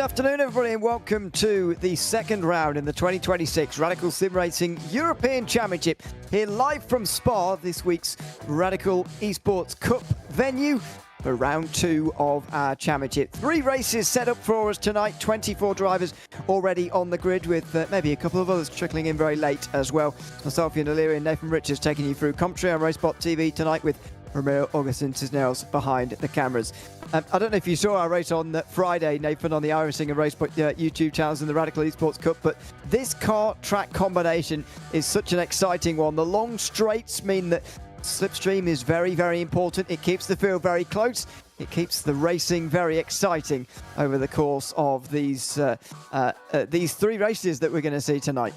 afternoon, everybody, and welcome to the second round in the 2026 Radical Sim Racing European Championship. Here live from Spa, this week's Radical Esports Cup venue for round 2 of our championship. 3 races set up for us tonight, 24 drivers already on the grid, with maybe a couple of others trickling in very late as well. Myself, Ian O'Leary, and Nathan Richards taking you through commentary on RaceSpotTV tonight, with Romeo Augustin Cisneros behind the cameras. I don't know if you saw our race on Friday, Nathan, on the iRacing and RaceSpot YouTube channels in the Radical Esports Cup, but this car-track combination is such an exciting one. The long straights mean that slipstream is very, very important. It keeps the field very close. It keeps the racing very exciting over the course of these 3 races that we're going to see tonight.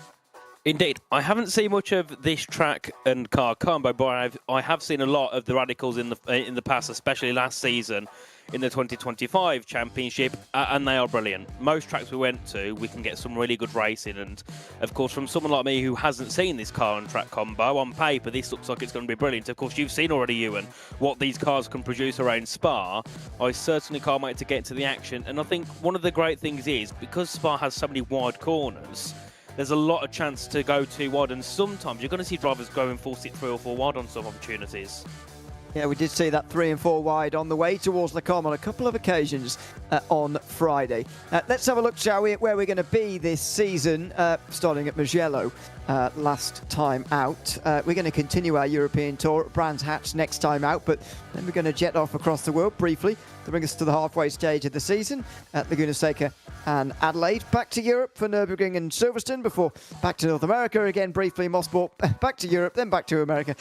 Indeed. I haven't seen much of this track and car combo, but I have seen a lot of the Radicals in the past, especially last season in the 2025 Championship, and they are brilliant. Most tracks we went to, we can get some really good racing, and of course, from someone like me who hasn't seen this car and track combo, on paper, this looks like it's going to be brilliant. Of course, you've seen already, Ewan, what these cars can produce around Spa. I certainly can't wait to get to the action, and I think one of the great things is, because Spa has so many wide corners, there's a lot of chance to go too wide, and sometimes you're going to see drivers going full sit 3 or 4 wide on some opportunities. Yeah, we did see that 3 and 4 wide on the way towards Le Combe on a couple of occasions on Friday. Let's have a look, shall we, at where we're going to be this season, starting at Mugello last time out. We're going to continue our European tour at Brands Hatch next time out, but then we're going to jet off across the world briefly to bring us to the halfway stage of the season at Laguna Seca and Adelaide. Back to Europe for Nürburgring and Silverstone, before back to North America again briefly, Mosport, back to Europe, then back to America.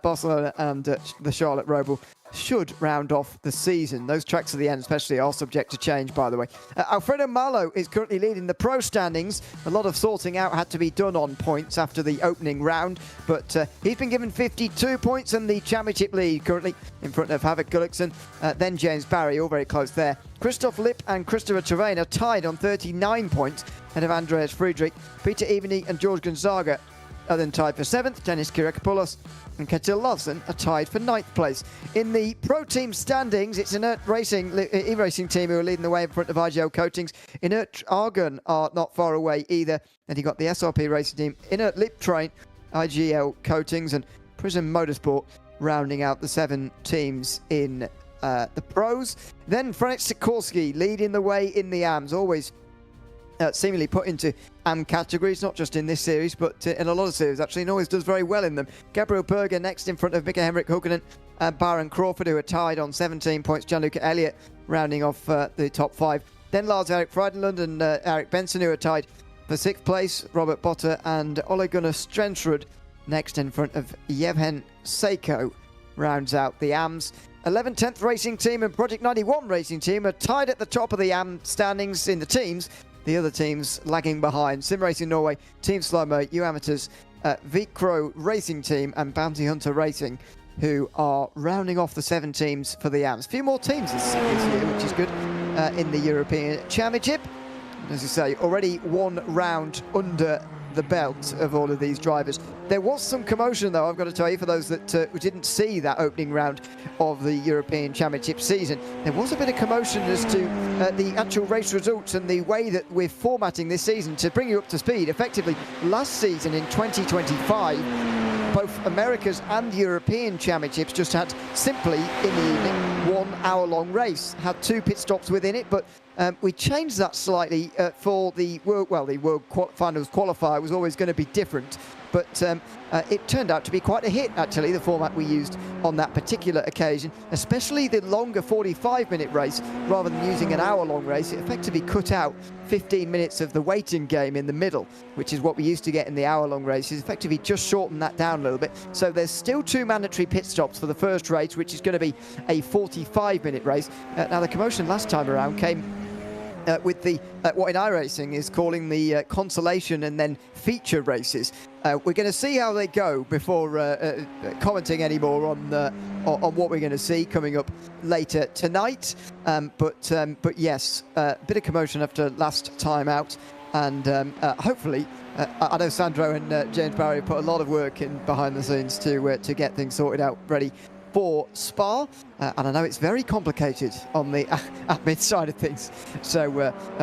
Barcelona and the Charlotte Roval should round off the season. Those tracks at the end especially are subject to change, by the way. Alfredo Malo is currently leading the pro standings. A lot of sorting out had to be done on points after the opening round, but he's been given 52 points and the championship lead, currently in front of Havok Gullikson, then James Barry, all very close there. Christoph Lipp and Christopher Trevane are tied on 39 points ahead of Andreas Friedrich. Peter Eveny and George Gonzaga are then tied for 7th. Dennis Kirakopoulos and Ketil Larsen are tied for 9th place. In the pro team standings, it's Inert Racing, e-racing team, who are leading the way in front of IGL Coatings. Inert Argon are not far away either. Then you got the SRP Racing team, Inert Lip Train, IGL Coatings, and Prism Motorsport rounding out the 7 teams in the pros. Then Franek Sikorsky leading the way in the AMs, always seemingly put into AM categories, not just in this series, but in a lot of series, actually, and always does very well in them. Gabriel Berger next in front of Mika Henrik Hukkinen and Baron Crawford, who are tied on 17 points. Gianluca Elliott rounding off the top 5. Then Lars-Erik Frydenlund and Eric Benson, who are tied for 6th place. Robert Botter and Ole Gunnar Strenstrud next in front of Yevhen Seiko rounds out the AMs. 11th, 10th Racing Team and Project 91 Racing Team are tied at the top of the AM standings in the teams. The other teams lagging behind: SimRacing Norway, Team Slow-Mo, U Amateurs, Vicro Racing Team and Bounty Hunter Racing, who are rounding off the 7 teams for the AMs. A few more teams this year, which is good, in the European Championship. As you say, already 1 round under the belt of all of these drivers. There was some commotion, though, I've got to tell you, for those that didn't see that opening round of the European Championship season. There was a bit of commotion as to the actual race results and the way that we're formatting this season. To bring you up to speed, effectively, last season in 2025, both America's and European Championships just had, simply in the evening, 1 hour-long race. Had 2 pit stops within it, but we changed that slightly for the World Finals qualifier. Was always going to be different, but it turned out to be quite a hit, actually, the format we used on that particular occasion, especially the longer 45-minute race. Rather than using an hour-long race, it effectively cut out 15 minutes of the waiting game in the middle, which is what we used to get in the hour-long races. Effectively just shortened that down a little bit. So there's still 2 mandatory pit stops for the first race, which is going to be a 45-minute race. Now, the commotion last time around came with the what in iRacing is calling the consolation and then feature races. We're going to see how they go before commenting any more on what we're going to see coming up later tonight. But yes, a bit of commotion after last time out, and hopefully, I know Sandro and James Barry put a lot of work in behind the scenes to get things sorted out, ready for Spa, and I know it's very complicated on the admin side of things, so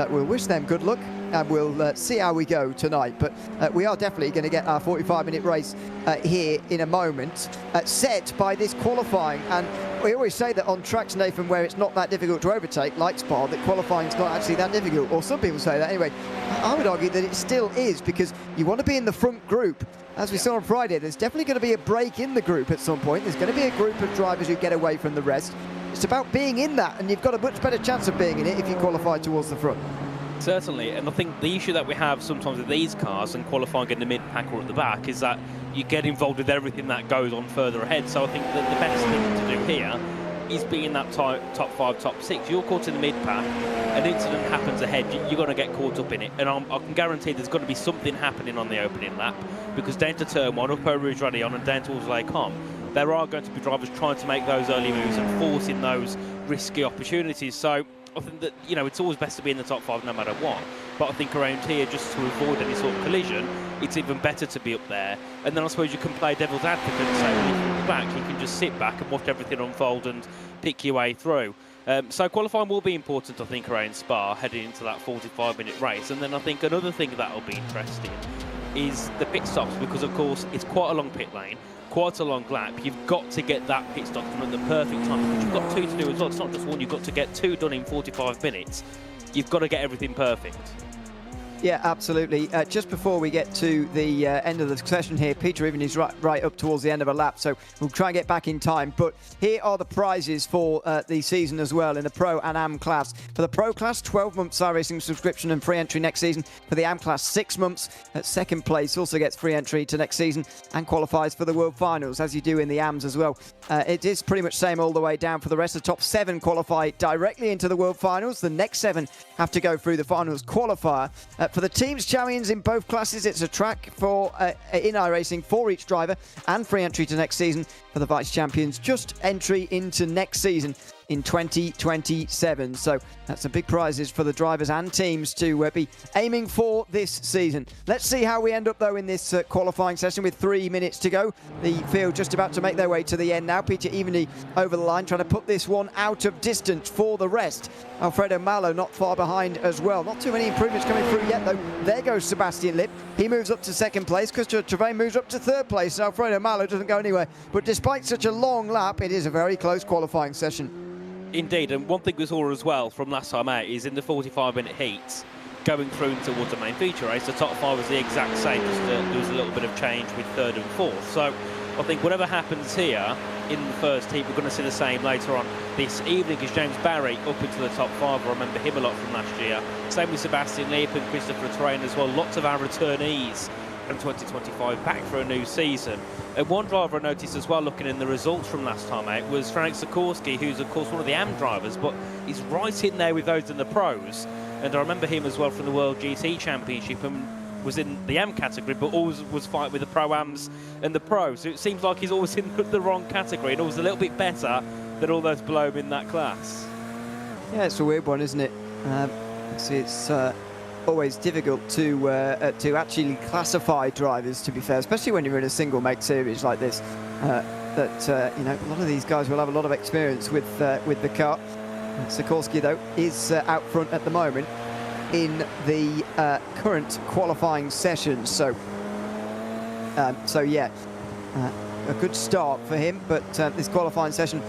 we'll wish them good luck, and we'll see how we go tonight. But we are definitely going to get our 45-minute race here in a moment, set by this qualifying. And we always say that on tracks, Nathan, where it's not that difficult to overtake, like Spa, that qualifying is not actually that difficult, or some people say that anyway. I would argue that it still is, because you want to be in the front group. As we saw on Friday, there's definitely going to be a break in the group at some point. There's going to be a group of drivers who get away from the rest. It's about being in that, and you've got a much better chance of being in it if you qualify towards the front. Certainly, and I think the issue that we have sometimes with these cars and qualifying in the mid-pack or at the back is that you get involved with everything that goes on further ahead. So I think that the best thing to do here is be in that top 5, top 6. You're caught in the mid-pack, an incident happens ahead, you're going to get caught up in it. And I can guarantee there's going to be something happening on the opening lap, because down to turn 1, up over Rouge Radion and down towards Les Combes, there are going to be drivers trying to make those early moves and forcing those risky opportunities. So I think that, you know, it's always best to be in the top 5 no matter what. But I think around here, just to avoid any sort of collision, it's even better to be up there. And then I suppose you can play devil's advocate and say, well, if you're at the back, you can just sit back and watch everything unfold and pick your way through. So qualifying will be important, I think, around Spa, heading into that 45-minute race. And then I think another thing that will be interesting is the pit stops, because, of course, it's quite a long pit lane, quite a long lap. You've got to get that pit stop done at the perfect time, because you've got 2 to do as well. It's not just 1, you've got to get 2 done in 45 minutes. You've got to get everything perfect. Yeah, absolutely. Just before we get to the end of the session here, Peter Even is right up towards the end of a lap, so we'll try and get back in time. But here are the prizes for the season as well in the Pro and Am class. For the Pro class, 12 months iRacing subscription and free entry next season. For the Am class, 6 months. At second place also gets free entry to next season and qualifies for the World Finals, as you do in the Ams as well. It is pretty much same all the way down for the rest. The top 7 qualify directly into the World Finals. The next 7 have to go through the finals qualifier. For the teams champions in both classes, it's a track for in iRacing for each driver and free entry to next season. For the vice champions, just entry into next season in 2027. So that's the big prizes for the drivers and teams to be aiming for this season. Let's see how we end up, though, in this qualifying session with 3 minutes to go. The field just about to make their way to the end now. Peter Eveny over the line, trying to put this one out of distance for the rest. Alfredo Malo not far behind as well. Not too many improvements coming through yet, though. There goes Sebastian Lipp. He moves up to second place. Christopher Travain moves up to third place. Alfredo Malo doesn't go anywhere. But despite such a long lap, it is a very close qualifying session. Indeed, and one thing we saw as well from last time out is in the 45-minute heats, going through towards the main feature race, the top 5 was the exact same, just there was a little bit of change with 3rd and 4th. So I think whatever happens here in the first heat, we're going to see the same later on this evening, as James Barry up into the top 5. I remember him a lot from last year. Same with Sebastian Lipp and Christopher Travain as well. Lots of our returnees from 2025 back for a new season. And one driver I noticed as well, looking in the results from last time out, was Frank Sikorsky, who's of course one of the Am drivers, but he's right in there with those in the pros. And I remember him as well from the World GT Championship, and was in the Am category, but always was fighting with the Pro-Ams and the pros. So it seems like he's always in the wrong category and always a little bit better than all those below him in that class. Yeah, it's a weird one, isn't it? It's always difficult to actually classify drivers, to be fair, especially when you're in a single make series like this. You know, a lot of these guys will have a lot of experience with the car. Sikorsky, though, is out front at the moment in the current qualifying session. So yeah, a good start for him, but this qualifying session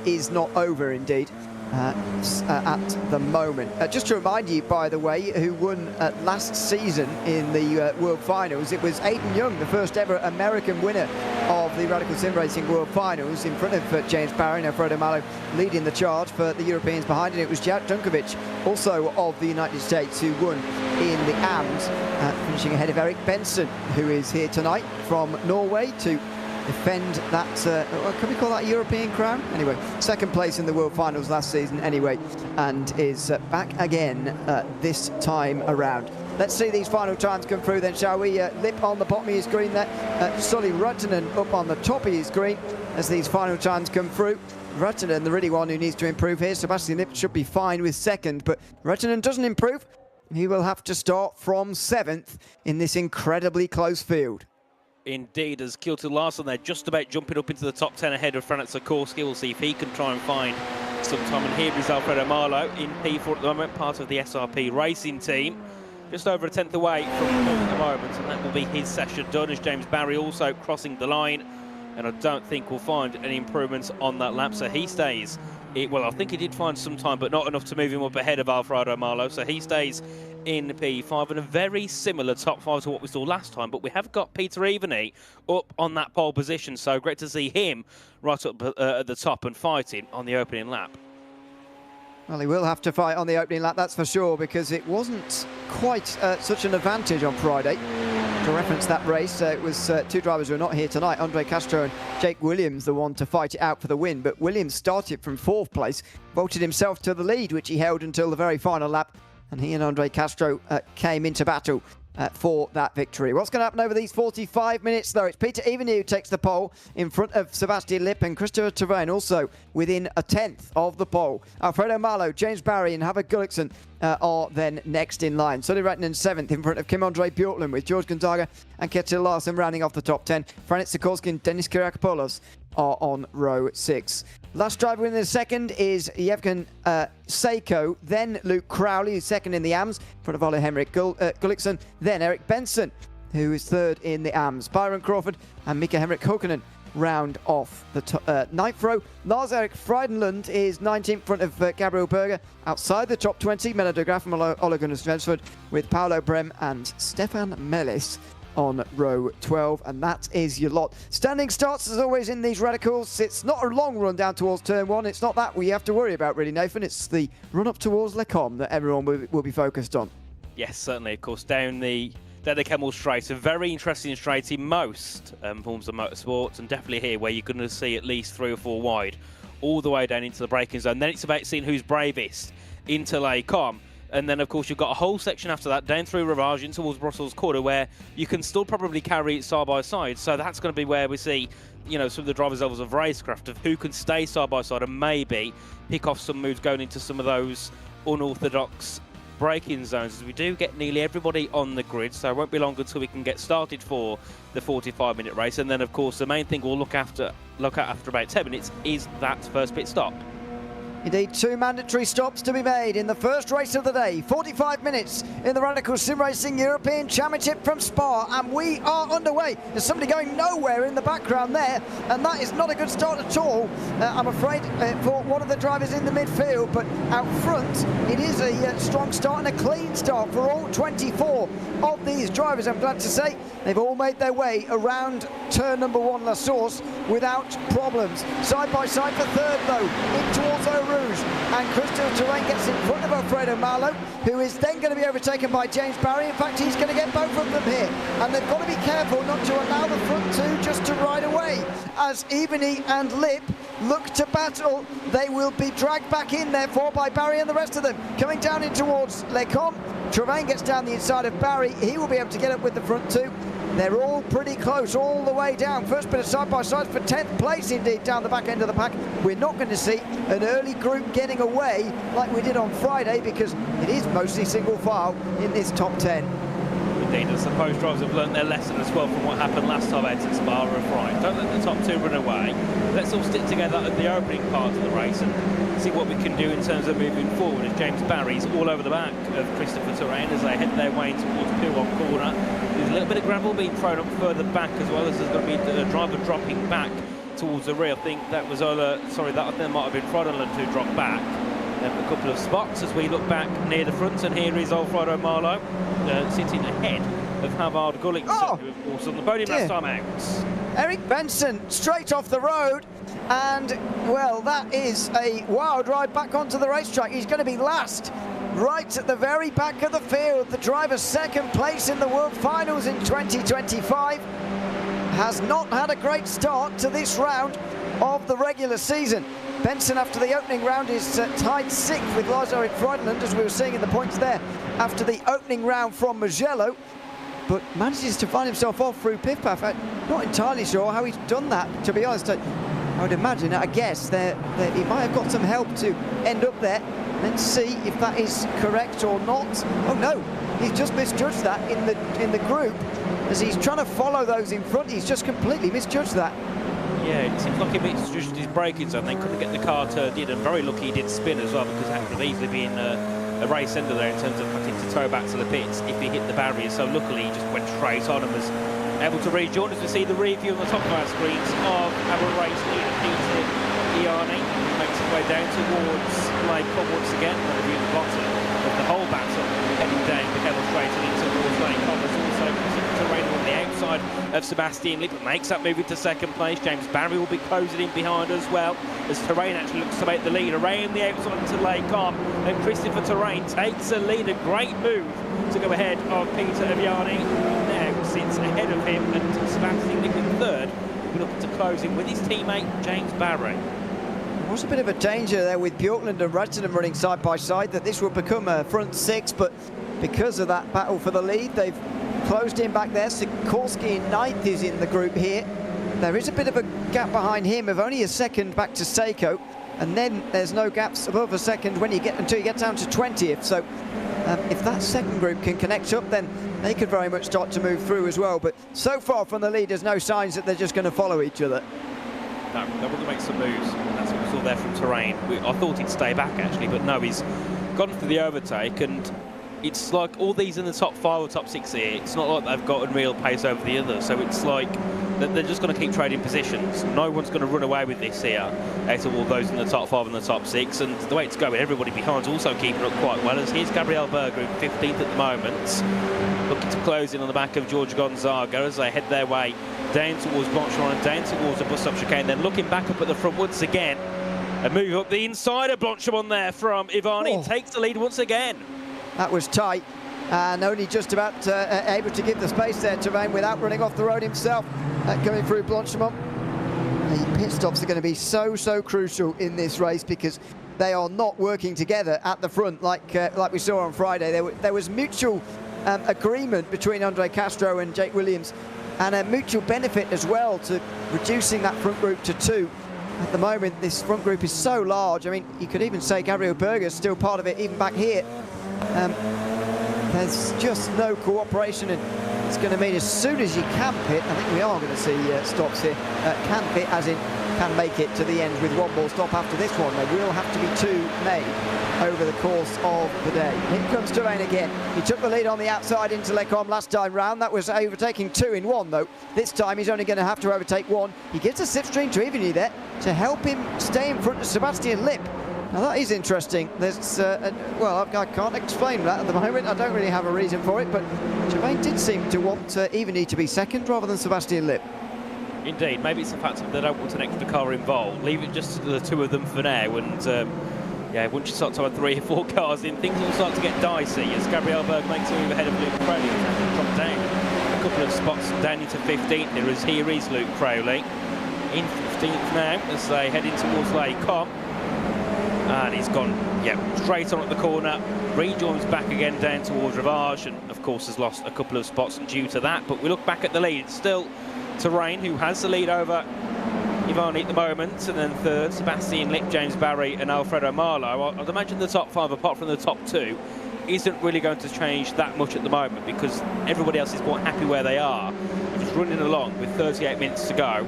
is not over, indeed. At the moment. Just to remind you, by the way, who won last season in the World Finals, it was Aidan Young, the first ever American winner of the Radical Sim Racing World Finals, in front of James Barry and Alfredo Malo leading the charge. For the Europeans behind it, it was Jack Dunkovic, also of the United States, who won in the AMS, finishing ahead of Eric Benson, who is here tonight from Norway to defend that, can we call that a European crown? Anyway, second place in the World Finals last season anyway, and is back again this time around. Let's see these final times come through then, shall we? Lipp on the bottom of his screen there, Sully Ruttinen up on the top of his screen as these final times come through. Ruttinen, the really one who needs to improve here. Sebastian Lipp should be fine with second, but Ruttinen doesn't improve. He will have to start from 7th in this incredibly close field. indeed, as Kjetil Larsson there just about jumping up into the top 10 ahead of Franat Sikorsky. We'll see if he can try and find some time. And here is Alfredo Marlo in P4 at the moment, part of the SRP racing team. Just over a tenth away from pole at the moment, and that will be his session done, as James Barry also crossing the line. And I don't think we'll find any improvements on that lap, so he stays. Well, I think he did find some time, but not enough to move him up ahead of Alfredo Marlo, so he stays in P5, and a very similar top 5 to what we saw last time. But we have got Peter Eveny up on that pole position, so great to see him right up at the top and fighting on the opening lap. Well, he will have to fight on the opening lap, that's for sure, because it wasn't quite such an advantage on Friday. To reference that race, it was two drivers who are not here tonight, Andre Castro and Jake Williams, the one to fight it out for the win. But Williams started from 4th place, vaulted himself to the lead, which he held until the very final lap. And he and Andre Castro came into battle for that victory. What's going to happen over these 45 minutes, though? It's Peter Eveny who takes the pole in front of Sebastian Lipp, and Christopher Terrain also within a tenth of the pole. Alfredo Marlo, James Barry and Havard Gullikson are then next in line. Sonny Rattinen 7th in front of Kim-Andre Bjorklund, with George Gonzaga and Kjetil Larsson rounding off the top 10. Franat Sikorsky and Denis Kyriakopoulos are on row 6. Last driver in the second is Yevgen Seiko, then Luke Crowley, who's second in the AMS, in front of Ole Henrik Gullikson, then Erik Benson, who is third in the AMS. Byron Crawford and Mika Henrik Hokkanen round off the ninth row. Lars-Erik Frydenlund is 19th in front of Gabriel Berger. Outside the top 20, Melo de Graaf and Ole Gunnar Svensford, with Paolo Brem and Stefan Mellis on row 12, and that is your lot. Standing starts as always in these radicals. It's not a long run down towards turn 1. It's not that we have to worry about really, Nathan. It's the run up towards Le Combe that everyone will be focused on. Yes, certainly. Of course, down the Kemmel Straight, a very interesting straight in most forms of motorsports, and definitely here where you're going to see at least 3 or 4 wide all the way down into the braking zone. Then it's about seeing who's bravest into Le Combe. And then, of course, you've got a whole section after that down through Ravage in towards Brussels Quarter, where you can still probably carry it side by side. So that's going to be where we see, you know, some of the drivers' levels of racecraft, of who can stay side by side and maybe pick off some moves going into some of those unorthodox braking zones, as we do get nearly everybody on the grid. So it won't be long until we can get started for the 45-minute race. And then, of course, the main thing we'll look at after about 10 minutes is that first pit stop. Indeed, 2 mandatory stops to be made in the first race of the day. 45 minutes in the Radical Sim Racing European Championship from Spa, and we are underway. There's somebody going nowhere in the background there, and that is not a good start at all, I'm afraid, for one of the drivers in the midfield. But out front, it is a strong start and a clean start for all 24 of these drivers, I'm glad to say. They've all made their way around turn number 1, La Source, without problems. Side by side for third, though, in towards Eau Rouge, and Christopher Terrain gets in front of Alfredo Marlo, who is then going to be overtaken by James Barry. In fact, he's going to get both of them here, and they've got to be careful not to allow the front 2 just to ride away. As Eveny and Lipp look to battle, they will be dragged back in, therefore, by Barry and the rest of them. Coming down in towards Le Combe, Terrain gets down the inside of Barry. He will be able to get up with the front 2. They're all pretty close all the way down. First bit of side-by-sides for 10th place indeed down the back end of the pack. We're not going to see an early group getting away like we did on Friday, because it is mostly single file in this top 10. Indeed, I suppose drivers have learnt their lesson as well from what happened last time out at Spa of right. Don't let the top 2 run away. Let's all stick together at the opening part of the race and see what we can do in terms of moving forward, as James Barry's all over the back of Christopher Terrain as they head their way towards Pyrrhon Corner. There's a little bit of gravel being thrown up further back, as well as there's going to be a driver dropping back towards the rear. I think that was that might have been Frydenlund who dropped back. A couple of spots as we look back near the front, and here is Alfredo Marlo sitting ahead of Havard Gullikson, who of course on the podium last time out. Erik Benson straight off the road, and well, that is a wild ride back onto the racetrack. He's going to be last, right at the very back of the field. The driver's second place in the World Finals in 2025 has not had a great start to this round of the regular season. Benson, after the opening round, is tied 6th with Lars-Erik Frydenlund, as we were seeing in the points there after the opening round from Mugello, but manages to find himself off through pit path. I'm not entirely sure how he's done that, to be honest. I would imagine, I guess, that he might have got some help to end up there. Let's see if that is correct or not. Oh no, he's just misjudged that in the group. as he's trying to follow those in front. He's just completely misjudged that. Yeah, it seems like he misjudged his braking zone. They couldn't get the car turned in, and very lucky he did spin as well, because that could have easily been a race ender there in terms of having to tow back to the pits if he hit the barrier. So luckily he just went straight on and was able to rejoin us. We see the review on the top of our screens of our race leader, Peter Iani, makes his way down towards Lake once again. That'll be at the bottom of the whole battle, heading down the hill straight and into towards Lake Thomas. Also terrain on the outside of Sebastian Lipp, makes that move into second place. James Barry will be closing in behind as well, as Terrain actually looks to make the lead around the outside into Lake Com, and Christopher Terrain takes the lead. A great move to go ahead of Peter Aviani. Now sits ahead of him, and Sebastian Lipp in third, will be looking to close in with his teammate James Barry. There was a bit of a danger there with Bjorklund and Redden running side by side that this would become a front six, but because of that battle for the lead, they've closed in back there. Sikorsky in ninth is in the group here. There is a bit of a gap behind him of only a second back to Seiko, and then there's no gaps above a second when you get until you get down to 20th. So if that second group can connect up, then they could very much start to move through as well. But so far from the leaders, no signs that they're just going to follow each other. No, they're going to make some moves. That's what we saw there from Terrain. I thought he'd stay back actually, but no, he's gone for the overtake, and it's like all these in the top 5 or top 6 here, it's not like they've got a real pace over the other, so it's like they're just going to keep trading positions. No one's going to run away with this here out of all those in the top 5 and the top 6, and the way it's going, everybody behind's also keeping up quite well, as here's Gabriel Berger in 15th at the moment, looking to close in on the back of George Gonzaga as they head their way down towards Blanchard and down towards the bus stop chicane, then looking back up at the front once again, a move up the inside of Blanchard there from Ivani, takes the lead once again. That was tight, and only just about able to give the space there to Terrain without running off the road himself, going through Blanchard. The pit stops are going to be so crucial in this race, because they are not working together at the front like we saw on Friday. There was mutual agreement between Andre Castro and Jake Williams, and a mutual benefit as well to reducing that front group to 2. At the moment, this front group is so large. I mean, you could even say Gabriel Berger is still part of it, even back here. There's just no cooperation, and it's going to mean as soon as you can pit, I think we are going to see stops here. Can pit, as in can make it to the end with one more stop after this one. There will have to be 2 made over the course of the day. Here comes Terrain again. He took the lead on the outside into Lecom last time round. That was overtaking 2 in 1 though. This time he's only going to have to overtake 1. He gives a slipstream to Ivany there to help him stay in front of Sebastian Lipp. Now that is interesting. There's, well, I can't explain that at the moment. I don't really have a reason for it, but Gervain did seem to want Ivany to be second rather than Sebastian Lipp. Indeed, maybe it's the fact that they don't want an extra car involved. Leave it just to the 2 of them for now, and yeah, once you start to have 3 or 4 cars in, things will start to get dicey as Gabriel Berg makes a move ahead of Luke Crowley, who's dropped down a couple of spots down into 15th. Here is Luke Crowley in 15th now as they head in towards Lake Com. And he's gone, yeah, straight on at the corner, rejoins back again down towards Ravage, and of course has lost a couple of spots due to that. But we look back at the lead, it's still Terrain who has the lead over Ivani at the moment, and then third, Sebastian Lipp, James Barry and Alfredo Marlowe. I'd imagine the top 5, apart from the top 2, isn't really going to change that much at the moment, because everybody else is quite happy where they are, just running along with 38 minutes to go.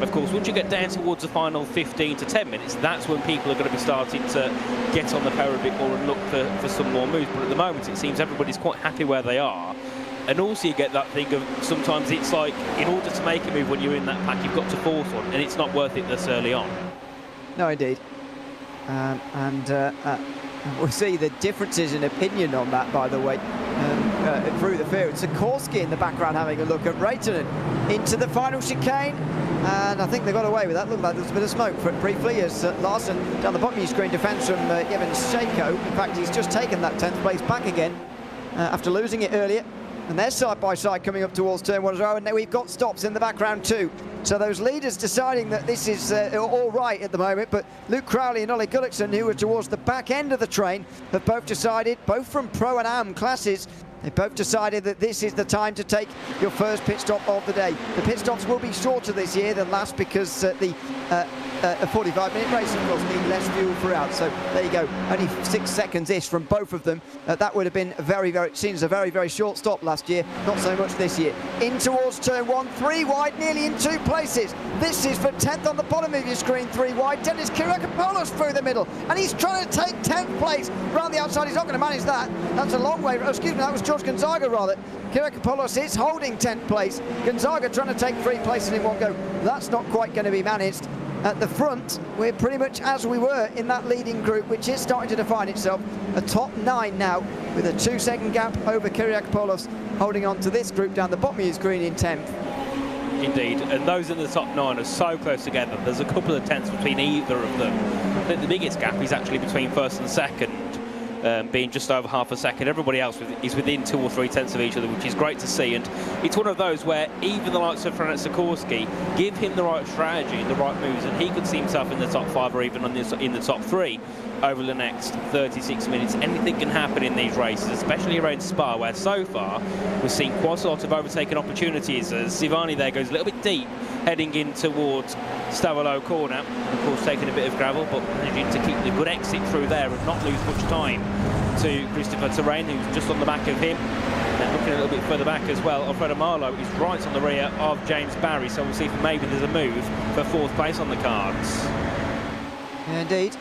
Of course, once you get down towards the final 15 to 10 minutes, that's when people are going to be starting to get on the power a bit more and look for some more moves. But at the moment, it seems everybody's quite happy where they are. And also you get that thing of sometimes it's like, in order to make a move when you're in that pack, you've got to force one, and it's not worth it this early on. No, indeed. We'll see the differences in opinion on that, by the way, through the field. Sikorsky in the background having a look at Raitonen into the final chicane, and I think they got away with that. Looked like there was a bit of smoke for it briefly as Larson down the bottom of your screen defence from Yevhen Seiko. In fact, he's just taken that 10th place back again after losing it earlier. And they're side by side coming up towards turn 1 as well, and now we've got stops in the background too. So those leaders deciding that this is all right at the moment, but Luke Crowley and Ollie Gullickson, who are towards the back end of the train, have both decided, both from Pro and Am classes, They both decided that this is the time to take your first pit stop of the day. The pit stops will be shorter this year than last because a 45-minute race, of course, need less fuel throughout. So there you go, only 6 seconds-ish from both of them. That would have been seen as a very, very short stop last year. Not so much this year. In towards turn 1, 3 wide, nearly in 2 places. This is for 10th on the bottom of your screen, 3 wide. Dennis Kyriakopoulos through the middle, and he's trying to take 10th place round the outside. He's not going to manage that. That's a long way. Oh, excuse me, that was George Gonzaga, rather. Kyriakopoulos is holding 10th place. Gonzaga trying to take 3 places in one go. That's not quite going to be managed. At the front, we're pretty much as we were in that leading group, which is starting to define itself. A top 9 now, with a 2-second gap over Kyriakopoulos, holding on to this group down the bottom of your screen in 10th. Indeed, and those in the top 9 are so close together. There's a couple of tenths between either of them. I think the biggest gap is actually between first and second, being just over half a second. Everybody else is within 2 or 3 tenths of each other, which is great to see. And it's one of those where even the likes of Franek Sikorsky give him the right strategy, the right moves, and he could see himself in the top 5 or even in the top 3 over the next 36 minutes. Anything can happen in these races, especially around Spa, where so far we've seen quite a lot of overtaking opportunities as Sivani there goes a little bit deep, heading in towards Stavolo corner. Of course, taking a bit of gravel, but managing to keep the good exit through there and not lose much time to Christopher Terrain, who's just on the back of him. And looking a little bit further back as well, Alfredo Marlowe is right on the rear of James Barry, so we'll see if maybe there's a move for 4th place on the cards. Yeah, indeed.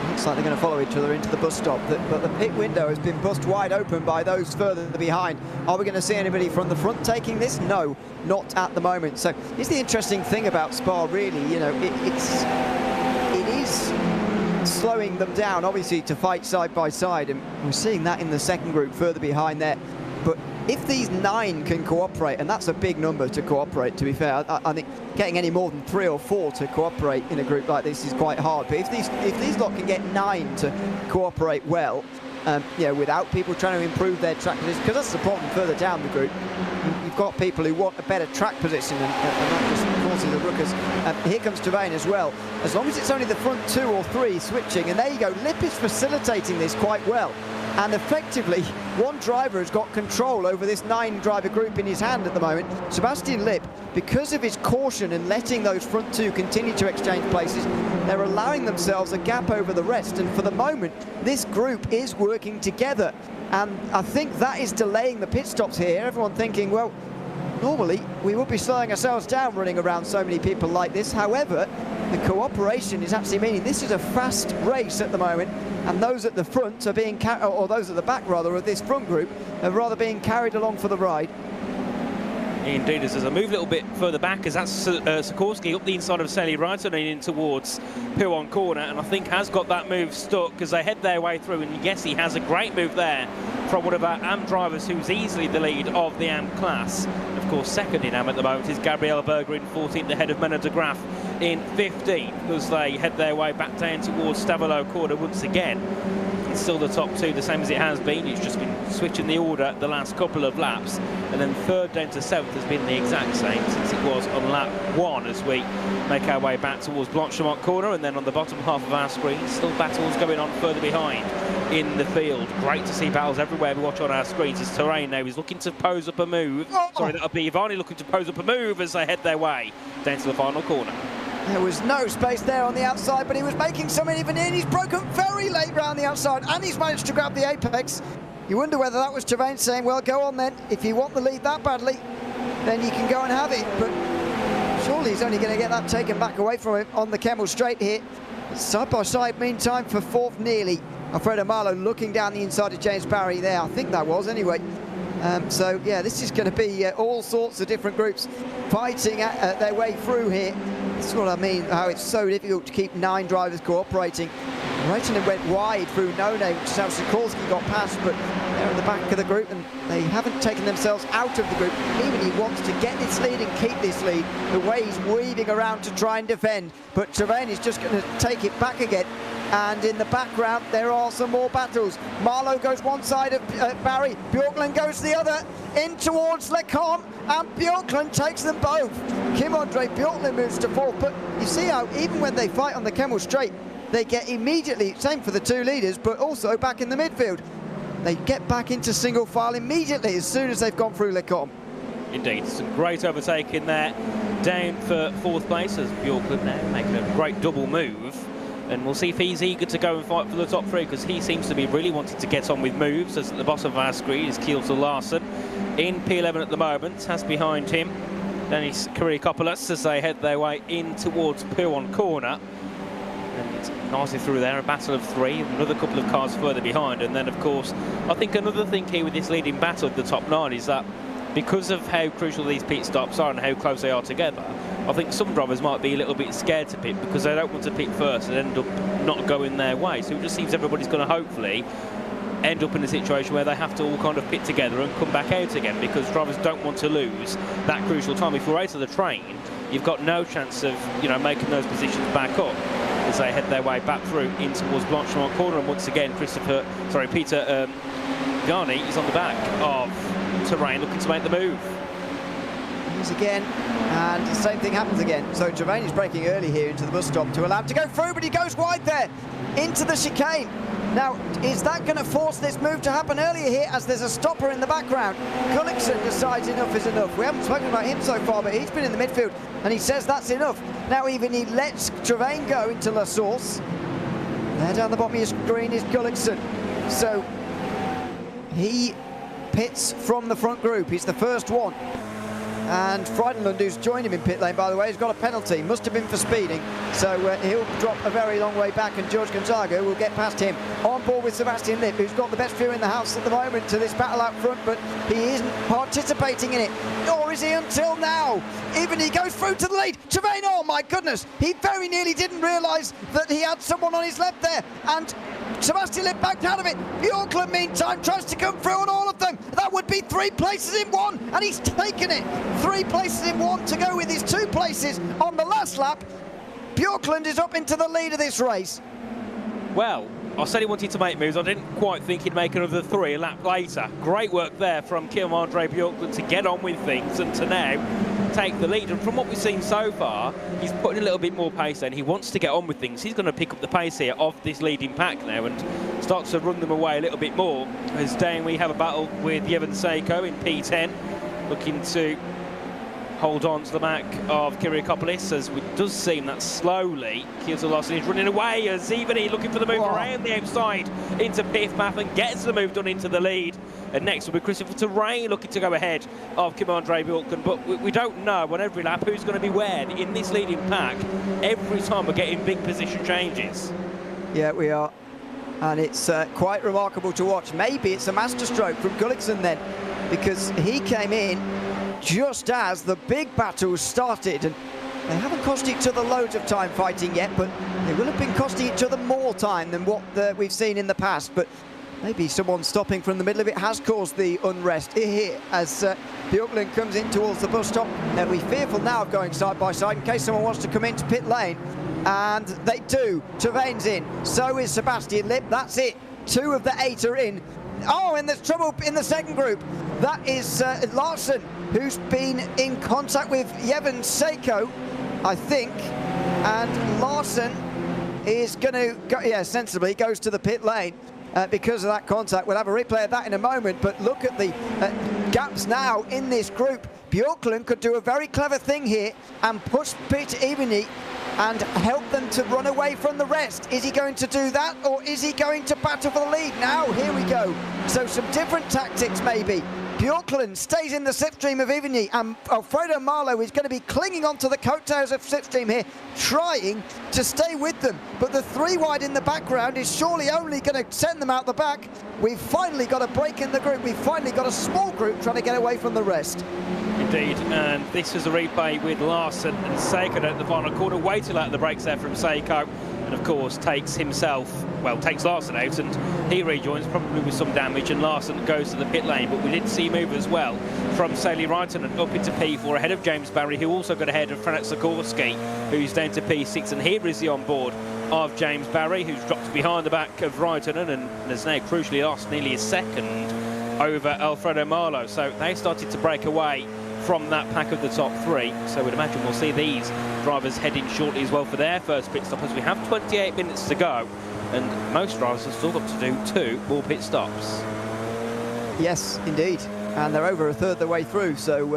Looks like they're going to follow each other into the bus stop, but the pit window has been bust wide open by those further behind. Are we going to see anybody from the front taking this? No, not at the moment. So it's the interesting thing about Spa, really. You know, it is slowing them down, obviously, to fight side by side, and we're seeing that in the second group further behind there. But if these 9 can cooperate, and that's a big number to cooperate, to be fair, I think getting any more than 3 or 4 to cooperate in a group like this is quite hard. But if these lot can get 9 to cooperate well, without people trying to improve their track position, because that's the problem further down the group. You've got people who want a better track position, and that just causes the ruckus. Here comes Terrain as well. As long as it's only the front 2 or 3 switching, and there you go, Lip is facilitating this quite well. And effectively, one driver has got control over this 9-driver group in his hand at the moment. Sebastian Lip, because of his caution and letting those front 2 continue to exchange places, they're allowing themselves a gap over the rest. And for the moment, this group is working together. And I think that is delaying the pit stops here. Everyone thinking, well, normally we would be slowing ourselves down running around so many people like this. However, the cooperation is actually meaning this is a fast race at the moment, and those at the front are being or those at the back rather of this front group are rather being carried along for the ride. Indeed, as there's a move a little bit further back, as that's Sikorsky up the inside of Sally Wright and in towards Pirwan corner, and I think has got that move stuck as they head their way through. And yes, he has a great move there from one of our AM drivers who's easily the lead of the AM class. Of course, second in AM at the moment is Gabriel Berger in 14th, ahead of Menno de Graaf in 15th, as they head their way back down towards Stavolo corner once again. It's still the top 2, the same as it has been. It's just been switching the order the last couple of laps, and then 3rd down to 7th has been the exact same since it was on lap 1 as we make our way back towards Blanchemont corner. And then on the bottom half of our screen, still battles going on further behind in the field. Great to see battles everywhere we watch on our screens. As Terrain now is looking to pose up a move. Sorry, that'll be Ivani looking to pose up a move as they head their way down to the final corner. There was no space there on the outside, but he was making something even in. He's broken very late round the outside, and he's managed to grab the apex. You wonder whether that was Terrain saying, well, go on then. If you want the lead that badly, then you can go and have it. But surely he's only going to get that taken back away from him on the Kemmel Straight here. Side by side, meantime, for 4th nearly. Alfredo Marlowe looking down the inside of James Barry there. I think that was, anyway. So, yeah, this is going to be all sorts of different groups fighting their way through here. That's what I mean, how it's so difficult to keep 9 drivers cooperating. Raikkonen went wide through No Name, which is how Sikorsky got past, but they're in the back of the group and they haven't taken themselves out of the group. Even he wants to get this lead and keep this lead, the way he's weaving around to try and defend. But Terrain is just going to take it back again. And in the background, there are some more battles. Marlowe goes one side of Barry. Bjorklund goes the other, in towards Lecomte, and Bjorklund takes them both. Kim-Andre Bjorklund moves to 4th, but you see how even when they fight on the Kemmel Straight, they get immediately, same for the 2 leaders, but also back in the midfield. they get back into single file immediately as soon as they've gone through Le Combe. Indeed, some great overtaking there, down for 4th place as Bjorklund now making a great double move. And we'll see if he's eager to go and fight for the top 3, because he seems to be really wanting to get on with moves. As at the bottom of our screen is Kjell Larsen in P11 at the moment, has behind him Dennis Kyriakopoulos as they head their way in towards P1 corner. And nicely through there, a battle of 3, another couple of cars further behind. And then, of course, I think another thing here with this leading battle of the top 9 is that because of how crucial these pit stops are and how close they are together, I think some drivers might be a little bit scared to pit because they don't want to pit first and end up not going their way. So it just seems everybody's going to hopefully end up in a situation where they have to all kind of pit together and come back out again, because drivers don't want to lose that crucial time. If you're out of the train, you've got no chance of, you know, making those positions back up as they head their way back through in towards Blanchimont corner. And once again, Peter Garney is on the back of Terrain looking to make the move. Again, and the same thing happens again. So Gervain is braking early here into the bus stop to allow him to go through, but he goes wide there into the chicane. Now, is that going to force this move to happen earlier here, as there's a stopper in the background? Gullickson decides enough is enough. We haven't spoken about him so far, but he's been in the midfield and he says that's enough. Now even he lets Gervain go into La Source. There down the bottom of your screen is Gullickson. So he pits from the front group. He's the first one. And Frydenlund, who's joined him in pit lane, by the way, has got a penalty. Must have been for speeding. So he'll drop a very long way back, and George Gonzaga will get past him. On board with Sebastian Lipp, who's got the best view in the house at the moment to this battle out front, but he isn't participating in it. Nor is he until now. Even he goes through to the lead. Gervain, oh my goodness, he very nearly didn't realise that he had someone on his left there. And Sebastian Lipp backed out of it. Bjorklund, meantime, tries to come through on all of them. That would be 3 places in one, and he's taken it. 3 places in one to go with his 2 places on the last lap. Bjorklund is up into the lead of this race. Well, I said he wanted to make moves. I didn't quite think he'd make another 3 a lap later. Great work there from Kjell-André Bjorklund to get on with things and to now take the lead. And from what we've seen so far, he's putting a little bit more pace in. He wants to get on with things. He's going to pick up the pace here of this leading pack now and start to run them away a little bit more. As down we have a battle with Jeven Seiko in P10, looking to hold on to the back of Kyriakopoulos, as it does seem that slowly Kjell Larsen is running away, as even he looking for the move around the outside into Piff Path and gets the move done into the lead. And next will be Christopher Terrain looking to go ahead of Kjell-André Bjorklund, but we don't know on every lap who's going to be where in this leading pack. Every time we're getting big position changes. Yeah, we are, and it's quite remarkable to watch. Maybe it's a masterstroke from Gullickson then, because he came in just as the big battles started, and they haven't cost each other loads of time fighting yet, but they will have been costing each other more time than what we've seen in the past. But maybe someone stopping from the middle of it has caused the unrest here as Bjorklund comes in towards the bus stop. They'll be fearful now of going side by side in case someone wants to come into pit lane, and they do. Gervain's in, so is Sebastian Lipp. That's it, 2 of the 8 are in. Oh, and there's trouble in the second group. That is Larsen, who's been in contact with Jeven Seiko, I think. And Larsen is going to go, yeah, sensibly goes to the pit lane because of that contact. We'll have a replay of that in a moment, but look at the gaps now in this group. Bjorklund could do a very clever thing here and push Peter Eveny and help them to run away from the rest. Is he going to do that, or is he going to battle for the lead? Now, here we go. So some different tactics maybe. Bjorklund stays in the slipstream of Eveny, and Alfredo Marlowe is going to be clinging onto the coattails of slipstream here, trying to stay with them. But the 3 wide in the background is surely only going to send them out the back. We've finally got a break in the group. We've finally got a small group trying to get away from the rest. Indeed, and this is a replay with Larsen and Seiko at the final corner. Way too late at the brakes there from Seiko, and of course takes Larsen out, and he rejoins probably with some damage, and Larsen goes to the pit lane. But we did see move as well from Sally Wrighton and up into P4 ahead of James Barry, who also got ahead of Franek Sikorsky, who's down to P6, and here is the onboard of James Barry, who's dropped behind the back of Wrighton and has now crucially lost nearly a second over Alfredo Marlowe. So they started to break away from that pack of the top 3, so we'd imagine we'll see these drivers heading shortly as well for their first pit stop, as we have 28 minutes to go, and most drivers have still got to do 2 more pit stops. Yes, indeed. And they're over a third of the way through, so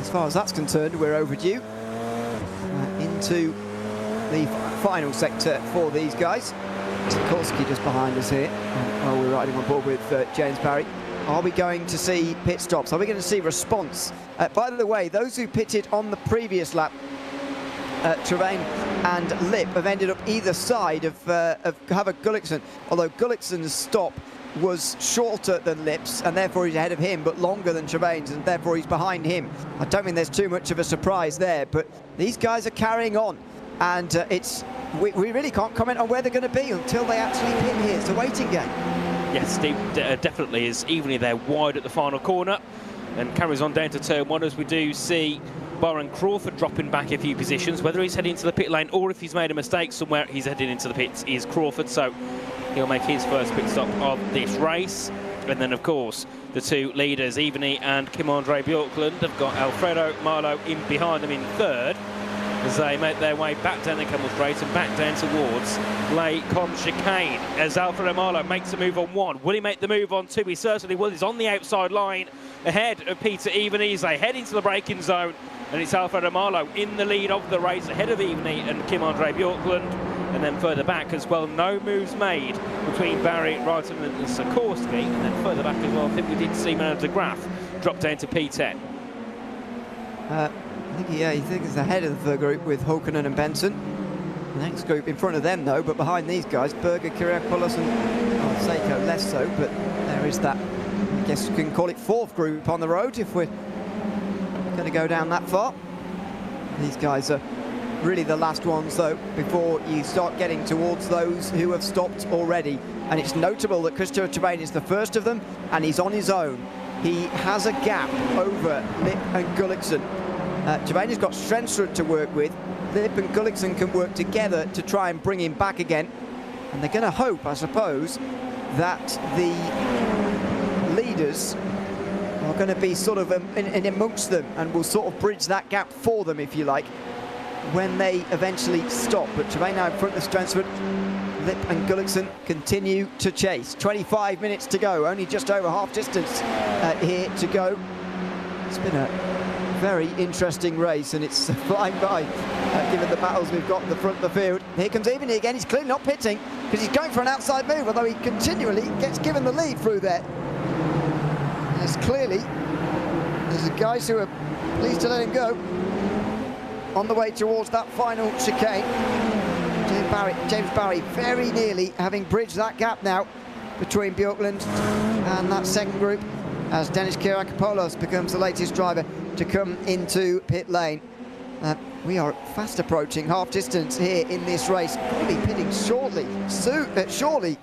as far as that's concerned, we're overdue into the final sector for these guys. Sikorsky just behind us here while we're riding on board with James Barry. Are we going to see pit stops? Are we going to see response? By the way, those who pitted on the previous lap, Travain and Lip, have ended up either side of Havok Gullikson, although Gullikson's stop was shorter than Lip's and therefore he's ahead of him, but longer than Travain's and therefore he's behind him. I don't think there's too much of a surprise there, but these guys are carrying on, and we really can't comment on where they're going to be until they actually pit here. It's a waiting game. Yes, Steve definitely is evenly there, wide at the final corner, and carries on down to turn one as we do see Byron Crawford dropping back a few positions. Whether he's heading into the pit lane or if he's made a mistake somewhere, he's heading into the pits is Crawford, so he'll make his first pit stop of this race. And then, of course, the two leaders, Evany and Kim-Andre Bjorklund, have got Alfredo Marlowe in behind them in third as they make their way back down the Camel Straight and back down towards Les Con Chicane as Alfredo Marlowe makes a move on one. Will he make the move on two? He certainly will. He's on the outside line ahead of Peter Evany as they head into the braking zone, and it's Alfredo Marlowe in the lead of the race ahead of Evany and Kim-Andre Bjorklund. And then further back as well, no moves made between Barry, Wrighton and Sikorsky. And then further back as well, I think we did see Manuel de Graaf drop down to P10. I think he's ahead of the group with Hulkonen and Benson. The next group in front of them though, but behind these guys, Berger, Kyriakopoulos and Seiko less so, but there is that, I guess you can call it fourth group on the road if we're going to go down that far. These guys are really the last ones though before you start getting towards those who have stopped already, and it's notable that Christopher Travain is the first of them and he's on his own. He has a gap over Lip and Gullikson. Travain has got Stensrud to work with. Lip and Gullikson can work together to try and bring him back again, and they're going to hope, I suppose, that the leaders are going to be sort of in amongst them and will sort of bridge that gap for them, if you like, when they eventually stop. But Travain now in front of Stensrud. Lip and Gullikson continue to chase. 25 minutes to go, only just over half distance here to go. It's been a very interesting race, and it's flying by given the battles we've got at the front of the field. Here comes Evany again. He's clearly not pitting because he's going for an outside move, although he continually gets given the lead through there. There's guys who are pleased to let him go on the way towards that final chicane. James Barry very nearly having bridged that gap now between Bjorklund and that second group, as Denis Kyriakopoulos becomes the latest driver to come into pit lane. We are fast approaching half distance here in this race. Probably pitting shortly. Shortly.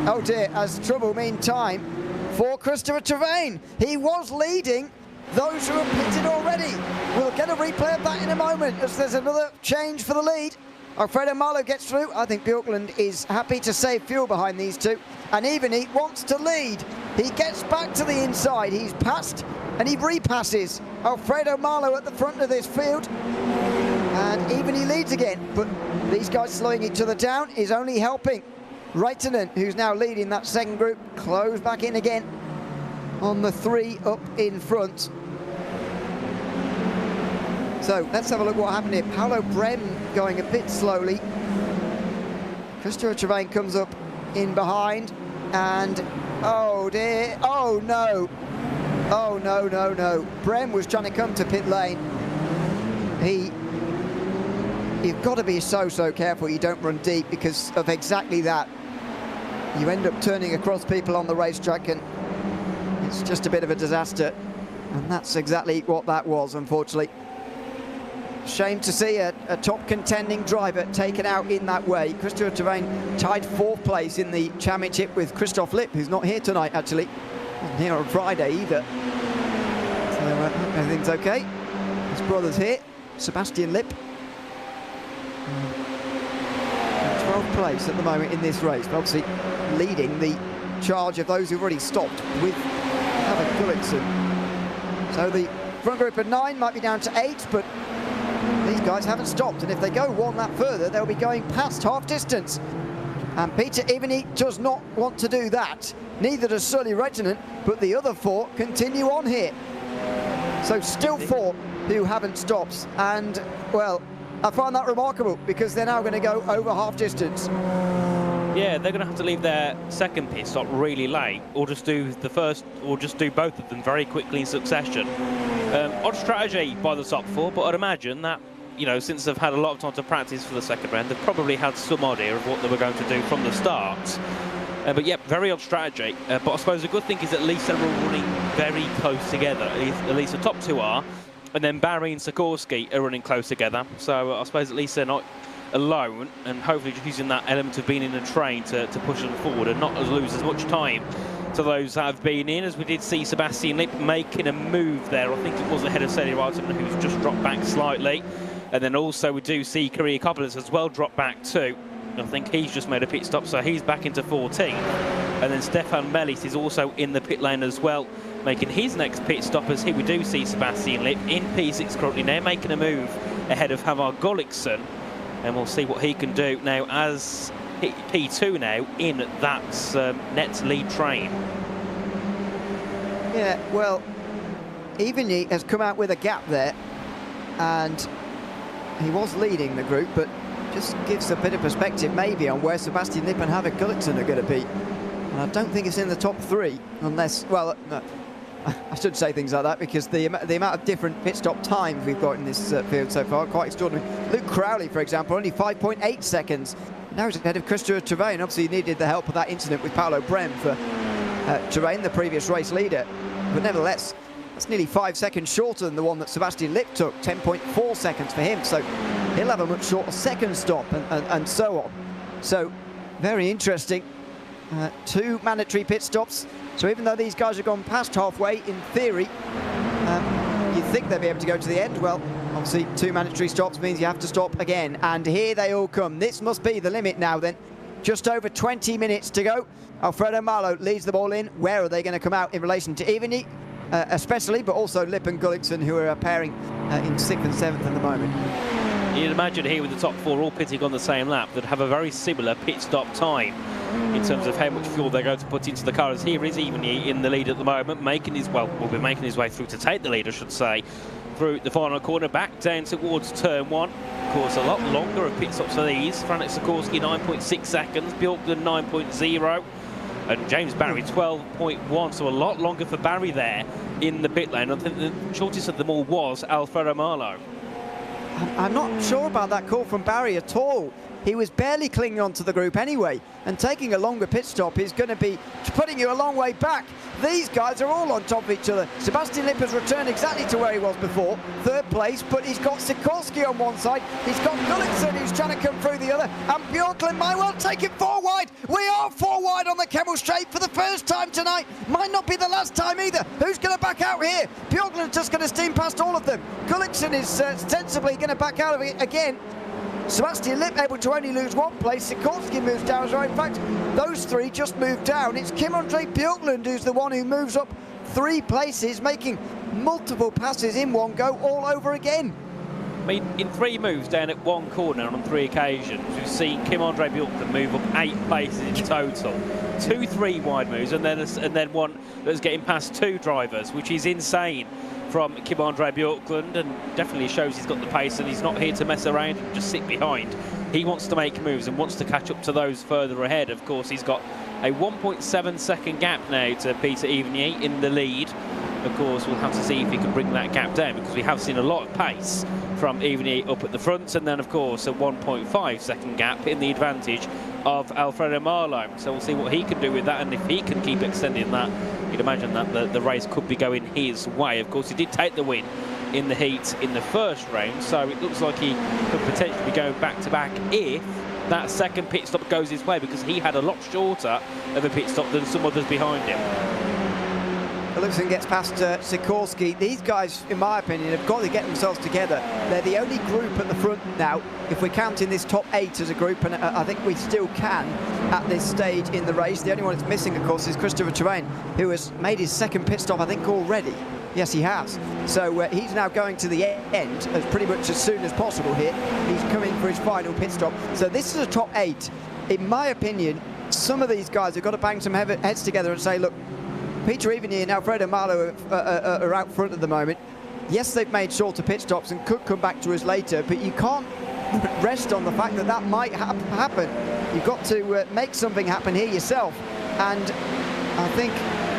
Oh dear, as trouble mean time for Christopher Travain. He was leading those who have pitted already. We'll get a replay of that in a moment as there's another change for the lead. Alfredo Marlowe gets through. I think Bjorklund is happy to save fuel behind these two. And Evany wants to lead. He gets back to the inside. He's passed and he repasses Alfredo Marlowe at the front of this field. And Evany leads again. But these guys slowing each other down is only helping Reitinen, who's now leading that second group, close back in again on the three up in front. So let's have a look what happened here. Paolo Brem going a bit slowly. Christopher Travain comes up in behind, and oh dear, oh no. Brem was trying to come to pit lane. You've got to be so careful you don't run deep because of exactly that. You end up turning across people on the racetrack and it's just a bit of a disaster. And that's exactly what that was, unfortunately. Shame to see a top contending driver taken out in that way. Christopher Travain tied fourth place in the championship with Christoph Lipp, who's not here tonight actually. Wasn't here on Friday either. So everything's okay. His brother's here, Sebastian Lipp. 12th place at the moment in this race, but obviously leading the charge of those who've already stopped with Havok Gullikson. So the front group of 9 might be down to 8, but these guys haven't stopped, and if they go one lap further, they'll be going past half distance. And Peter Evany does not want to do that. Neither does Sully Reginald, but the other 4 continue on here. So still 4 who haven't stopped. And, well, I find that remarkable because they're now going to go over half distance. Yeah, they're going to have to leave their second pit stop really late, or just do the first, or just do both of them very quickly in succession. Odd strategy by the top 4, but I'd imagine that, you know, since they've had a lot of time to practice for the second round, they've probably had some idea of what they were going to do from the start. But yeah, very odd strategy. But I suppose the good thing is at least they're all running very close together. At least the top 2 are, and then Barry and Sikorsky are running close together. So I suppose at least they're not alone, and hopefully just using that element of being in a train to push them forward and not lose as much time to those that have been in, as we did see Sebastian Lipp making a move there. I think it was ahead of Sally Righton, who's just dropped back slightly. And then also we do see Korea Coppolas as well drop back too. I think he's just made a pit stop, so he's back into 14th. And then Stefan Mellis is also in the pit lane as well, making his next pit stop, as here we do see Sebastian Lipp in P6 currently now, making a move ahead of Havar Gullikson. And we'll see what he can do now as P2 now in that net lead train. Yeah, well, Evany has come out with a gap there, and he was leading the group, but just gives a bit of perspective maybe on where Sebastian Lipp and Havar Gullikson are going to be. And I don't think it's in the top 3, unless, well, no, I should say things like that because the amount of different pit stop times we've got in this field so far, quite extraordinary. Luke Crowley, for example, only 5.8 seconds. Now he's ahead of Christopher Travain. Obviously, he needed the help of that incident with Paolo Brem for Travain, the previous race leader. But nevertheless, that's nearly 5 seconds shorter than the one that Sebastian Lipp took, 10.4 seconds for him. So he'll have a much shorter second stop and so on. So very interesting. 2 mandatory pit stops. So even though these guys have gone past halfway, in theory, you'd think they'd be able to go to the end. Well, obviously 2 mandatory stops means you have to stop again. And here they all come. This must be the limit now then. Just over 20 minutes to go. Alfredo Marlo leads the ball in. Where are they going to come out in relation to Evany, especially, but also Lipp and Gullikson, who are pairing in 6th and 7th at the moment. You'd imagine here with the top 4 all pitting on the same lap, that have a very similar pit stop time in terms of how much fuel they're going to put into the car. As here is Evany in the lead at the moment, making his, well, will be making his way through to take the lead, I should say, through the final corner, back down towards turn 1. Of course, a lot longer of pit stops for these. Franek Sikorsky 9.6 seconds, Bjorklund 9.0, and James Barry 12.1, so a lot longer for Barry there in the pit lane. I think the shortest of them all was Alfredo Marlo. I'm not sure about that call from Barry at all. He was barely clinging on to the group anyway, and taking a longer pit stop is going to be putting you a long way back. These guys are all on top of each other. Sebastian Lipp has returned exactly to where he was before, 3rd place, but he's got Sikorsky on one side, he's got Gullikson who's trying to come through the other, and Bjorklund might well take it 4 wide. We are 4 wide on the Kemmel Straight for the first time tonight. Might not be the last time either. Who's going to back out here? Bjorklund's just going to steam past all of them. Gullikson is sensibly going to back out of it again. Sebastian Lipp able to only lose 1 place. Sikorsky moves down as well. In fact, those 3 just moved down. It's Kim-Andre Bjorklund who's the one who moves up 3 places, making multiple passes in one go all over again. I mean, in 3 moves down at 1 corner on 3 occasions, we've seen Kim-Andre Bjorklund move up 8 places in total. 2 3-wide moves, and then one that's getting past 2 drivers, which is insane from Kim-Andre Bjorklund, and definitely shows he's got the pace and he's not here to mess around and just sit behind. He wants to make moves and wants to catch up to those further ahead. Of course, he's got a 1.7 second gap now to Peter Evany in the lead. Of course, we'll have to see if he can bring that gap down, because we have seen a lot of pace from Evany up at the front, and then of course a 1.5 second gap in the advantage of Alfredo Marlo. So we'll see what he can do with that, and if he can keep extending that, you'd imagine that the race could be going his way. Of course, he did take the win in the heat in the first round, so it looks like he could potentially be going back-to-back if that second pit stop goes his way, because he had a lot shorter of a pit stop than some others behind him. Gullikson gets past Sikorsky. These guys, in my opinion, have got to get themselves together. They're the only group at the front now, if we're counting this top 8 as a group, and I think we still can at this stage in the race. The only one that's missing, of course, is Christopher Travain, who has made his second pit stop, I think, already. Yes, he has. So he's now going to the end as pretty much as soon as possible here. He's coming for his final pit stop. So this is a top 8. in my opinion, some of these guys have got to bang some heads together and say, look, Peter Eveny and Alfredo Marlo are out front at the moment. Yes, they've made shorter pit stops and could come back to us later, but you can't rest on the fact that that might happen. You've got to make something happen here yourself, and I think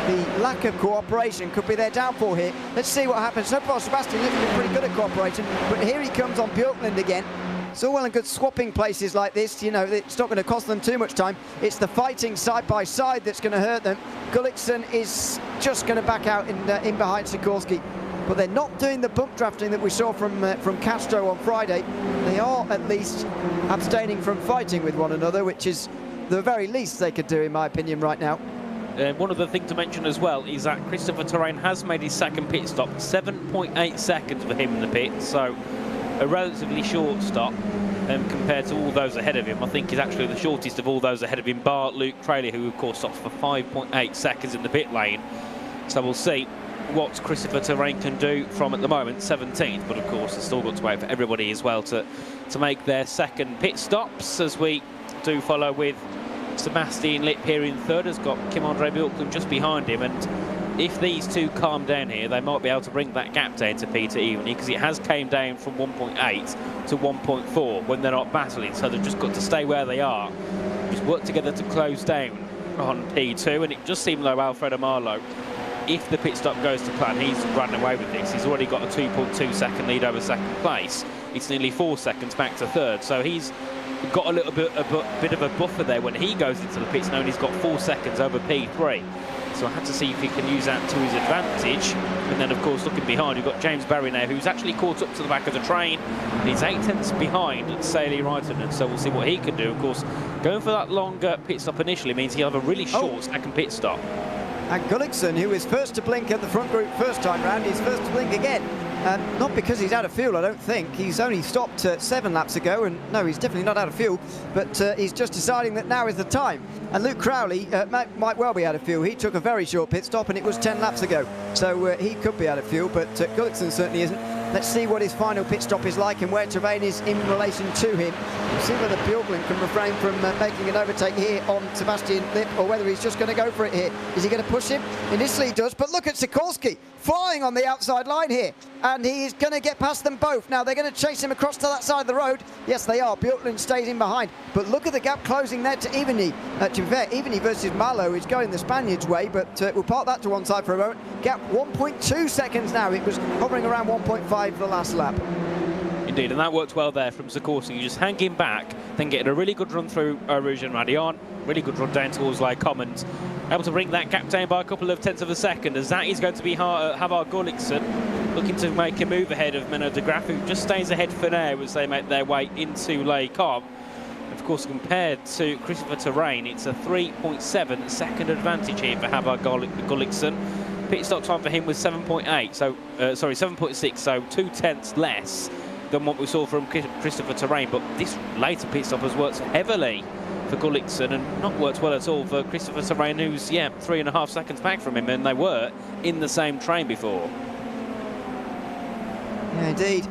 the lack of cooperation could be their downfall here. Let's see what happens. So far, Sebastian Lipp's been pretty good at cooperation, but here he comes on Björklund again. It's all well and good swapping places like this, you know, it's not going to cost them too much time. It's the fighting side by side that's going to hurt them. Gullikson is just going to back out in behind Sikorsky. But they're not doing the bump drafting that we saw from Castro on Friday. They are at least abstaining from fighting with one another, which is the very least they could do, in my opinion, right now. One other thing to mention as well is that Christopher Terrain has made his second pit stop, 7.8 seconds for him in the pit, so a relatively short stop compared to all those ahead of him. I think he's actually the shortest of all those ahead of him, bar Luke Trayley, who of course stops for 5.8 seconds in the pit lane. So we'll see what Christopher Terrain can do from, at the moment, 17th, but of course there's still got to wait for everybody as well to make their second pit stops, as we do follow with Sebastian Lipp here in third, has got Kim-Andre Björklund just behind him, and if these two calm down here, they might be able to bring that gap down to Peter Eveny, because it has came down from 1.8 to 1.4 when they're not battling, so they've just got to stay where they are, just work together to close down on P2, and it just seemed though Alfredo Marlo, if the pit stop goes to plan, he's run away with this. He's already got a 2.2 second lead over second place. It's nearly 4 seconds back to third, so he's got a little bit of a buffer there when he goes into the pits, knowing he's got 4 seconds over P3. So I have to see if he can use that to his advantage. And then, of course, looking behind, you've got James Berry now, who's actually caught up to the back of the train. He's 8 tenths behind Saley Reitonen, so we'll see what he can do. Of course, going for that longer pit stop initially means he'll have a really short second pit stop. And Gullikson, who was first to blink at the front group first time round, is first to blink again. Not because he's out of fuel, I don't think. He's only stopped 7 laps ago, and no, he's definitely not out of fuel, but he's just deciding that now is the time. And Luke Crowley might well be out of fuel. He took a very short pit stop, and it was 10 laps ago, so he could be out of fuel, but Gullikson certainly isn't. Let's see what his final pit stop is like and where Terrain is in relation to him. We'll see whether Björklund can refrain from making an overtake here on Sebastian Lipp, or whether he's just going to go for it here. Is he going to push him? Initially he does, but look at Sikorsky flying on the outside line here, and he is going to get past them both. Now they're going to chase him across to that side of the road. Yes, they are. Björklund stays in behind, but look at the gap closing there to Eveny. To be fair, Eveny versus Marlo is going the Spaniards' way, but we'll park that to one side for a moment. Gap 1.2 seconds now. It was hovering around 1.5 the last lap. Indeed, and that worked well there from Sikorsky. You just hang him back, then getting a really good run through Rouge and Radion, really good run down towards Les Commons, able to bring that gap down by a couple of tenths of a second, as that is going to be Havard Gullikson looking to make a move ahead of Menno de Graaf, who just stays ahead for now as they make their way into Les Commons. Of course, compared to Christopher Terrain, it's a 3.7 second advantage here for Havard Gullikson. Pit stop time for him was 7.8, so 7.6, so 2 tenths less than what we saw from Christopher Terrain. But this later pit stop has worked heavily for Gullikson and not worked well at all for Christopher Terrain, who's 3.5 seconds back from him, and they were in the same train before. Yeah, indeed.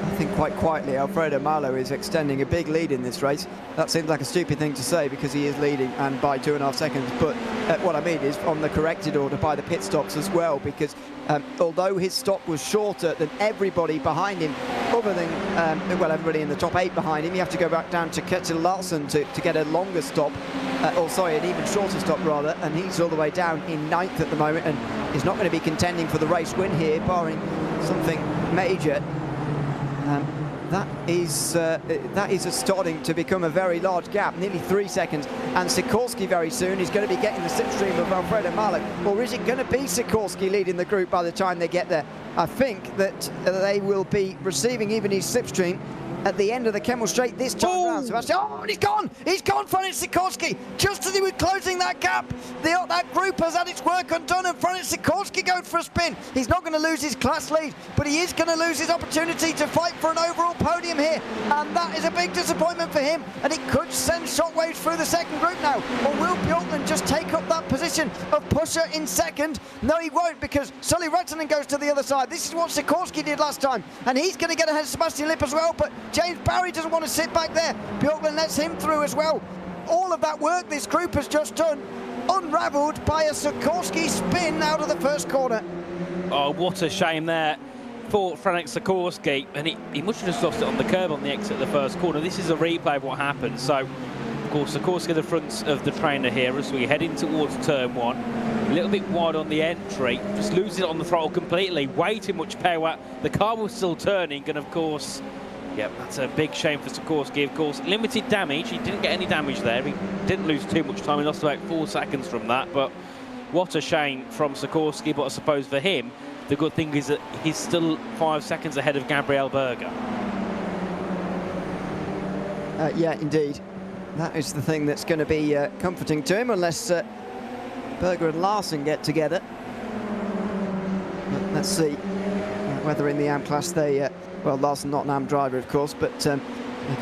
I think quite quietly Alfredo Marlo is extending a big lead in this race. That seems like a stupid thing to say because he is leading and by 2.5 seconds, but what I mean is on the corrected order by the pit stops as well, because although his stop was shorter than everybody behind him, other than everybody in the top 8 behind him, you have to go back down to Kjetil Larsen to get a longer stop, an even shorter stop rather, and he's all the way down in 9th at the moment and is not going to be contending for the race win here, barring something major. That is starting to become a very large gap, nearly 3 seconds, and Sikorsky very soon is going to be getting the slipstream of Alfredo Marlo, or is it going to be Sikorsky leading the group by the time they get there? I think that they will be receiving Eveny's slipstream at the end of the Kemmel Straight this time round. Sebastian, and he's gone! He's gone Franit Sikorsky! Just as he was closing that gap, that group has had its work undone, and Franit Sikorsky going for a spin. He's not going to lose his class lead, but he is going to lose his opportunity to fight for an overall podium here, and that is a big disappointment for him, and it could send shockwaves through the second group now. Or will Björklund just take up that position of pusher in second? No, he won't, because Sully Rettinen goes to the other side. This is what Sikorsky did last time, and he's going to get ahead of Sebastian Lipp as well, but James Barry doesn't want to sit back there. Bjorklund lets him through as well. All of that work this group has just done, unravelled by a Sikorsky spin out of the first corner. Oh, what a shame there for Franek Sikorsky, and he must have just lost it on the curb on the exit of the first corner. This is a replay of what happened. So, of course, Sikorsky the front of the trainer here as we head in towards turn one. A little bit wide on the entry, just loses it on the throttle completely, way too much power. The car was still turning, and of course, yeah, that's a big shame for Sikorsky. Of course, limited damage. He didn't get any damage there. He didn't lose too much time. He lost about 4 seconds from that, but what a shame from Sikorsky. But I suppose for him, the good thing is that he's still 5 seconds ahead of Gabriel Berger. Yeah, indeed. That is the thing that's going to be comforting to him, unless Berger and Larson get together. But let's see whether in the AM class they... well, Larson not an AM driver, of course, but they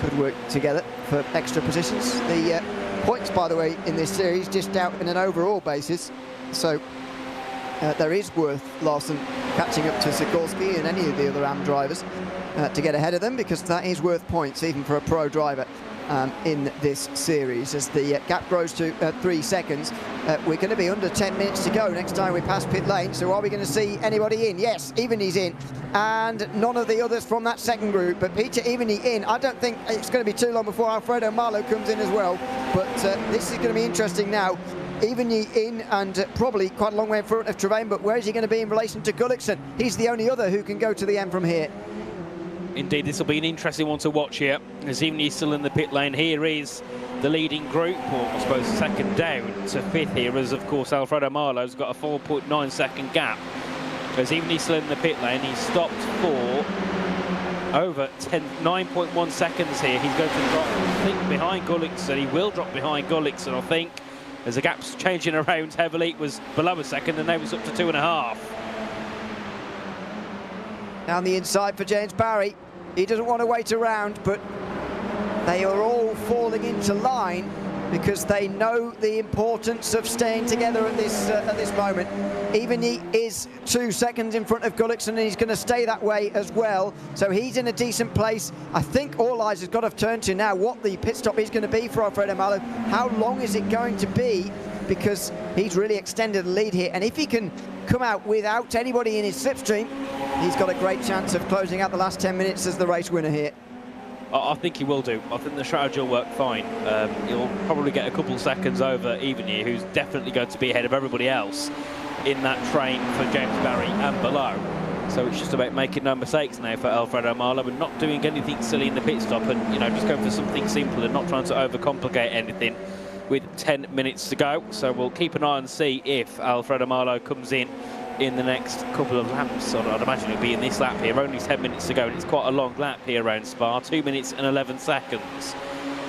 could work together for extra positions. The points, by the way, in this series just out in an overall basis. So there is worth Larson catching up to Sikorsky and any of the other AM drivers to get ahead of them, because that is worth points, even for a pro driver. In this series, as the gap grows to 3 seconds, we're going to be under 10 minutes to go next time we pass pit lane. So are we going to see anybody in? Yes, Evany's in, and none of the others from that second group, but Peter Evany in. I don't think it's going to be too long before Alfredo Marlowe comes in as well, but this is going to be interesting now. Evany in, and probably quite a long way in front of Travain, but where is he going to be in relation to Gullikson? He's the only other who can go to the end from here. Indeed, this will be an interesting one to watch here, as even he's still in the pit lane. Here is the leading group, or I suppose second down to fifth here, as of course Alfredo Marlowe's got a 4.9 second gap. As even he's still in the pit lane, he's stopped for over 9.1 seconds here. He's going to drop, I think, behind Gullikson. He will drop behind Gullikson, I think, as the gap's changing around heavily. It was below a second, and now it's up to 2.5. Down the inside for James Barry. He doesn't want to wait around, but they are all falling into line because they know the importance of staying together at this moment. Evany is 2 seconds in front of Gullikson, and he's going to stay that way as well. So he's in a decent place. I think all eyes has got to turn to now what the pit stop is going to be for Alfredo Marlowe. How long is it going to be? Because he's really extended the lead here, and if he can come out without anybody in his slipstream, he's got a great chance of closing out the last 10 minutes as the race winner here. I think he will do. I think the strategy will work fine. He'll probably get a couple seconds over Evany, who's definitely going to be ahead of everybody else in that train for James Barry and below. So it's just about making no mistakes now for Alfredo Marlowe and not doing anything silly in the pit stop, and just going for something simple and not trying to overcomplicate anything with 10 minutes to go. So we'll keep an eye and see if Alfredo Marlowe comes in the next couple of laps. I'd imagine it'll be in this lap here. Only 10 minutes to go, and it's quite a long lap here around Spa, 2 minutes and 11 seconds.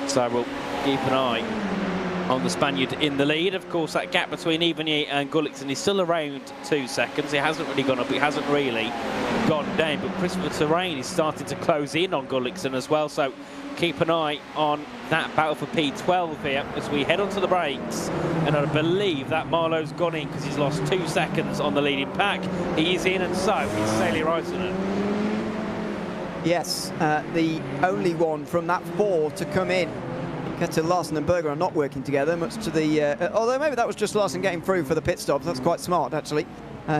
So we'll keep an eye on the Spaniard in the lead. Of course, that gap between Evany and Gullikson is still around 2 seconds. It hasn't really gone up, it hasn't really gone down, but Christopher Terrain is starting to close in on Gullikson as well. So keep an eye on that battle for P12 here as we head onto the brakes. And I believe that Marlowe's gone in because he's lost 2 seconds on the leading pack. He is in, and so is Saley Reisner. Yes, the only one from that 4 to come in. Kettel, Larson and Berger are not working together, much to the... although maybe that was just Larson getting through for the pit stop. That's quite smart, actually.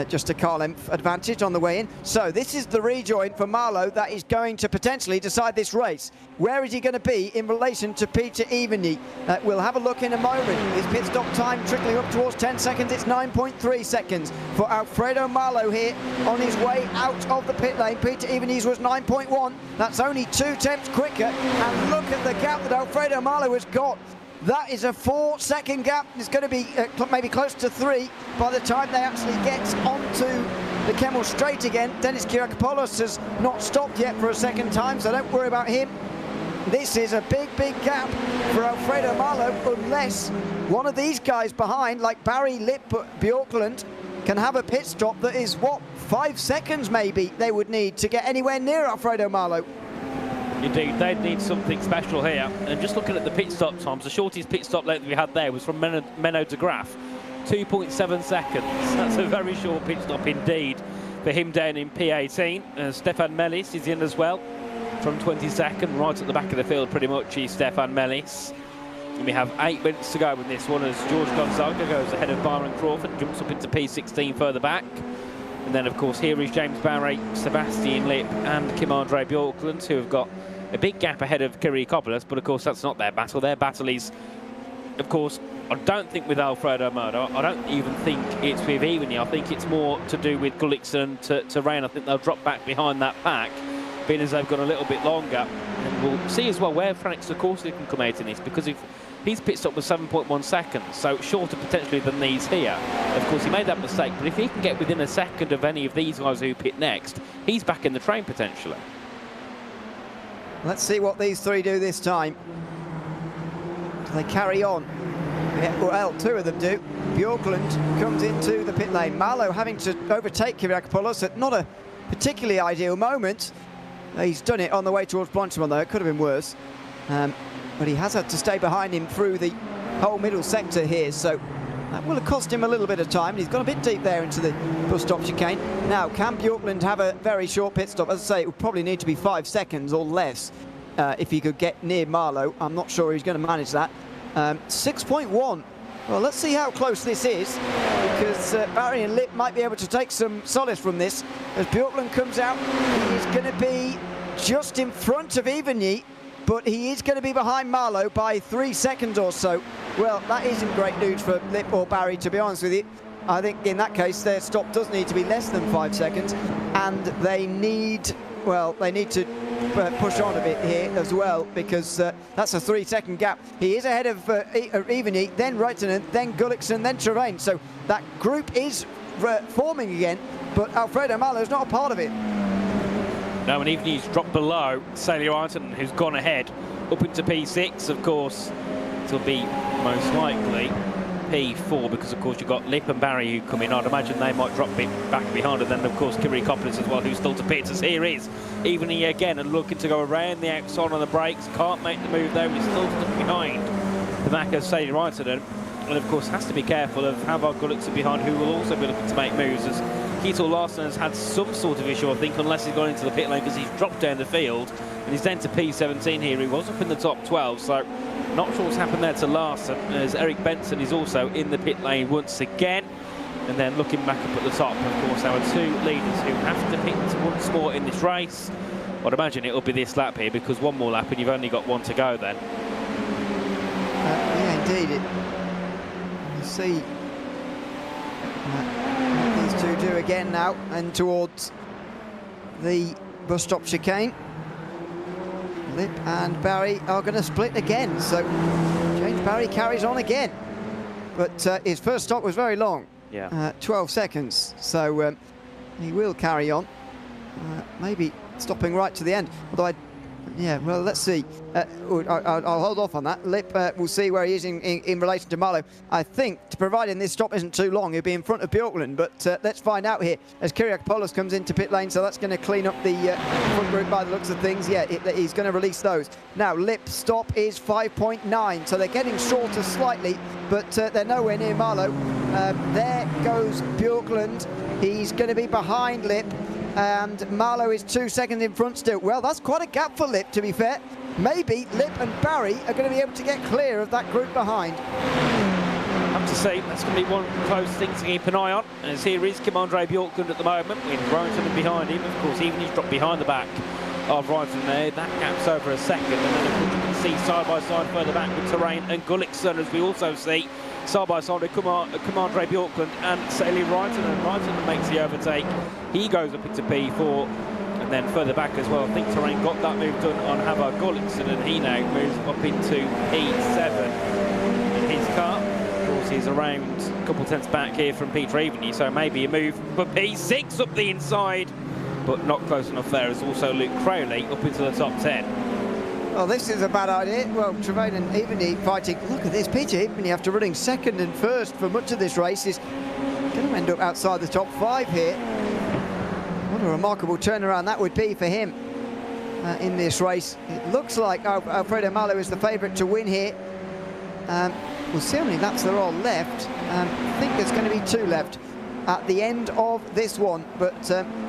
Just a car length advantage on the way in. So this is the rejoin for Marlowe that is going to potentially decide this race. Where is he going to be in relation to Peter Evany? We'll have a look in a moment. His pit stop time trickling up towards 10 seconds. It's 9.3 seconds for Alfredo Marlowe here on his way out of the pit lane. Peter Evany's was 9.1. That's only 2 tenths quicker. And look at the gap that Alfredo Marlowe has got. That is a 4-second gap. It's going to be maybe close to 3 by the time they actually get onto the Kemmel straight again. Dennis Kyriakopoulos has not stopped yet for a second time, so don't worry about him. This is a big, big gap for Alfredo Marlowe, unless one of these guys behind, like Barry, Lip, Bjorklund, can have a pit stop that is, 5 seconds maybe they would need to get anywhere near Alfredo Marlowe. Indeed, they'd need something special here. And just looking at the pit stop times, the shortest pit stop length we had there was from Menno de Graaf, 2.7 seconds. That's a very short pit stop indeed for him down in P18. Stefan Mellis is in as well. from 22nd, right at the back of the field pretty much, is Stefan Mellis. And we have 8 minutes to go in this one as George Gonzaga goes ahead of Byron Crawford, jumps up into P16 further back. And then, of course, here is James Barry, Sebastian Lipp and Kim-Andre Bjorklund, who have got a big gap ahead of Kiriakopoulos, but of course that's not their battle. Their battle is, of course, I don't think with Alfredo Murdo. I don't even think it's with Evany. I think it's more to do with Gullikson to Rain. I think they'll drop back behind that pack, being as they've got a little bit longer. And we'll see as well where Frank Sikorsky can come out in this, because if he's pit stop with 7.1 seconds, so shorter potentially than these here. Of course, he made that mistake, but if he can get within a second of any of these guys who pit next, he's back in the train potentially. Let's see what these three do this time. Do they carry on? Yeah, well, 2 of them do. Bjorklund comes into the pit lane. Malo having to overtake Kiriakopoulos at not a particularly ideal moment. He's done it on the way towards Blanchimont though. It could have been worse. But he has had to stay behind him through the whole middle sector here, so that will have cost him a little bit of time. He's got a bit deep there into the bus stop chicane. Now, can Bjorklund have a very short pit stop? As I say, it would probably need to be 5 seconds or less if he could get near Marlow. I'm not sure he's going to manage that. 6.1. Well, let's see how close this is, because Barry and Lipp might be able to take some solace from this. As Bjorklund comes out, he is going to be just in front of Evany, but he is going to be behind Marlow by 3 seconds or so. Well, that isn't great news for Lipp or Barry, to be honest with you. I think in that case their stop does need to be less than 5 seconds, and they need, well, they need to push on a bit here as well, because that's a 3-second gap. He is ahead of Evany, then Reitinen, then Gullikson, then Travain. So that group is forming again, but Alfredo Malo is not a part of it. No, and even he's dropped below Saley Reitinen, who's gone ahead up into P6. Of course, it'll be most likely P4, because of course you've got Lipp and Barry who come in. I'd imagine they might drop back behind, and then of course Kiriakopoulos as well, who's still to pit. As here is Evany again and looking to go around the outside on the brakes, can't make the move though. He's still stuck behind the back of Saley Reitinen, and of course has to be careful of Havard Gullikson behind, who will also be looking to make moves, as Ketil Larsen has had some sort of issue, I think, unless he's gone into the pit lane, because he's dropped down the field and he's down to P17 here. He was up in the top 12, so not sure what's happened there to Larsen, as Eric Benson is also in the pit lane once again. And then looking back up at the top, of course, our 2 leaders who have to pit once more in this race. I'd imagine it'll be this lap here, because one more lap and you've only got 1 to go then. Yeah, indeed. You see what these 2 do again now, and towards the bus stop chicane. Lipp and Barry are going to split again, so James Barry carries on again. But his first stop was very long, 12 seconds, so he will carry on, maybe stopping right to the end. Although yeah, well, let's see. I'll hold off on that. Lipp, we'll see where he is in relation to Marlow. I think, providing this stop isn't too long, he'll be in front of Bjorklund, but let's find out here as Kiriakopoulos comes into pit lane, so that's going to clean up the front group by the looks of things. Yeah, he's going to release those. Now, Lipp's stop is 5.9, so they're getting shorter slightly, but they're nowhere near Marlow. There goes Bjorklund. He's going to be behind Lipp, and Marlow is 2 seconds in front still. Well, that's quite a gap for Lipp, to be fair. Maybe Lipp and Barry are going to be able to get clear of that group behind. I have to say, that's going to be one close thing to keep an eye on, as here is Kim-Andre Bjorklund at the moment, with Reitinen behind him. Of course, even he's dropped behind the back of Reitinen there. That gap's over a second, and then of course you can see side by side further back with Terrain and Gullikson, as we also see side by side with Kim-Andre Bjorklund and Saley Reitinen. Reitinen makes the overtake. He goes up into P4, and then further back as well. I think Terrain got that move done on Havard Gullikson, and he now moves up into P7 in his car. Of course, he's around a couple tenths back here from Peter Evany, so maybe a move for P6 up the inside, but not close enough there. As also Luke Crowley up into the top 10. Well, this is a bad idea. Well, Travain and Evany fighting. Look at this, Peter Evany, after running second and first for much of this race, is going to end up outside the top 5 here. What a remarkable turnaround that would be for him in this race. It looks like Alfredo Malo is the favourite to win here. We'll see how many laps there are left. I think there's going to be 2 left at the end of this one, but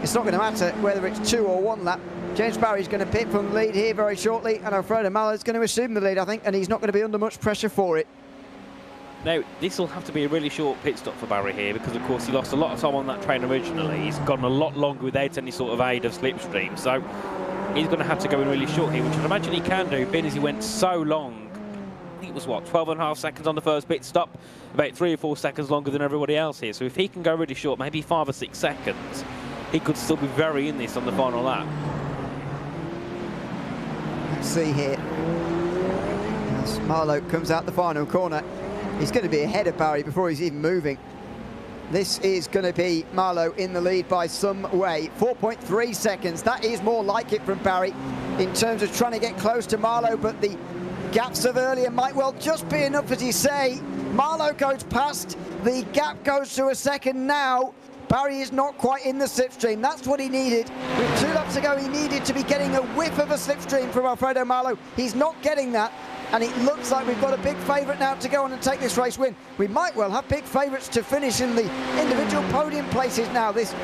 it's not going to matter whether it's 2 or 1 lap. James Barry's going to pit from the lead here very shortly, and Alfredo Malo's going to assume the lead, I think, and he's not going to be under much pressure for it. Now, this will have to be a really short pit stop for Barry here because, of course, he lost a lot of time on that train originally. He's gone a lot longer without any sort of aid of slipstream, so he's going to have to go in really short here, which I imagine he can do, being as he went so long. I think it was, what, 12.5 seconds on the first pit stop, about 3 or 4 seconds longer than everybody else here. So if he can go really short, maybe 5 or 6 seconds, he could still be very in this on the final lap. Let's see here. As Malo comes out the final corner, he's going to be ahead of Barry before he's even moving. This is going to be Malo in the lead by some way. 4.3 seconds. That is more like it from Barry in terms of trying to get close to Malo, but the gaps of earlier might well just be enough, as you say. Malo goes past. The gap goes to a second now. Barry is not quite in the slipstream. That's what he needed. With 2 laps to go, he needed to be getting a whiff of a slipstream from Alfredo Malo. He's not getting that. And it looks like we've got a big favourite now to go on and take this race win. We might well have big favourites to finish in the individual podium places now. This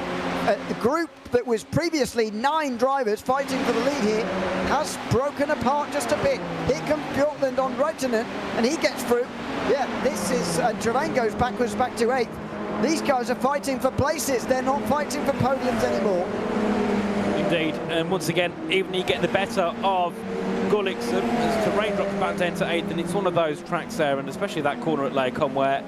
the group that was previously 9 drivers fighting for the lead here has broken apart just a bit. Here comes Bjorklund on Reitinen, and he gets through. Yeah, this is, Travain goes backwards back to 8th. These guys are fighting for places. They're not fighting for podiums anymore. Indeed, and once again, even you get the better of Gullikson as Terrain drops back down to 8th, and it's one of those tracks there, and especially that corner at Lecom where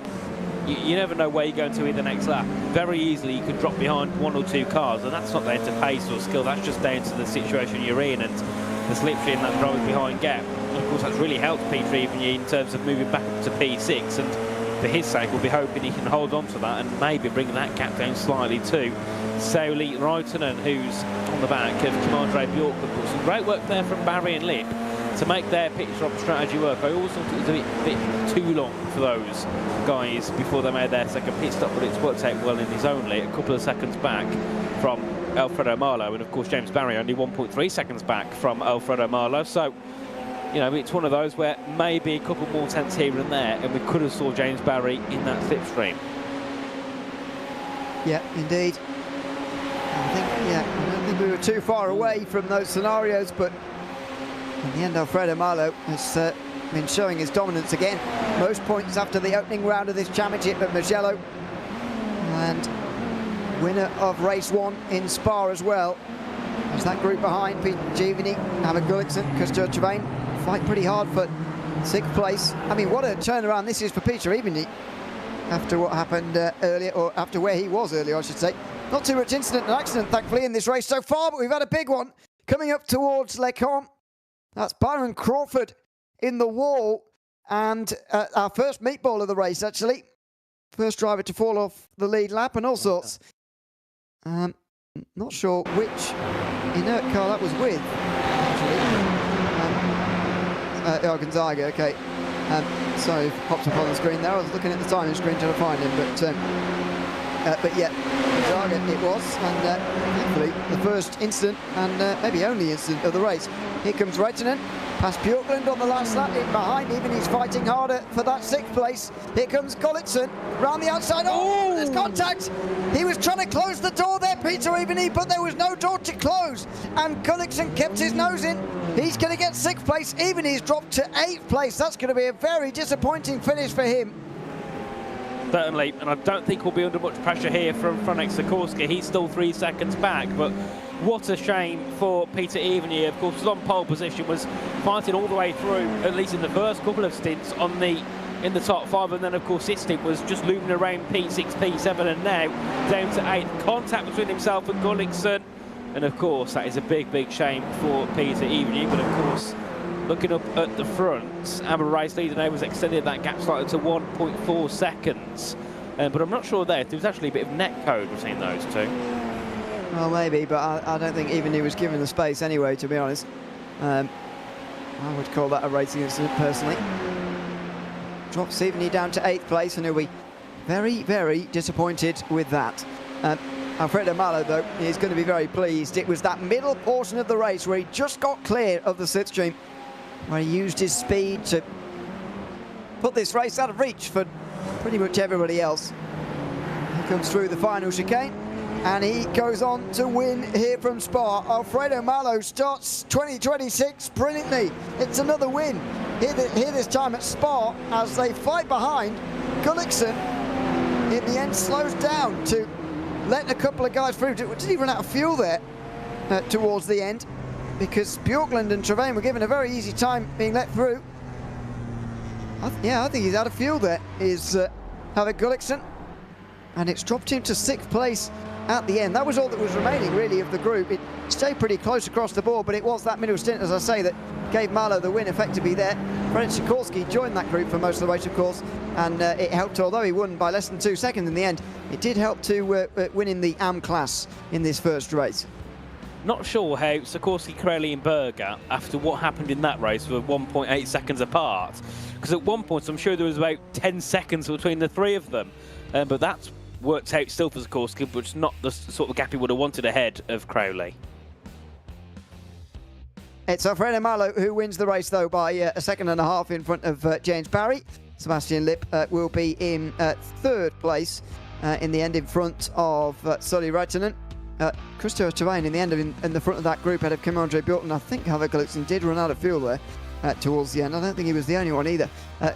you never know where you're going to in the next lap. Very easily you could drop behind 1 or 2 cars, and that's not down to pace or skill, that's just down to the situation you're in and the slipstream that driver's behind gap. And of course that's really helped Peter Evany in terms of moving back up to P6, and for his sake we'll be hoping he can hold on to that and maybe bring that gap down slightly too. Sauli Reitinen, who's on the back of Commander Bjorklund, but some great work there from Barry and Lip to make their pit stop strategy work. I always thought it was a bit too long for those guys before they made their second pit stop, but it's worked out well in his only a couple of seconds back from Alfredo Malo, and of course James Barry only 1.3 seconds back from Alfredo Malo. So, you know, it's one of those where maybe a couple more tenths here and there, and we could have saw James Barry in that slipstream. Yeah, indeed. I don't think we were too far away from those scenarios, but in the end, Alfredo Malo has been showing his dominance again. Most points after the opening round of this championship at Mugello, and winner of race 1 in Spa as well. There's that group behind Peter Evany, Alan Gullikson, Christopher Travain fight pretty hard for 6th place. I mean, what a turnaround this is for Peter Evany after what happened earlier, or after where he was earlier, I should say. Not too much incident and accident, thankfully, in this race so far, but we've had a big one coming up towards Lecom. That's Byron Crawford in the wall, and our first meatball of the race, actually. First driver to fall off the lead lap and all sorts. Not sure which inert car that was with, actually. Gonzaga, okay. Sorry, popped up on the screen there. I was looking at the timing screen trying to find him, but yeah, Gonzaga it was, and thankfully the first incident and maybe only incident of the race. Here comes Reitinen, past Bjorklund on the last lap, in behind him, and he's fighting harder for that 6th place. Here comes Gullikson, round the outside. Oh, there's contact! He was trying to close the door there, Peter Evany, but there was no door to close, and Gullikson kept his nose in. He's going to get 6th place. Evany's dropped to 8th place. That's going to be a very disappointing finish for him. Certainly, and I don't think we'll be under much pressure here from Franek Sikorsky. He's still 3 seconds back, but what a shame for Peter Evany. Of course, was on pole position, was fighting all the way through, at least in the first couple of stints, in the top 5, and then of course this stint was just looming around P6, P7, and now down to 8th. Contact between himself and Gullikson, and of course that is a big shame for Peter Evany. But of course, looking up at the front, Amber Race leader now was extended that gap slightly to 1.4 seconds. But I'm not sure there was actually a bit of net code between those two. Well, maybe, but I don't think even he was given the space anyway, to be honest. I would call that a racing incident, personally. Drops Evany down to 8th place, and he'll be very disappointed with that. Alfredo Malo, though, is going to be very pleased. It was that middle portion of the race where he just got clear of the slipstream, where he used his speed to put this race out of reach for pretty much everybody else. He comes through the final chicane. and he goes on to win here from Spa. Alfredo Malo starts 2026 brilliantly. It's another win here this time at Spa as they fight behind. Gullikson in the end slows down to let a couple of guys through. Did he run out of fuel there towards the end? Because Bjorkland and Travain were given a very easy time being let through. I think he's out of fuel there, is Havik Gullikson. And it's dropped him to 6th place at the end. That was all that was remaining, really, of the group. It stayed pretty close across the board, but it was that middle stint, as I say, that gave Malo the win effectively there. Ferenc Sikorsky joined that group for most of the race, of course, and it helped, although he won by less than 2 seconds in the end, it did help to win in the AM class in this first race. Not sure how Sikorsky, Crowley and Berger, after what happened in that race, were 1.8 seconds apart. Because at one point, I'm sure there was about 10 seconds between the three of them. But that's worked out still for Sikorsky, but it's not the sort of gap he would have wanted ahead of Crowley. It's Alfredo Malo who wins the race, though, by a second and a half in front of James Barry. Sebastian Lipp will be in 3rd place in the end in front of Sully Raitanen. Christopher Travain in the end in the front of that group ahead of Kim-Andre Bjorkland. I think Havik Gullikson did run out of fuel there towards the end. I don't think he was the only one either.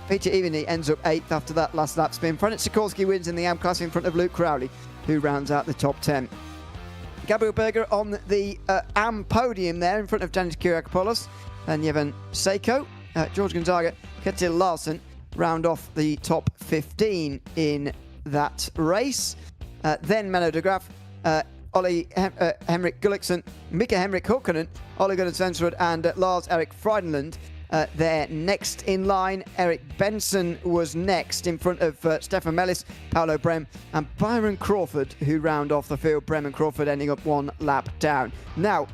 Peter Eveny ends up 8th after that last lap spin. Ferenc Sikorsky wins in the AM class in front of Luke Crowley, who rounds out the top 10. Gabriel Berger on the AM podium there in front of Danis Kyriakopoulos and Yevan Seiko. George Gonzaga, Ketil Larsen round off the top 15 in that race. Then Menno de Graaf, Ollie Henrik Gullikson, Mika Henrik Hukkanen, Ole Gunnar Svensrud and Lars-Erik Frydenlund. They're next in line. Erik Benson was next in front of Stefan Mellis, Paolo Brem and Byron Crawford, who round off the field. Brem and Crawford ending up 1 lap down. Now,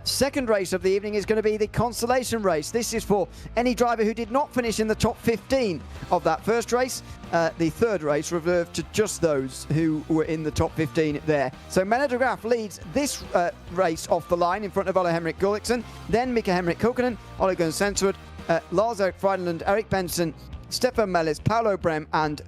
second race of the evening is going to be the consolation race. This is for any driver who did not finish in the top 15 of that first race. The third race reserved to just those who were in the top 15 there. So Menno de Graaf leads this race off the line in front of Ole Henrik Gullikson, then Mika Henrik Hukkanen, Ole Gunnar Svensrud, Lars-Erik Frydenlund, Erik Benson, Stefan Mellis, Paolo Brem and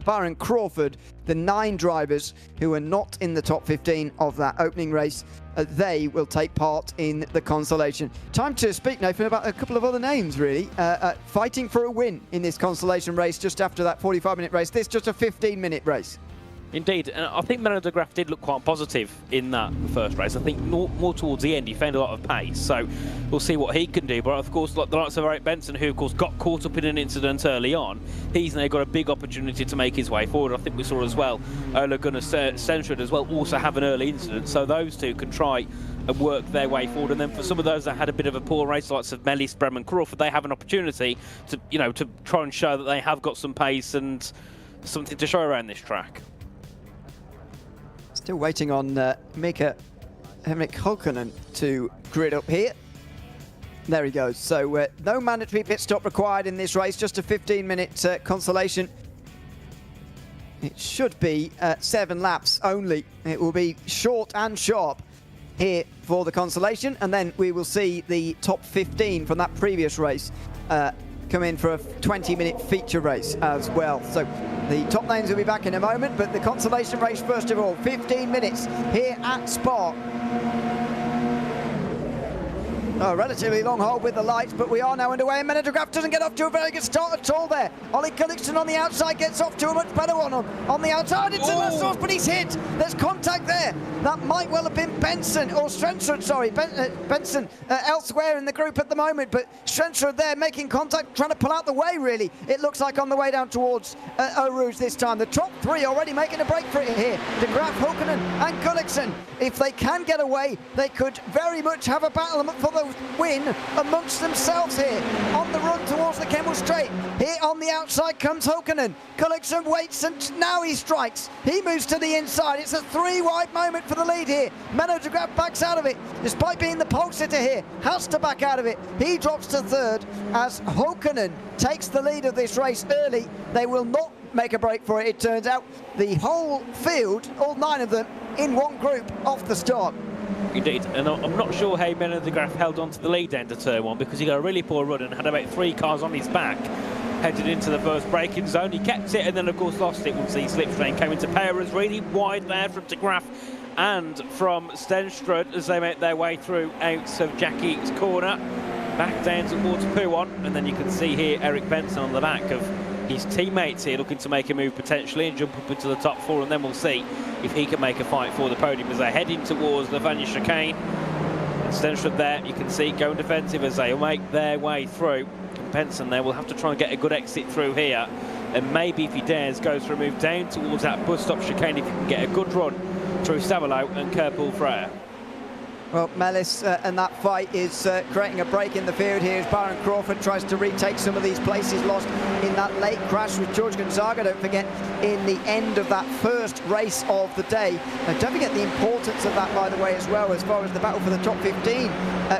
Byron Crawford, the 9 drivers who are not in the top 15 of that opening race. They will take part in the consolation. Time to speak, Nathan, about a couple of other names, really, fighting for a win in this consolation race just after that 45-minute race. This just a 15-minute race. Indeed, and I think Menno de Graaf did look quite positive in that first race. I think more towards the end he found a lot of pace, so we'll see what he can do. But of course, like the likes of Erik Benson, who of course got caught up in an incident early on, he's now got a big opportunity to make his way forward. I think we saw as well Ole Gunnar Svensrud as well also have an early incident, so those two can try and work their way forward. And then for some of those that had a bit of a poor race, like of Mellis, Brem and Crawford, they have an opportunity to to try and show that they have got some pace and something to show around this track. Still waiting on Mika Henrik Hukkanen to grid up here. There he goes. So no mandatory pit stop required in this race, just a 15-minute consolation. It should be 7 laps only. It will be short and sharp here for the consolation, and then we will see the top 15 from that previous race come in for a 20-minute feature race as well. So the top names will be back in a moment, but the consolation race first of all, 15 minutes here at Spa. A relatively long hold with the lights, but we are now underway, and Menno de Graaf doesn't get off to a very good start at all there. Ollie Gullikson on the outside gets off to a much better one on the outside. It's a last source, but he's hit. There's contact there. That might well have been Benson, or Svensrud, sorry. Benson elsewhere in the group at the moment, but Svensrud there making contact, trying to pull out the way, really. It looks like on the way down towards Eau Rouge this time. The top 3 already making a break for it here. De Graaf, Hukkanen and Gullikson. If they can get away, they could very much have a battle for the win amongst themselves here on the run towards the Kemmel Straight. Here on the outside comes Hukkanen. Gullikson waits and now he strikes. He moves to the inside. It's a 3-wide moment for the lead here. Menno de Graaf backs out of it, despite being the pole sitter here. Has to back out of it. He drops to 3rd as Hukkanen takes the lead of this race early. They will not make a break for it, it turns out. The whole field, all 9 of them, in one group off the start. Indeed, and I'm not sure how Menno de Graaf held on to the lead end of turn 1, because he got a really poor run and had about 3 cars on his back headed into the first braking zone. He kept it and then of course lost it once the slipstream came into power. It was really wide there from de Graaf and from Stenstrud as they make their way through out of Jackie's corner, back down towards Puon, and then you can see here Eric Benson on the back of his teammates here looking to make a move potentially and jump up into the top 4, and then we'll see if he can make a fight for the podium as they're heading towards the Vanya chicane. And Stenstrud there, you can see, going defensive as they make their way through. And Benson there will have to try and get a good exit through here, and maybe if he dares goes for a move down towards that bus stop chicane if he can get a good run through Savalo and Kerpool Freya. Well, Mellis and that fight is creating a break in the field here as Byron Crawford tries to retake some of these places lost in that late crash with George Gonzaga. Don't forget, in the end of that first race of the day. Now, don't forget the importance of that, by the way, as well, as far as the battle for the top 15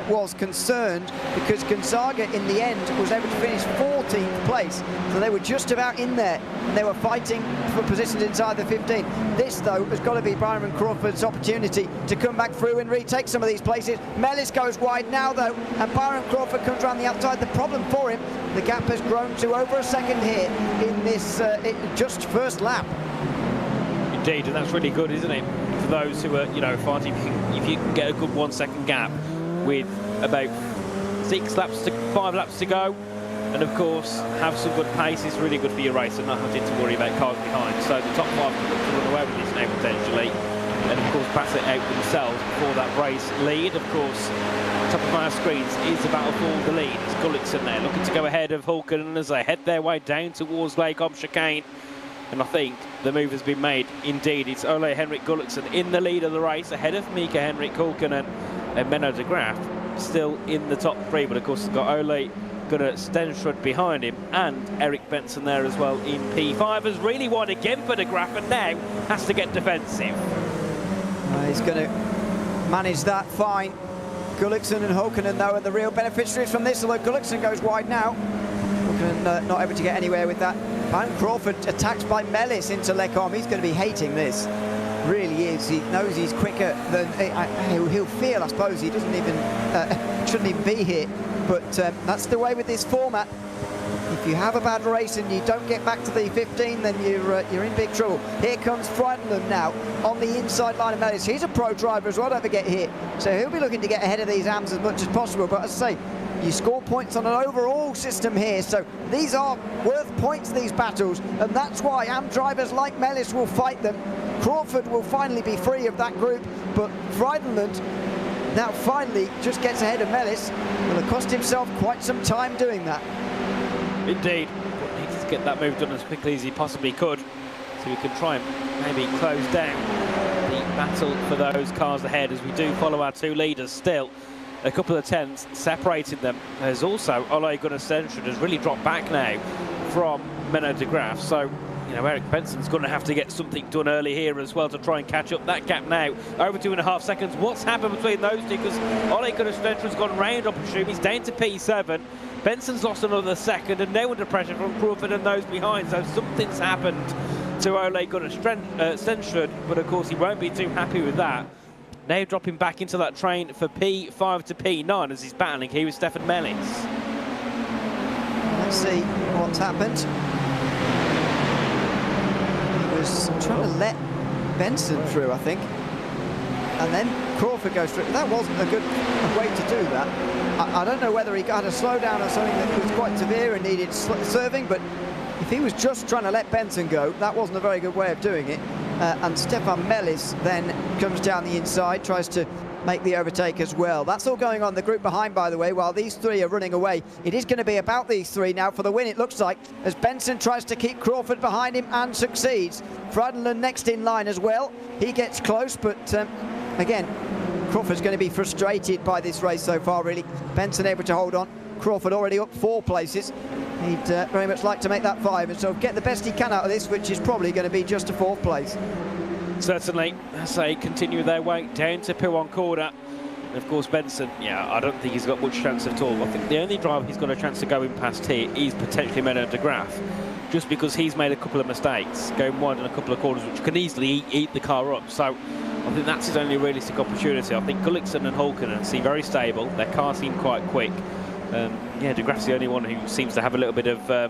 was concerned, because Gonzaga, in the end, was able to finish 14th place. So they were just about in there, and they were fighting for positions inside the 15. This, though, has got to be Byron Crawford's opportunity to come back through and retake some of these places. Mellis goes wide now, though, and Byron Crawford comes around the outside. The problem for him, the gap has grown to over a second here in this just first lap. Indeed, and that's really good, isn't it, for those who are, you know, fighting. If you can get a good 1 second gap with about 5 laps to go, and of course have some good pace, is really good for your race and not having to worry about cars behind. So the top 5 can run away with this now potentially, and of course pass it out themselves for that race lead. Of course, top of our screens is the battle for the lead. It's Gullickson there looking to go ahead of Hulken as they head their way down towards Lake Ob chicane. And I think the move has been made indeed. It's Ole Henrik Gullickson in the lead of the race, ahead of Mika Henrik Hulkenen and Menno de Graaf still in the top 3. But of course, we've got Ole Gunnar Stenstrud behind him, and Eric Benson there as well in P5. Has really won again for de Graaf, and now has to get defensive. He's going to manage that fine. Gullickson and Hulkenen, though, are the real beneficiaries from this, although Gullickson goes wide now. Hulkenen not able to get anywhere with that. Byron Crawford attacked by Mellis into Lecom. He's going to be hating this. Really is. He knows he's quicker than he'll feel, I suppose. He doesn't even shouldn't even be here, but that's the way with this format. If you have a bad race and you don't get back to the 15, then you're in big trouble. Here comes Friedland now on the inside line of Mellis. He's a pro driver as well, don't forget here, so he'll be looking to get ahead of these AMs as much as possible. But as I say, you score points on an overall system here, so these are worth points, these battles, and that's why AM drivers like Mellis will fight them. Crawford will finally be free of that group, but Friedland now finally just gets ahead of Mellis. Will have cost himself quite some time doing that. Indeed, but he needs to get that move done as quickly as he possibly could, so he can try and maybe close down the battle for those cars ahead, as we do follow our 2 leaders still. A couple of tenths separating them. There's also Ole Gunnar Stenstrud has really dropped back now from Menno de Graaf, so you know, Eric Benson's going to have to get something done early here as well to try and catch up. That gap now over 2.5 seconds. What's happened between those two? Because Ole Gunnar Stenstrud's gone round up Shum. He's down to P7. Benson's lost another second, and now under pressure from Crawford and those behind. So something's happened to Ole Gunnar Stenstrud, but of course he won't be too happy with that. Now dropping back into that train for P5 to P9 as he's battling here with Stefan Mellis. Let's see what's happened. He was trying to let Benson through, I think. And then Crawford goes through. That wasn't a good way to do that. I don't know whether he had a slowdown or something that was quite severe and needed serving, but if he was just trying to let Benson go, that wasn't a very good way of doing it. And Stefan Mellis then comes down the inside, tries to make the overtake as well. That's all going on. The group behind, by the way, while these 3 are running away, it is going to be about these 3 now for the win, it looks like, as Benson tries to keep Crawford behind him and succeeds. Friedland next in line as well. He gets close, but again, Crawford's going to be frustrated by this race so far, really. Benson able to hold on. Crawford already up 4 places. He'd very much like to make that 5 and so get the best he can out of this, which is probably going to be just a 4th place. Certainly, as they continue their way down to Puon corner. And of course, Benson, yeah, I don't think he's got much chance at all. I think the only driver he's got a chance to go in past here is potentially Menno de Graaf, just because he's made a couple of mistakes, going wide in a couple of corners, which can easily eat the car up. So I think that's his only realistic opportunity. I think Gullickson and Hulkenen seem very stable. Their cars seem quite quick. Yeah, de Graaf's the only one who seems to have a little bit of a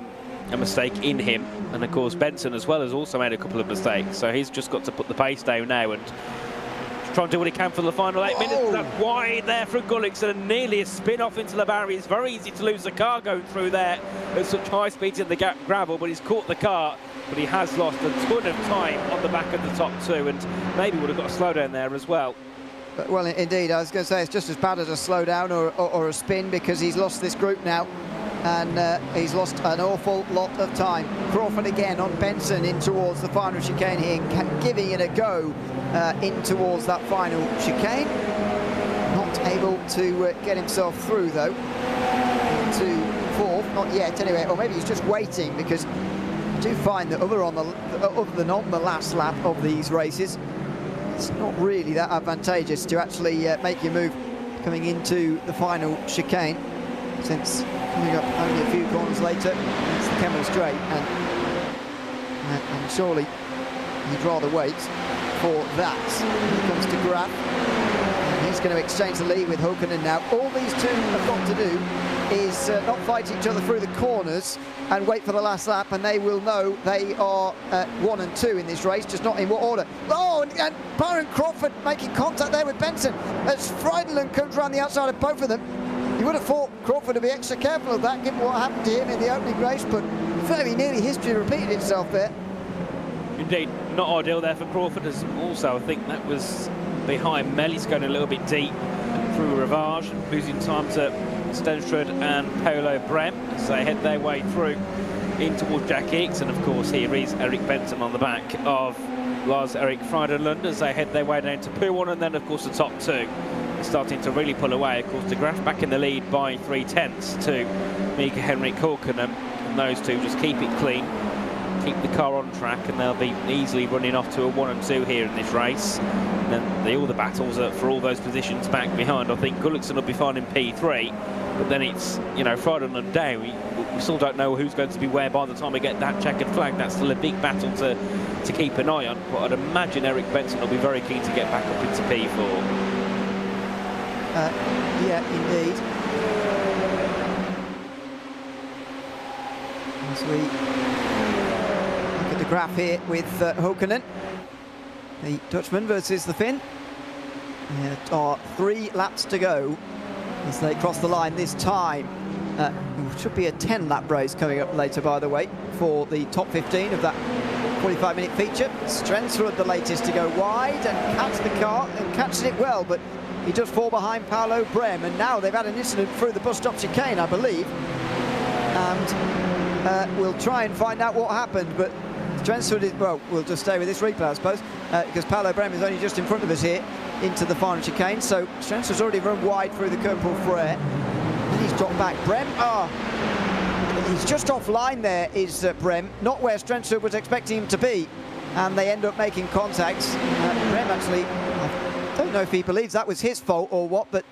mistake in him, and of course Benson as well has also made a couple of mistakes, so he's just got to put the pace down now and trying to do what he can for the final 8 minutes. That's wide there from Gullickson, and nearly a spin off into the barrier. It's very easy to lose the car going through there at such high speeds in the gravel, but he's caught the car. But he has lost a ton of time on the back of the top two, and maybe would have got a slowdown there as well. But, well, indeed, I was going to say it's just as bad as a slowdown or a spin, because he's lost this group now, and he's lost an awful lot of time. Crawford again on Benson in towards the final chicane here, giving it a go in towards that final chicane. Not able to get himself through though into fourth, not yet anyway, or maybe he's just waiting, because I do find that other than on the last lap of these races, it's not really that advantageous to actually make your move coming into the final chicane, since coming up only a few corners later it's the Kemmel Straight, and surely you'd rather wait for that. Here comes to Graf, and he's going to exchange the lead with Hokkanen now. All these two have got to do is not fight each other through the corners and wait for the last lap, and they will know they are 1 and 2 in this race, just not in what order. Oh, and Byron Crawford making contact there with Benson as Frydenlund comes around the outside of both of them. You would have thought Crawford would be extra careful of that, given what happened to him in the opening race, but very nearly history repeated itself there. Indeed, not ideal there for Crawford, as also I think that was behind Mellis, going a little bit deep through Rivage, losing time to Stenstrud and Paolo Brem as they head their way through in towards Jack Hicks, and of course here is Eric Benson on the back of Lars-Erik Frydenlund as they head their way down to P1, and then of course the top two starting to really pull away. Of course, de Graaf back in the lead by 3/10 to Mika-Henrik Hokkanen, and those two just keep it clean, keep the car on track, and they'll be easily running off to a 1 and 2 here in this race. And then all the battles are for all those positions back behind. I think Gullickson will be fine in P3, but then it's, you know, Frydenlund down. We still don't know who's going to be where by the time we get that checkered flag. That's still a big battle to keep an eye on, but I'd imagine Eric Benson will be very keen to get back up into P4. Yeah, indeed. As we look at the graph here with Hokkanen, the Dutchman versus the Finn. There are 3 laps to go as they cross the line this time. It should be a 10-lap race coming up later, by the way, for the top 15 of that 45-minute feature. Stenstrud the latest to go wide and catch the car, and catches it well, but he does fall behind Paolo Brem, and now they've had an incident through the bus stop chicane, I believe, and we'll try and find out what happened. But Stenstrud is, well, we'll just stay with this replay, I suppose, because Paolo Brem is only just in front of us here into the final chicane. So Stenstrud's already run wide through the curb pour Frere, and he's dropped back. Brem, he's just offline there, is Brem, not where Stenstrud was expecting him to be, and they end up making contact. Brem actually, I don't know if he believes that was his fault or what, but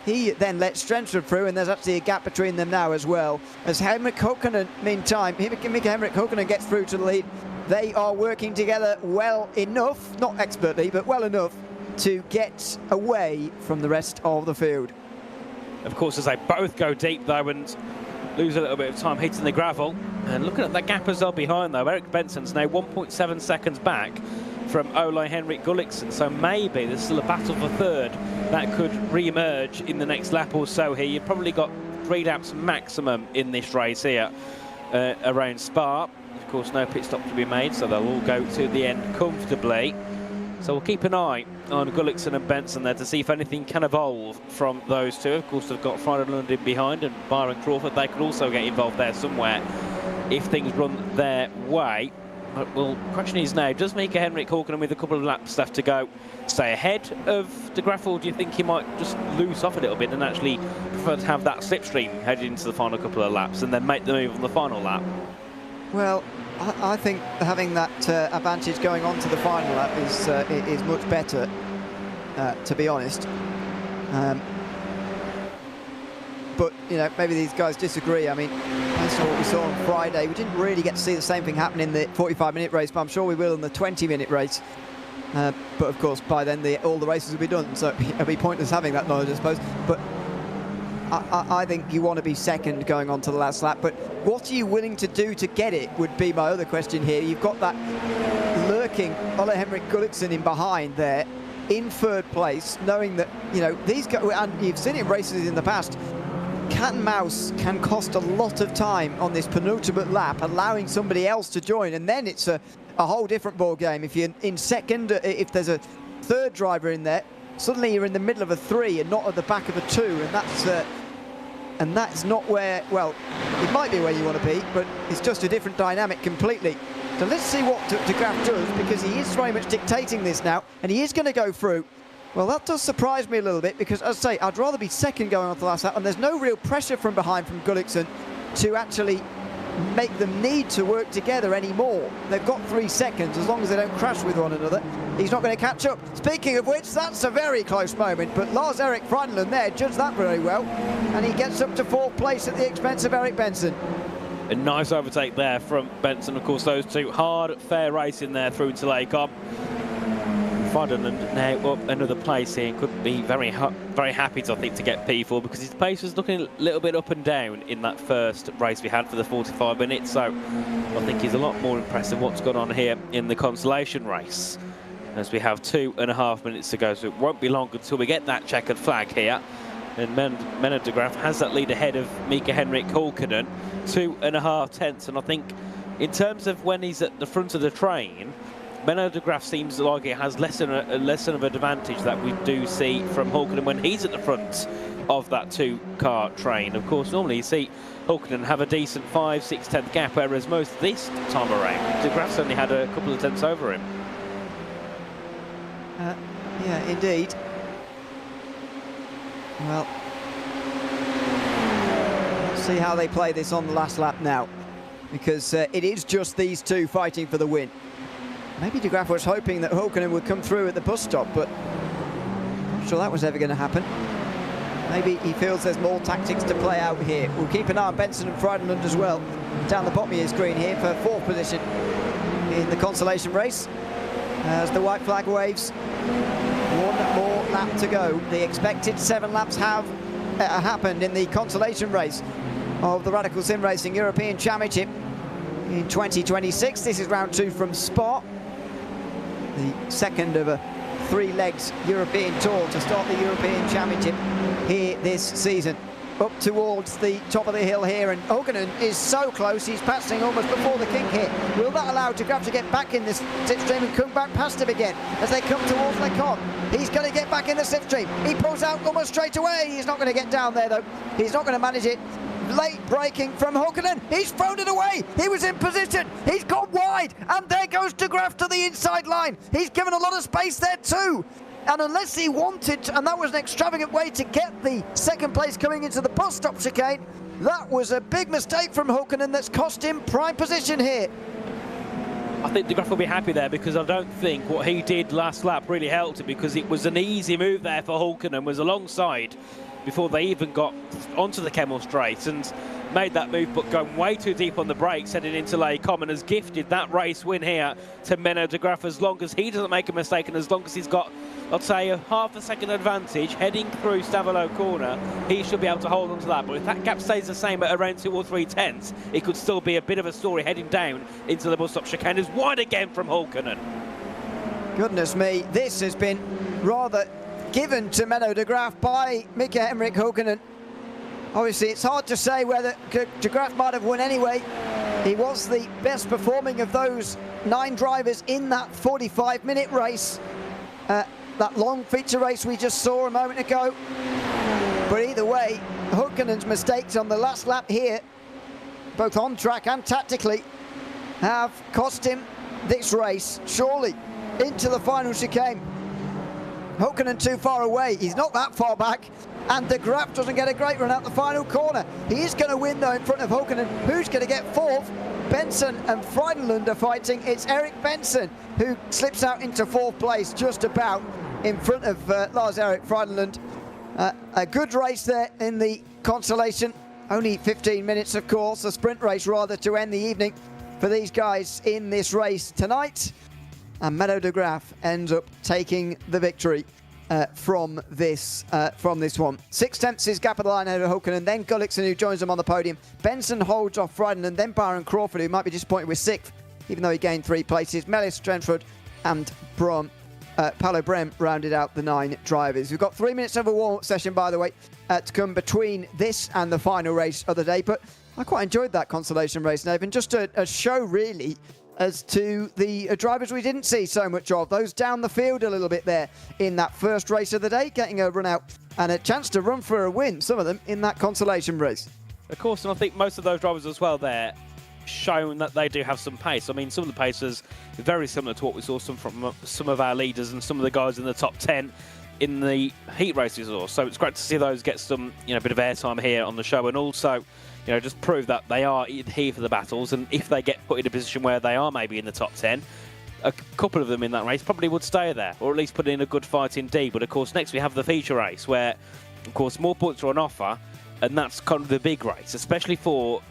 he then let Stenstrud through, and there's actually a gap between them now as well. As Henrik Hokkanen, meantime, Mika-Henrik Hokkanen gets through to the lead. They are working together well enough, not expertly, but well enough to get away from the rest of the field. Of course, as they both go deep though and lose a little bit of time hitting the gravel, and looking at that gap as well behind though, Eric Benson's now 1.7 seconds back from Ole Henrik Gullickson, so maybe there's still a battle for third that could re-emerge in the next lap or so here. You've probably got 3 laps maximum in this race here around Spa. Of course, no pit stop to be made, so they'll all go to the end comfortably. So we'll keep an eye on Gullickson and Benson there to see if anything can evolve from those two. Of course, they've got Frydenlund in behind and Byron Crawford. They could also get involved there somewhere if things run their way. But well, the question is now, does Mika-Henrik Hokkanen, with a couple of laps left to go, stay ahead of de Graaf, or do you think he might just loose off a little bit and actually prefer to have that slipstream headed into the final couple of laps and then make the move on the final lap? Well, I think having that advantage going on to the final lap is much better, to be honest. But, you know, maybe these guys disagree. I mean, that's what we saw on Friday. We didn't really get to see the same thing happen in the 45-minute race, but I'm sure we will in the 20-minute race. But, of course, by then all the races will be done, so it'll be pointless having that knowledge, I suppose. But I think you want to be second going on to the last lap. But what are you willing to do to get it would be my other question here. You've got that lurking Ole Henrik Gullickson in behind there. in third place, knowing that, you know, these guys, and you've seen it in races in the past, cat and mouse can cost a lot of time on this penultimate lap, allowing somebody else to join, and then it's a whole different ball game. If you're in second, if there's a third driver in there, suddenly you're in the middle of a 3 and not at the back of a 2, and that's not where, well, it might be where you want to be, but it's just a different dynamic completely. So let's see what De Graaf does, because he is very much dictating this now, and he is going to go through. Well, that does surprise me a little bit, because, as I say, I'd rather be second going on to the last lap, and there's no real pressure from behind from Gullikson to actually make them need to work together anymore. They've got 3 seconds, as long as they don't crash with one another. He's not going to catch up. Speaking of which, that's a very close moment, but Lars-Erik Frydenlund there judged that very well, and he gets up to 4th place at the expense of Erik Benson. A nice overtake there from Benson. Of course, those two hard, fair racing there through to Lacombe. Frydenlund now up another place here, could be very happy to, I think, to get P4, because his pace was looking a little bit up and down in that first race we had for the 45 minutes. So I think he's a lot more impressive what's gone on here in the consolation race, as we have 2.5 minutes to go. So it won't be long until we get that checkered flag here. And Menno de Graaf has that lead ahead of Mika-Henrik Hulkkonen, 2.5 tenths. And I think in terms of when he's at the front of the train, Menno de Graaf seems like it has less of an advantage that we do see from Hulkkonen when he's at the front of that 2-car train. Of course, normally you see Hulkkonen have a decent 5-6 tenth gap, whereas most this time around, de Graaf's only had a couple of tenths over him. Yeah, indeed. Well, let's see how they play this on the last lap now, because it is just these two fighting for the win. Maybe de Graaf was hoping that Hulkkonen would come through at the bus stop, but I'm not sure that was ever going to happen. Maybe he feels there's more tactics to play out here. We'll keep an eye on Benson and Frydenlund as well, down the bottom of your screen here for 4th position in the consolation race. As the white flag waves, 1 more lap to go. The expected 7 laps have happened in the consolation race of the Radical Sim Racing European Championship in 2026. This is round 2 from Spa, the second of a 3-legged European tour to start the European Championship here this season. Up towards the top of the hill here, and Hulkkonen is so close, he's passing almost before the kink hit. Will that allow de Graaf to get back in this slipstream and come back past him again as they come towards Lacombe? He's going to get back in the slipstream. He pulls out almost straight away. He's not going to get down there though. He's not going to manage it. Late braking from Hulkkonen. He's thrown it away. He was in position. He's gone wide, and there goes de Graaf to the inside line. He's given a lot of space there too. And unless he wanted, and that was an extravagant way to get the 2nd place coming into the bus stop chicane, that was a big mistake from Hulkkonen that's cost him prime position here. I think de Graaf will be happy there, because I don't think what he did last lap really helped him, because it was an easy move there for Hulkkonen, was alongside before they even got onto the Kemmel Straight, and made that move, but going way too deep on the brakes heading into Lacombe, and has gifted that race win here to Menno de Graaf, as long as he doesn't make a mistake, and as long as he's got, I'd say, a half a second advantage heading through Stavelot corner, he should be able to hold on to that. But if that gap stays the same at around 2 or 3 tenths, it could still be a bit of a story heading down into the bus stop chicane. Is wide again from Hulkkonen. Goodness me, this has been rather given to Menno de Graaf by Mika-Henrik Hulkkonen. Obviously, it's hard to say whether de Graaf might have won anyway. He was the best performing of those 9 drivers in that 45-minute race, that long feature race we just saw a moment ago. But either way, Hulkkonen's mistakes on the last lap here, both on track and tactically, have cost him this race, surely, into the final chicane. Hulkkonen too far away. He's not that far back, and de Graaf doesn't get a great run out the final corner. He is going to win though in front of Hulkkonen, who's going to get 4th. Benson and Frydenlund are fighting. It's Erik Benson who slips out into 4th place, just about in front of Lars-Erik Frydenlund. A good race there in the consolation. Only 15 minutes, of course, a sprint race rather, to end the evening for these guys in this race tonight. And Menno de Graaf ends up taking the victory from this one. 6 tenths is gap of the line over Hulkkonen, then Gullikson, who joins them on the podium. Benson holds off Frydenlund, then Byron Crawford, who might be disappointed with 6th, even though he gained 3 places. Melis, Trenford and Brom Paolo Brem rounded out the 9 drivers. We've got 3 minutes of a warm-up session, by the way, to come between this and the final race of the day. But I quite enjoyed that consolation race, Nathan. Just a show, really, as to the drivers we didn't see so much of. Those down the field a little bit there in that first race of the day, getting a run out and a chance to run for a win, some of them, in that consolation race. Of course, and I think most of those drivers as well there shown that they do have some pace. I mean, some of the paces are very similar to what we saw from some of our leaders and some of the guys in the top 10 in the heat races. So it's great to see those get some, bit of airtime here on the show, and also, just prove that they are here for the battles. And if they get put in a position where they are maybe in the top 10, a couple of them in that race probably would stay there, or at least put in a good fight indeed. But of course, next we have the feature race, where, of course, more points are on offer, and that's kind of the big race, especially for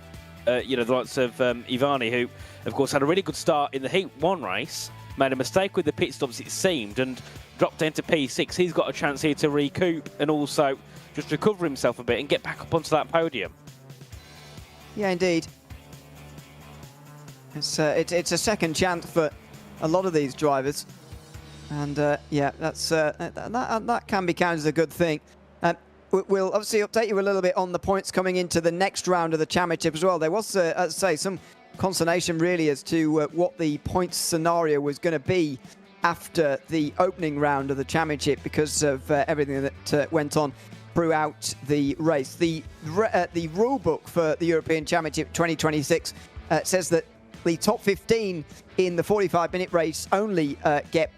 the likes of Ivani, who, of course, had a really good start in the Heat 1 race, made a mistake with the pit stops, it seemed, and dropped down to P6. He's got a chance here to recoup and also just recover himself a bit and get back up onto that podium. Yeah, indeed. It's a second chance for a lot of these drivers, and that can be counted as a good thing. We'll obviously update you a little bit on the points coming into the next round of the championship as well. There was, as I say, some consternation really as to what the points scenario was going to be after the opening round of the championship because of everything that went on throughout the race. The rule book for the European Championship 2026 says that the top 15 in the 45-minute race only get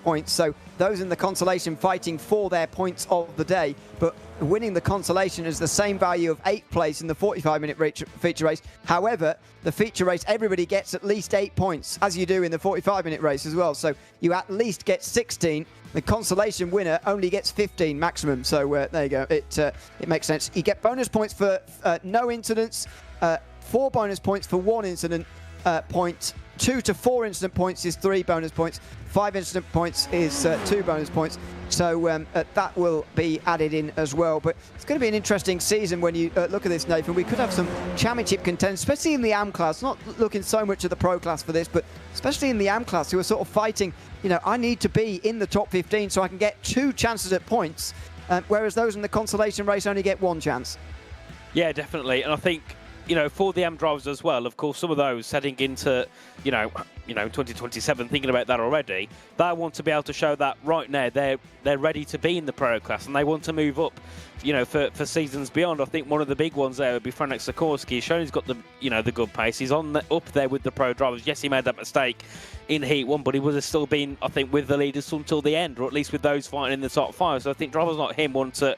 points. So those in the consolation fighting for their points of the day, but winning the consolation is the same value of 8th place in the 45-minute feature race. However, the feature race, everybody gets at least 8 points, as you do in the 45-minute race as well. So you at least get 16. The consolation winner only gets 15 maximum. So there you go. It makes sense. You get bonus points for no incidents, 4 bonus points for 1 incident point. 2 to 4 incident points is 3 bonus points. 5 incident points is 2 bonus points. So that will be added in as well. But it's going to be an interesting season when you look at this, Nathan. We could have some championship contenders, especially in the AM class. Not looking so much at the pro class for this, but especially in the AM class, who are sort of fighting, I need to be in the top 15 so I can get 2 chances at points, whereas those in the consolation race only get 1 chance. Yeah, definitely. And I think, for the AM drivers as well, of course, some of those heading into, 2027, thinking about that already, they want to be able to show that right now they're ready to be in the pro class and they want to move up, for seasons beyond. I think one of the big ones there would be Franek Sikorsky. He's shown he's got the good pace. He's up there with the pro drivers. Yes, he made that mistake in Heat 1, but he would have still been, I think, with the leaders until the end, or at least with those fighting in the top 5. So I think drivers like him want to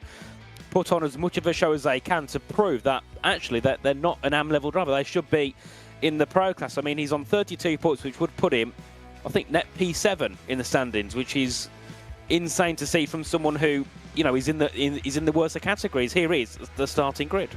put on as much of a show as they can to prove that actually that they're not an AM level driver. They should be in the pro class. I mean, he's on 32 points, which would put him, I think, net P7 in the standings, which is insane to see from someone who, is in the worst of categories. Here is the starting grid.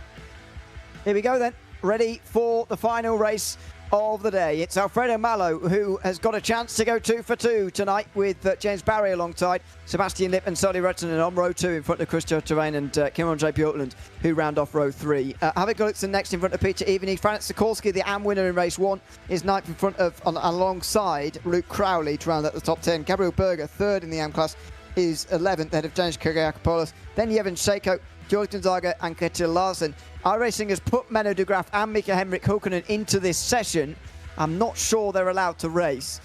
Here we go then, ready for the final race of the day. It's Alfredo Malo who has got a chance to go 2 for 2 tonight with James Barry alongside Sebastian Lipp and Soli Ruttinen on row 2 in front of Christopher Terrain and Kim-Andre Bjorklund, who round off row 3. Havik Gulliksen next in front of Peter Ivany. Franek Sikorsky, the AM winner in race 1, is 9th in front of alongside Luke Crowley to round out the top 10. Gabriel Berger, 3rd in the AM class, is 11th ahead of James Kyriakopoulos. Then Yevon Seiko, Georg Gonzaga and Ketil Larsen. iRacing has put Menno de Graaf and Mika Henrik Hulkonen into this session. I'm not sure they're allowed to race.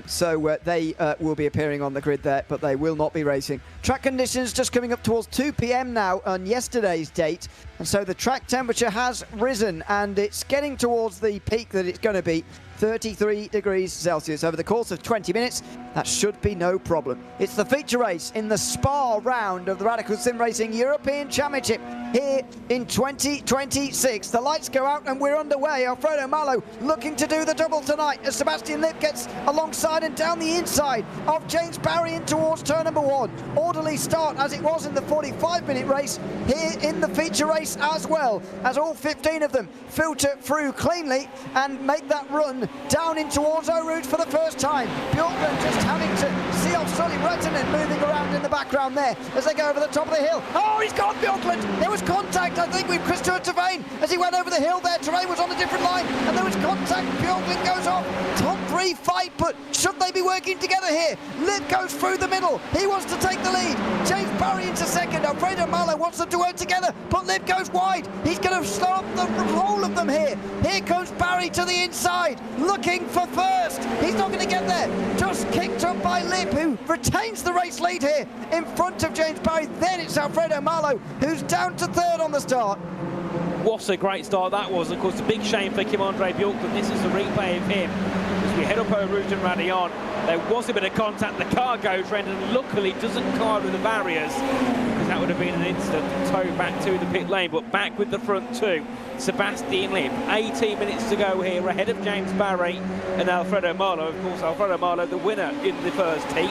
So they will be appearing on the grid there, but they will not be racing. Track conditions just coming up towards 2 p.m. now on yesterday's date. And so the track temperature has risen and it's getting towards the peak that it's going to be. 33 degrees Celsius over the course of 20 minutes. That should be no problem. It's the feature race in the Spa round of the Radical Sim Racing European Championship here in 2026. The lights go out and we're underway. Alfredo Malo looking to do the double tonight as Sebastian Lipp gets alongside and down the inside of James Barry in towards turn number 1. Orderly start as it was in the 45-minute race here in the feature race as well, as all 15 of them filter through cleanly and make that run down in towards O'Rood for the first time. Bjorklund just having to see off Sully Rettinen moving around in the background there as they go over the top of the hill. Oh, he's gone Bjorklund. There was contact, I think, with Christopher Tervain as he went over the hill there. Tervain was on a different line, and there was contact. Bjorklund goes off. Top three fight, but should they be working together here? Lip goes through the middle. He wants to take the lead. James Barry into second. Alfredo Malo wants them to work together, but Lip goes wide. He's going to stop the whole of them here. Here comes Barry to the inside, looking for first. He's not going to get there. Just kicked up by Lip, who retains the race lead here in front of James Barry. Then it's Alfredo Malo, who's down to third on the start. What a great start that was. Of course, a big shame for Kim-Andre Bjorklund. This is the replay of him. As we head up over Route and Radion, there was a bit of contact. The car goes round and luckily doesn't collide with the barriers, because that would have been an instant tow back to the pit lane. But back with the front two, Sebastian Lip. 18 minutes to go here, ahead of James Barry and Alfredo Malo. Of course, Alfredo Malo, the winner in the first heat,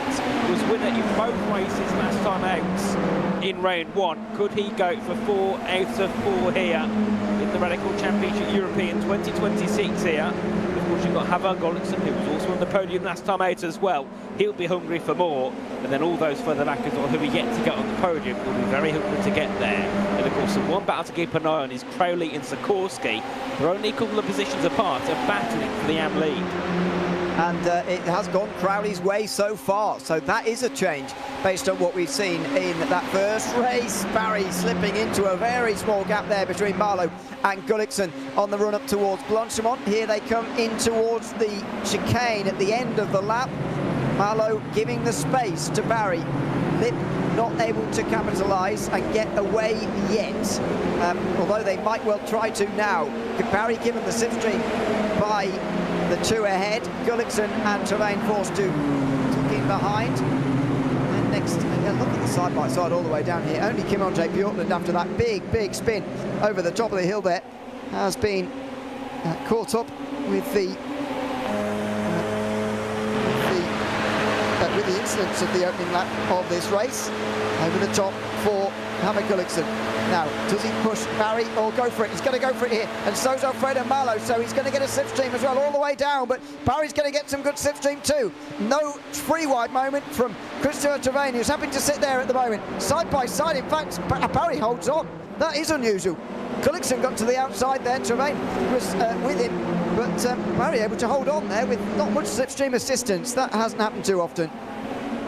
was winner in both races last time out in round one. Could he go for 4 out of 4 here in the Radical Championship European 2026 here? Of course, you've got Havan Gullikson, who was also on the podium last time out as well. He'll be hungry for more. And then all those further back as well, who are yet to get on the podium, will be very hungry to get there. And of course, the one battle to keep an eye on is Crowley and Sikorsky. They're only a couple of positions apart and battling for the AM lead. And it has gone Crowley's way so far, so that is a change based on what we've seen in that first race. Barry slipping into a very small gap there between Malo and Gullikson on the run up towards Blanchimont. Here they come in towards the chicane at the end of the lap. Malo giving the space to Barry. Lip not able to capitalise and get away yet, although they might well try to now. Barry given the slipstream by the two ahead. Gullikson and Tervain forced to tuck in behind. And next, look at the side-by-side all the way down here. Only Kim-Andre Bjorklund, after that big spin over the top of the hill there, has been caught up with the incidents of the opening lap of this race. Over the top for Havan Gullikson. Now, does he push Barry or go for it? He's going to go for it here, and so's Alfredo Malo, so he's going to get a slipstream as well all the way down, but Barry's going to get some good slipstream too. No free wide moment from Christopher Tervain, who's happy to sit there at the moment. Side by side, in fact, Barry holds on. That is unusual. Gullikson got to the outside there, Tervain was with him, but Barry able to hold on there with not much slipstream assistance. That hasn't happened too often.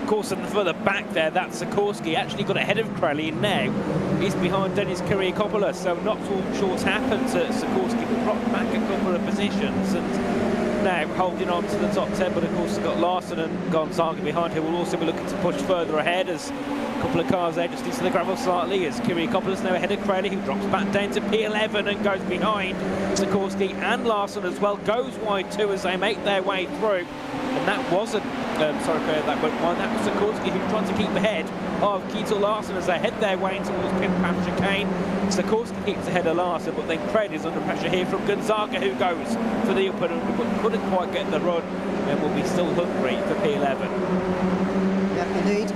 Of course, and further back there, that's Sikorsky. Actually got ahead of Crowley, and now he's behind Denis Kiriakopoulos, so not all sure happened to Sikorsky, but dropped back a couple of positions, and now holding on to the top 10. But of course, we've got Larson and Gonzaga behind, who will also be looking to push further ahead, as a couple of cars there just into the gravel slightly, as Kiriakopoulos now ahead of Crowley, who drops back down to P11 and goes behind Sikorsky, and Larson as well goes wide too as they make their way through. And that wasn't that went wide. That was Sikorsky, who tried to keep ahead of Ketel Larson as they head their way towards Pit Path chicane. Sikorsky keeps ahead of Larson, but then Craig is under pressure here from Gonzaga, who goes for the upper under, but couldn't quite get the run and will be still hungry for P11. Yeah, indeed.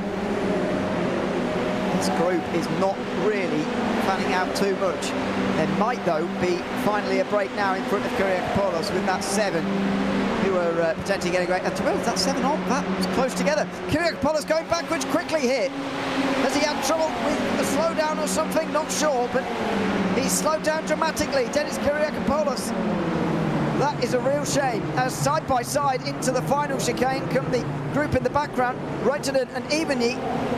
This group is not really fanning out too much. There might, though, be finally a break now in front of Kiriakopoulos with that 7. Who are potentially getting great. And to be honest, that 7 on, that was close together. Kiriakopoulos going backwards quickly here. Has he had trouble with a slowdown or something? Not sure, but he's slowed down dramatically. Denis Kiriakopoulos. That is a real shame. As side by side into the final chicane come the group in the background, Reitinen and Eveny,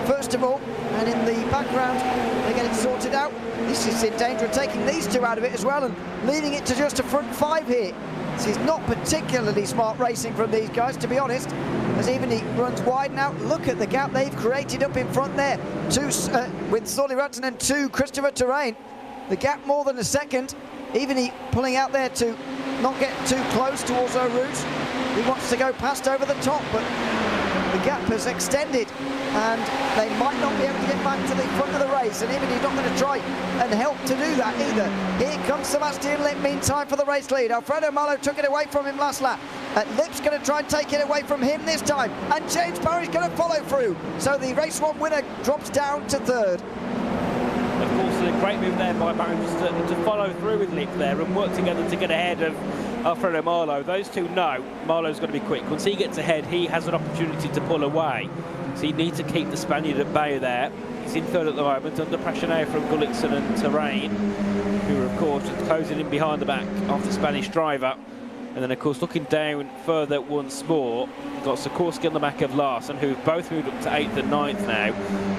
first of all, and in the background they get it sorted out. This is in danger of taking these two out of it as well and leading it to just a front 5 here. This is not particularly smart racing from these guys, to be honest, as Eveny runs wide now. Look at the gap they've created up in front there, with Sully Rettinen to Christopher Tervain. The gap more than a second. Eveny pulling out there to not get too close towards our route. He wants to go past over the top, but the gap has extended and they might not be able to get back to the front of the race, and even he's not going to try and help to do that either. Here comes Sebastian Lip meantime for the race lead. Alfredo Malo took it away from him last lap. Lip's going to try and take it away from him this time, and James Barry's going to follow through. So the race one winner drops down to third. Of course, a great move there by Barry just to follow through with Lip there and work together to get ahead of Alfredo Marlowe. Those two know Marlowe's going to be quick. Once he gets ahead, he has an opportunity to pull away. So you need to keep the Spaniard at bay there. He's in third at the moment, under pressure now from Gullickson and Terrain, who are, of course, closing in behind the back of the Spanish driver. And then, of course, looking down further once more, you've got Sikorsky on the back of Larson, who've both moved up to 8th and 9th now.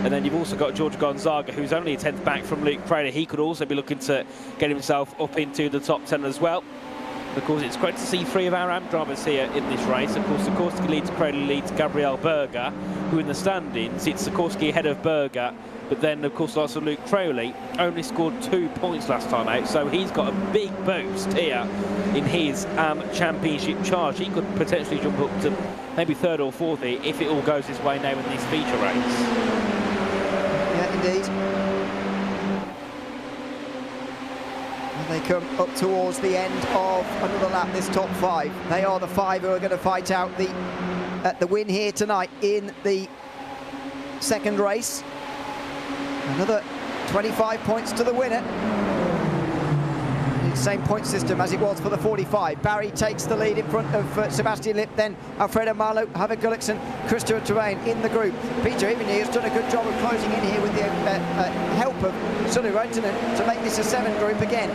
And then you've also got George Gonzaga, who's only a 10th back from Luke Crowley. He could also be looking to get himself up into the top 10 as well. Of course, it's great to see 3 of our AMP drivers here in this race. Of course, Sikorsky leads, Crowley leads Gabriel Berger, who in the standings, it's Sikorsky ahead of Berger. But then, of course, also Luke Crowley only scored 2 points last time out, so he's got a big boost here in his championship charge. He could potentially jump up to maybe 3rd or 4th here if it all goes his way now in this feature race. Yeah, indeed. And they come up towards the end of another lap, this top 5. They are the 5 who are going to fight out the win here tonight in the second race. Another 25 points to the winner. Same point system as it was for the 45. Barry takes the lead in front of Sebastian Lipp, then Alfredo Marlowe, Javier Gullickson, Christopher Terrain in the group. Peter Evany has done a good job of closing in here with the help of Sonny Rantanen to make this a 7 group again.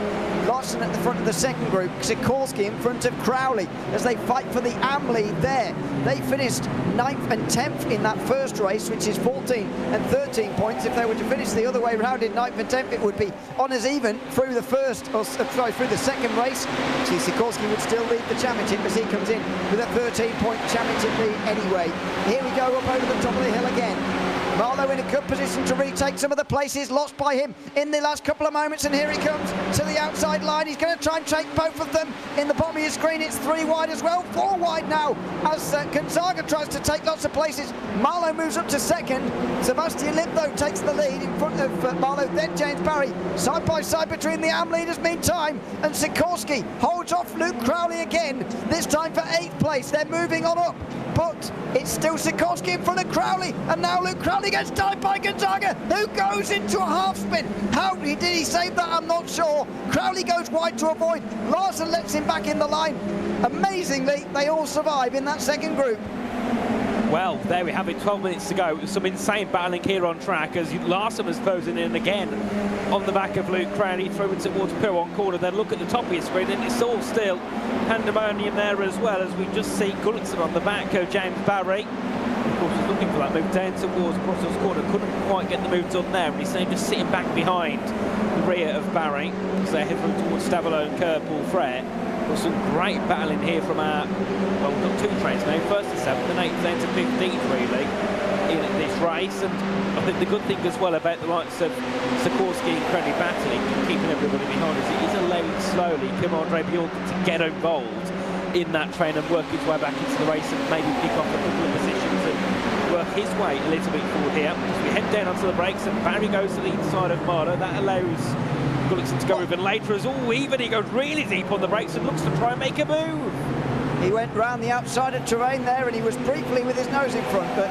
Larson at the front of the second group, Sikorsky in front of Crowley as they fight for the AM lead there. They finished 9th and 10th in that first race, which is 14 and 13 points. If they were to finish the other way around in 9th and 10th, it would be on as even through the through the second race. See, Sikorsky would still lead the championship as he comes in with a 13-point championship lead anyway. Here we go up over the top of the hill again. Marlowe in a good position to retake some of the places lost by him in the last couple of moments, and here he comes to the outside line. He's going to try and take both of them. In the bottom of your screen, it's 3 wide as well, 4 wide now as Gonzaga tries to take lots of places. Marlowe moves up to second. Sebastian Lipp, though, takes the lead in front of Marlowe, then James Barry. Side by side between the AM leaders meantime, and Sikorsky holds off Luke Crowley again, this time for 8th place. They're moving on up, but it's still Sikorsky in front of Crowley, and now Luke Crowley gets tied by Gonzaga, who goes into a half spin. How did he save that? I'm not sure. Crowley goes wide to avoid. Larson lets him back in the line. Amazingly, they all survive in that second group. Well, there we have it, 12 minutes to go. Some insane battling here on track as Larson was closing in again on the back of Luke Crowley, through towards Piron corner. Then look at the top of your screen, and it's all still pandemonium there as well, as we just see Gullickson on the back of James Barry. Of course, he's looking for that move down towards Brussels corner. Couldn't quite get the move done there, and he's just sitting back behind the rear of Barry as they head towards Stavolo and Kerr, Paul Frere. Got some great battling here from our, well, we've got 2 trains now, 1st to 7th and 8th down to 15th really in this race. And I think the good thing as well about the likes of Sikorsky and Crowley battling and keeping everybody behind is it is allowing slowly Kim-Andre Bjork to get involved in that train and work his way back into the race and maybe pick off a couple of positions and work his way a little bit forward here. As we head down onto the brakes and Barry goes to the inside of Marlowe, that allows Gullickson to go even later as even he goes really deep on the brakes and looks to try and make a move. He went round the outside of Terrain there, and he was briefly with his nose in front, but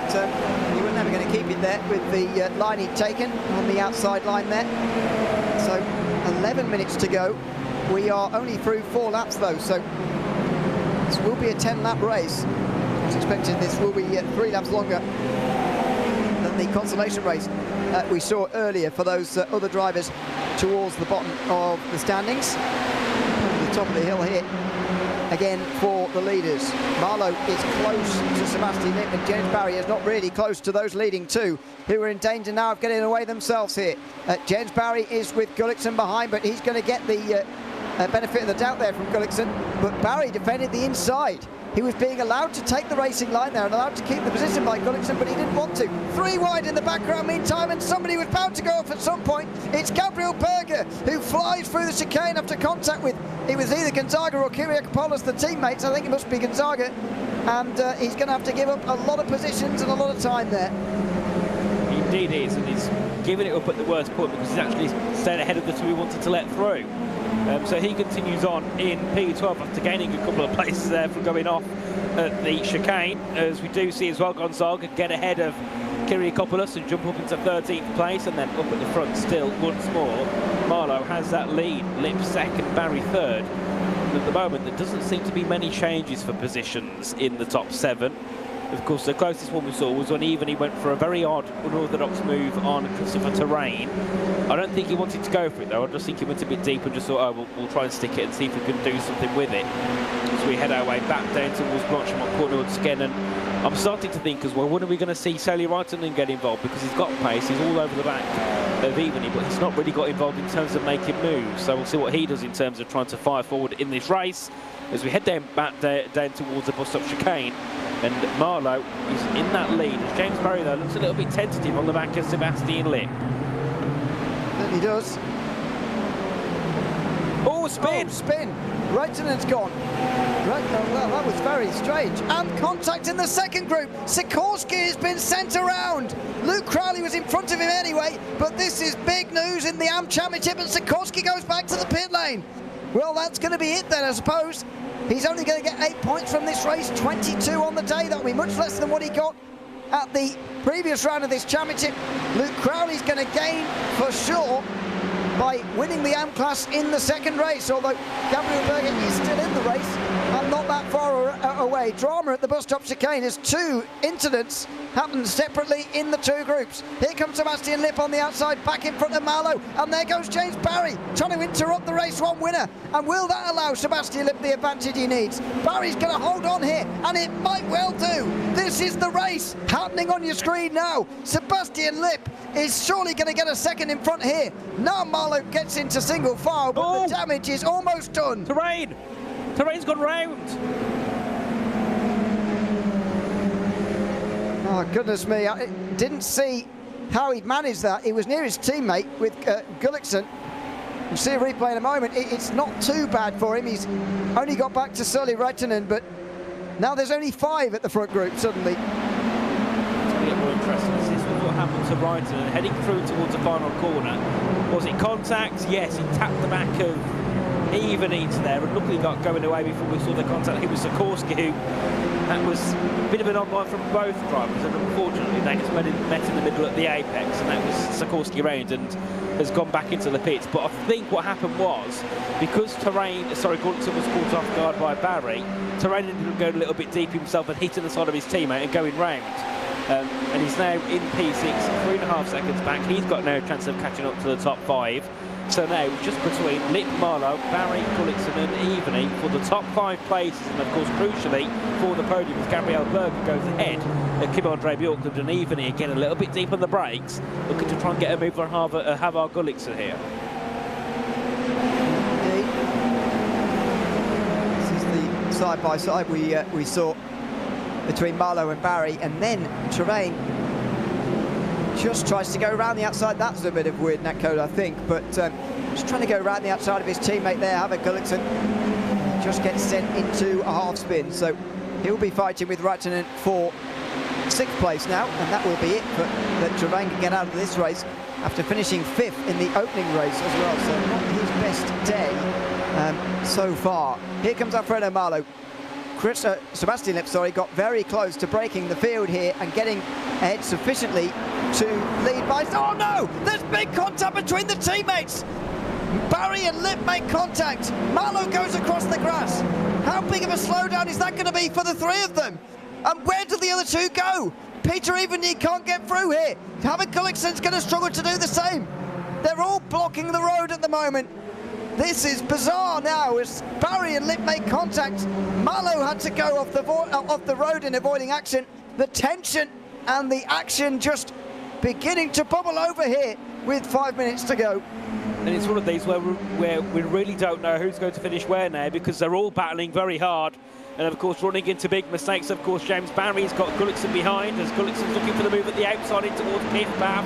he was never going to keep it there with the line he'd taken on the outside line there. So 11 minutes to go. We are only through 4 laps though, so this will be a 10-lap race. I was expecting this will be 3 laps longer than the consolation race we saw earlier for those other drivers towards the bottom of the standings. The top of the hill here again for the leaders. Marlowe is close to Sebastian Lipp, and James Barry is not really close to those leading 2 who are in danger now of getting away themselves here. James Barry is with Gullickson behind, but he's going to get the benefit of the doubt there from Gullickson, but Barry defended the inside. He was being allowed to take the racing line there and allowed to keep the position by Gullickson, but he didn't want to. 3 wide in the background meantime, and somebody was bound to go off at some point. It's Gabriel Berger who flies through the chicane after contact with, it was either Gonzaga or Kyriakopoulos, the teammates. I think it must be Gonzaga, and he's going to have to give up a lot of positions and a lot of time there. He indeed is, and he's giving it up at the worst point because he's actually staying ahead of the 2 he wanted to let through. So he continues on in P12 after gaining a couple of places there from going off at the chicane, as we do see as well Gonzaga get ahead of Kyriakopoulos and jump up into 13th place, and then up at the front still once more Marlowe has that lead. Lipp second, Barry third. at the moment, there doesn't seem to be many changes for positions in the top 7. Of course, the closest one we saw was when he went for a very odd, unorthodox move on Christopher Terrain. I don't think he wanted to go for it, though. I just think he went a bit deep and just thought, oh, we'll try and stick it and see if we can do something with it. So we head our way back down towards Blanchemont Cornwall again, and I'm starting to think as well, when are we going to see Sally Reitenen get involved? Because he's got pace, he's all over the back of Eveny, but he's not really got involved in terms of making moves. So we'll see what he does in terms of trying to fire forward in this race as we head down towards the bus stop chicane. And Marlowe is in that lead. As James Barry, though, looks a little bit tentative on the back of Sebastian Lipp. He does. Oh, spin! Oh, spin! Reitenen's gone. Right, well, that was very strange. And contact in the second group. Sikorsky has been sent around. Luke Crowley was in front of him anyway, but this is big news in the AM Championship, and Sikorsky goes back to the pit lane. Well, that's going to be it then, I suppose. He's only going to get 8 points from this race, 22 on the day. That'll be much less than what he got at the previous round of this championship. Luke Crowley's going to gain for sure by winning the AM class in the second race, although Gabriel Berger is still in the race and not that far away. Drama at the bus stop chicane as 2 incidents happened separately in the 2 groups. Here comes Sebastian Lipp on the outside, back in front of Marlowe, and there goes James Barry trying to interrupt the race 1 winner. And will that allow Sebastian Lipp the advantage he needs? Barry's going to hold on here, and it might well do. This is the race happening on your screen now. Sebastian Lipp is surely going to get a second in front here. Now Marlowe gets into single file, but the damage is almost done. Terrain's gone round. Oh, goodness me. I didn't see how he'd managed that. He was near his teammate with Gullikson. We'll see a replay in a moment. It's not too bad for him. He's only got back to Sully Reitenen, but now there's only 5 at the front group suddenly. It's going to get more interesting. This was what happened to Reitenen. Heading through towards the final corner. Was it contact? Yes, he tapped the back of Eveny there, and luckily got going away before we saw the contact. It was Sikorsky who, that was a bit of an odd one from both drivers, and unfortunately they just met in the middle at the apex, and that was Sikorsky around and has gone back into the pits. But I think what happened was, because Gullikson was caught off guard by Barry, Terrain ended up going a little bit deep himself and hitting the side of his teammate and going round. And he's now in P6, 3.5 seconds back. He's got no chance of catching up to the top 5. So now it's just between Lipp, Marlowe, Barry, Gullikson and Eveny for the top 5 places, and of course crucially for the podium as Gabriel Berger goes ahead at Kim Andre Bjorklund, and Eveny again a little bit deep on the brakes, looking to try and get a move on Havar Gullikson here. This is the side-by-side we saw between Marlowe and Barry, and then Terrain just tries to go around the outside. That's a bit of weird netcode, I think, but just trying to go around the outside of his teammate there, Havar Gullikson. Just gets sent into a half spin, so he'll be fighting with Reitenen for 6th place now, and that will be it for that Terrain can get out of this race after finishing 5th in the opening race as well, so not his best day so far. Here comes Alfredo Marlowe. Sebastian Lipp, got very close to breaking the field here and getting ahead sufficiently to lead by... Oh no! There's big contact between the teammates! Barry and Lipp make contact. Marlowe goes across the grass. How big of a slowdown is that going to be for the 3 of them? And where do the other 2 go? Peter Eveny can't get through here. Havar Gullikson's going to struggle to do the same. They're all blocking the road at the moment. This is bizarre now as Barry and Lipp make contact. Marlowe had to go off the road in avoiding action. The tension and the action just beginning to bubble over here with 5 minutes to go. And it's one of these where we really don't know who's going to finish where now, because they're all battling very hard. And of course running into big mistakes. Of course James Barry's got Gullikson behind as Gullikson's looking for the move at the outside in towards pit path,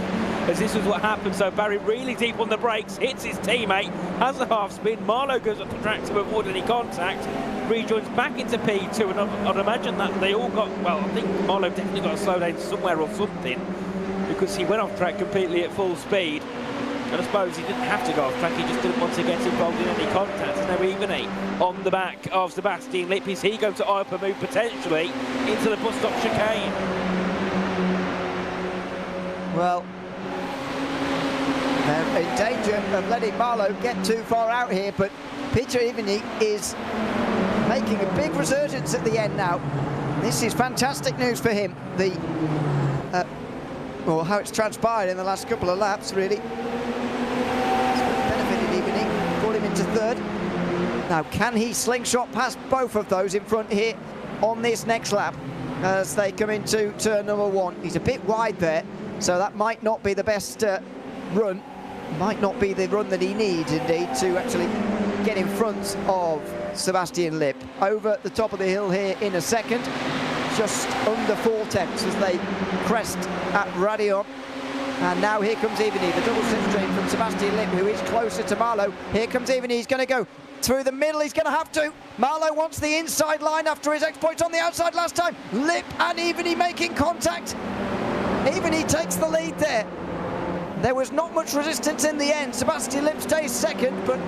as this was what happened. So Barry really deep on the brakes, hits his teammate, has a half spin. Marlowe goes up the track to avoid any contact, rejoins back into P2, and I'd imagine that they all got, well, I think Marlowe definitely got to slow down somewhere or something, because he went off track completely at full speed. And I suppose he didn't have to go off track, he just didn't want to get involved in any contact. And now Eveny on the back of Sebastian Lipp. Is he going to eye up a move potentially into the bus stop chicane? Well, in danger of letting Marlowe get too far out here, but Peter Ivany is making a big resurgence at the end now. This is fantastic news for him. Well, how it's transpired in the last couple of laps, really. It's benefited Ivany, brought him into third. Now, can he slingshot past both of those in front here on this next lap as they come into turn number 1? He's a bit wide there, so that might not be the best run. Might not be the run that he needs, indeed, to actually get in front of Sebastian Lipp. Over the top of the hill here in a second, just under 4 tenths as they crest at Radion. And now here comes Ivany, the double slipstream from Sebastian Lipp, who is closer to Marlowe. Here comes Ivany, he's going to go through the middle, he's going to have to. Marlowe wants the inside line after his exploits on the outside last time. Lipp and Ivany making contact. Ivany takes the lead there. There was not much resistance in the end. Sebastian Lipp stays second, but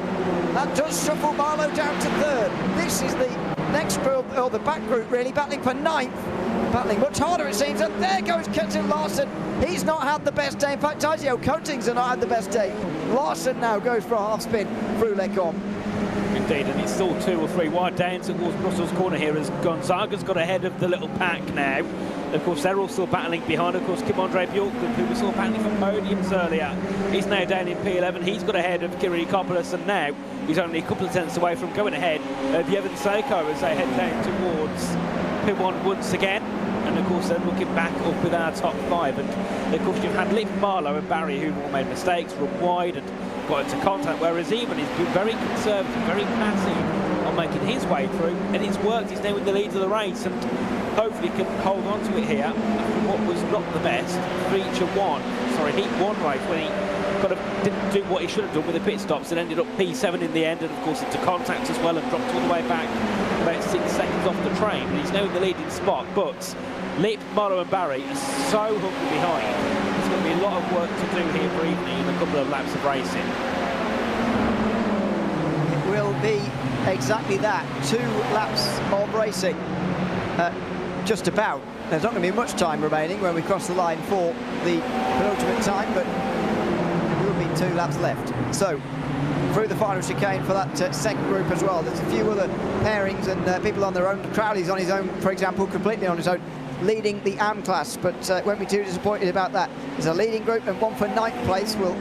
that does shuffle Marlowe down to third. This is the next group, or the back group really, battling for 9th. Battling much harder, it seems. And there goes Kjetil Larsen. He's not had the best day. In fact, Tizio Coatings have not had the best day. Larsen now goes for a half spin through Lecom. Indeed, and it's still 2 or 3 wide down towards Brussels corner here as Gonzaga's got ahead of the little pack now. Of course, they're all still battling behind. Of course, Kim-Andre Bjorklund, who we saw battling for podiums earlier, he's now down in P11. He's got ahead of Kyriakopoulos, and now he's only a couple of tenths away from going ahead of Yevon Seiko as they head down towards P1 once again. And of course, they're looking back up with our top 5. And of course, you've had Lipp, Marlowe and Barry, who've all made mistakes, run wide and got into contact, whereas Ivany has been very conservative, very passive on making his way through, and it's worked. He's now in the lead of the race, and hopefully can hold on to it here after what was not the best heat 1 race, when he kind of didn't do what he should have done with the pit stops and ended up P7 in the end, and of course into contact as well, and dropped all the way back about 6 seconds off the train. But he's now in the leading spot, but Lipp, Marlowe and Barry are so hungry behind. There's going to be a lot of work to do here for Ivany in a couple of laps of racing. It will be exactly that, 2 laps of racing. Just about. There's not going to be much time remaining when we cross the line for the penultimate time, but there will be 2 laps left. So, through the final chicane for that second group as well. There's a few other pairings and people on their own. Crowley's on his own, for example, completely on his own, leading the AM class, but won't be too disappointed about that. There's a leading group and one for 9th place. We'll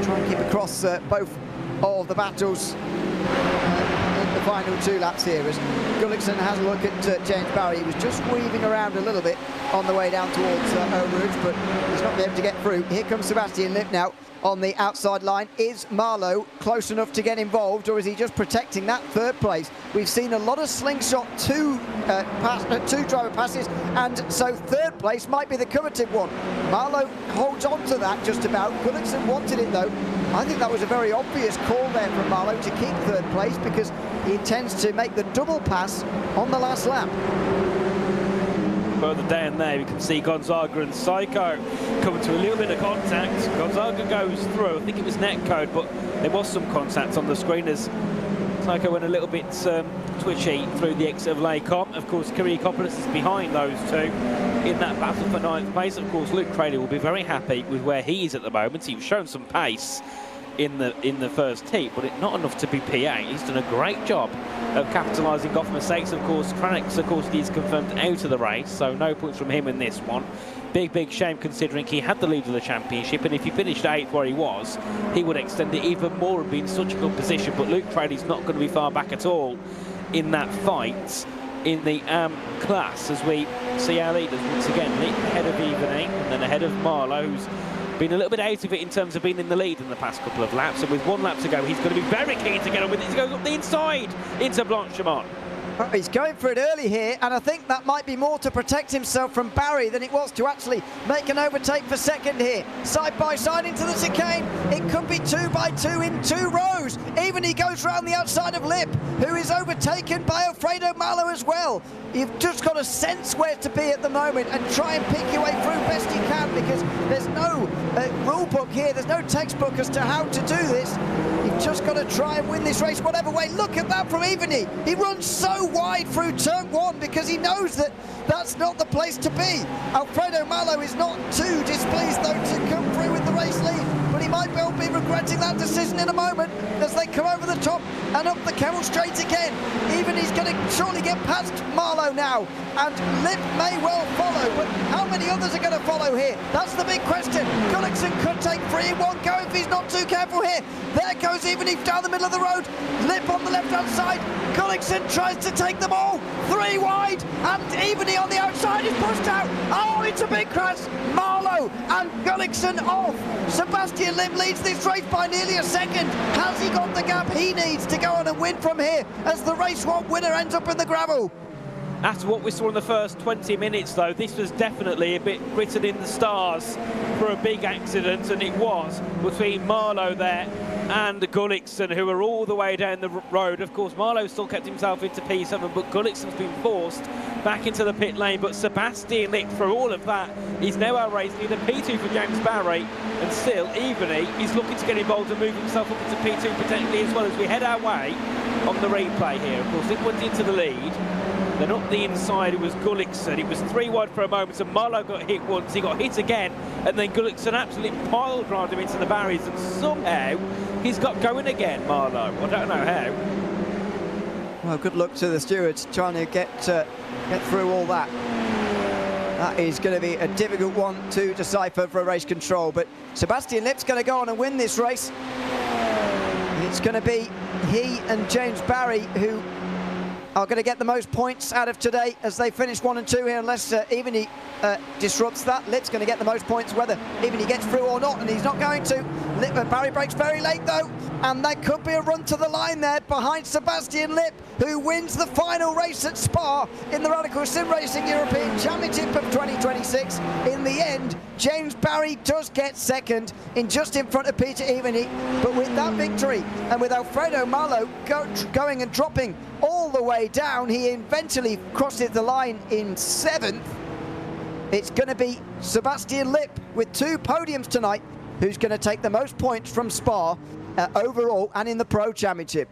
try and keep across both of the battles in the final 2 laps here as Gullikson has a look at James Barry. He was just weaving around a little bit on the way down towards Eau Rouge, but he's not been able to get through. Here comes Sebastian Lipp now on the outside line. Is Marlowe close enough to get involved, or is he just protecting that 3rd place? We've seen a lot of slingshot 2 driver passes, and so 3rd place might be the coveted one. Marlowe holds on to that just about. Gullikson wanted it though. I think that was a very obvious call there from Marlowe to keep 3rd place, because he intends to make the double pass on the last lap. Further down there, you can see Gonzaga and Seiko coming to a little bit of contact. Gonzaga goes through. I think it was net code, but there was some contact on the screen as Seiko went a little bit twitchy through the exit of Lecom. Of course, Kyriakopoulos is behind those 2 in that battle for 9th place. Of course, Luke Cradley will be very happy with where he is at the moment. He's shown some pace in the first heat, but not enough to be P8. He's done a great job of capitalising off mistakes. Of course, Kranix, of course, he's confirmed out of the race, so no points from him in this one. Big shame, considering he had the lead of the championship, and if he finished 8th where he was, he would extend it even more and be in such a good position. But Luke Cradley's not going to be far back at all in that fight in the AM class, as we see our leaders once again ahead of Ivany and then ahead of Marlowe, who's been a little bit out of it in terms of being in the lead in the past couple of laps, and with 1 lap to go, he's going to be very keen to get on with it. He goes up the inside into Blanchimont. He's going for it early here, and I think that might be more to protect himself from Barry than it was to actually make an overtake for second here. Side by side into the chicane. It could be 2 by 2 in 2 rows. Even he goes round the outside of Lipp, who is overtaken by Alfredo Malo as well. You've just got to sense where to be at the moment and try and pick your way through best you can, because there's no rule book here. There's no textbook as to how to do this. You've just got to try and win this race whatever way. Look at that from Ivany. He runs so wide through turn 1 because he knows that that's not the place to be. Alfredo Malo is not too displeased though to come through with the race lead, but he might be able regretting that decision in a moment as they come over the top and up the Kemmel Straight again. Even he's going to surely get past Marlowe now, and Lip may well follow, but how many others are going to follow here? That's the big question. Gullickson could take 3 in one go if he's not too careful here. There goes Eveny down the middle of the road. Lip on the left-hand side. Gullickson tries to take them all. 3 wide, and Eveny on the outside is pushed out. Oh, it's a big crash. Marlowe and Gullickson off. Sebastian Lip leads this race by nearly a second. Has he got the gap he needs to go on and win from here as the race one winner ends up in the gravel? After what we saw in the first 20 minutes, though, this was definitely a bit written in the stars for a big accident, and it was between Marlowe there and Gullickson, who were all the way down the road. Of course, Marlowe still kept himself into P7, but Gullickson's been forced back into the pit lane. But Sebastian Lip, for all of that, he's now out racing the P2 for James Barry, and still, Eveny is looking to get involved and move himself up into P2 potentially as well, as we head our way on the replay here. Of course, it went into the lead. Then up the inside, it was Gullickson. It was 3 wide for a moment, and Marlowe got hit once. He got hit again, and then Gullickson absolutely pile drive him into the barriers, and somehow he's got going again, Marlowe. I don't know how. Well, good luck to the stewards trying to get through all that. That is going to be a difficult one to decipher for race control, but Sebastian Lip's going to go on and win this race. It's going to be he and James Barry who are going to get the most points out of today as they finish 1 and 2 here, unless Eveny disrupts that. Lip's going to get the most points whether Eveny gets through or not, and he's not going to. Barry breaks very late though, and that could be a run to the line there behind Sebastian Lip, who wins the final race at Spa in the Radical Sim Racing European Championship of 2026. In the end, James Barry does get second, just in front of Peter Eveny, but with that victory and with Alfredo Marlowe going and dropping all the way down, he eventually crosses the line in 7th. It's going to be Sebastian Lip with 2 podiums tonight, who's going to take the most points from Spa overall and in the Pro Championship.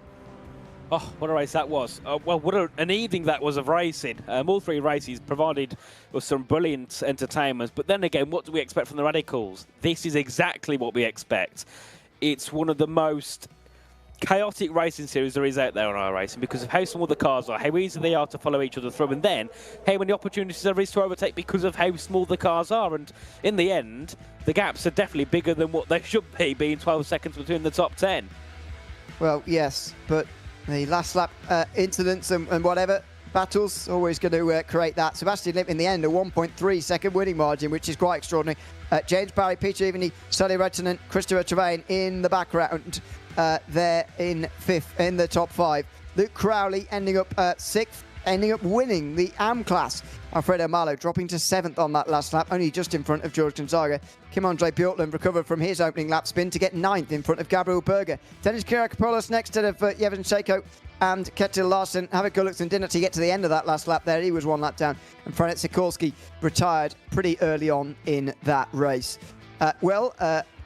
Oh, what a race that was. Well, what an evening that was of racing. All 3 races provided us some brilliant entertainment. But then again, what do we expect from the Radicals? This is exactly what we expect. It's one of the most chaotic racing series there is out there on iRacing because of how small the cars are, how easy they are to follow each other through, and then how many opportunities there is to overtake because of how small the cars are. And in the end, the gaps are definitely bigger than what they should be, being 12 seconds between the top 10. Well, yes, but the last lap incidents and whatever, battles, always going to create that. Sebastian Lip in the end, a 1.3 second winning margin, which is quite extraordinary. James Barry, Peter Eveny, Sally Rettinen, Christopher Travain in the background. There in 5th in the top 5. Luke Crowley ending up 6th, ending up winning the AM class. Alfredo Marlowe dropping to 7th on that last lap, only just in front of George Gonzaga. Kim-Andre Bjortland recovered from his opening lap spin to get 9th in front of Gabriel Berger. Denis Kyriakopoulos next to Yevon Seiko and Ketil Larsen. Havik Gullickson didn't actually get to the end of that last lap there. He was 1 lap down. And Franet Sikorski retired pretty early on in that race.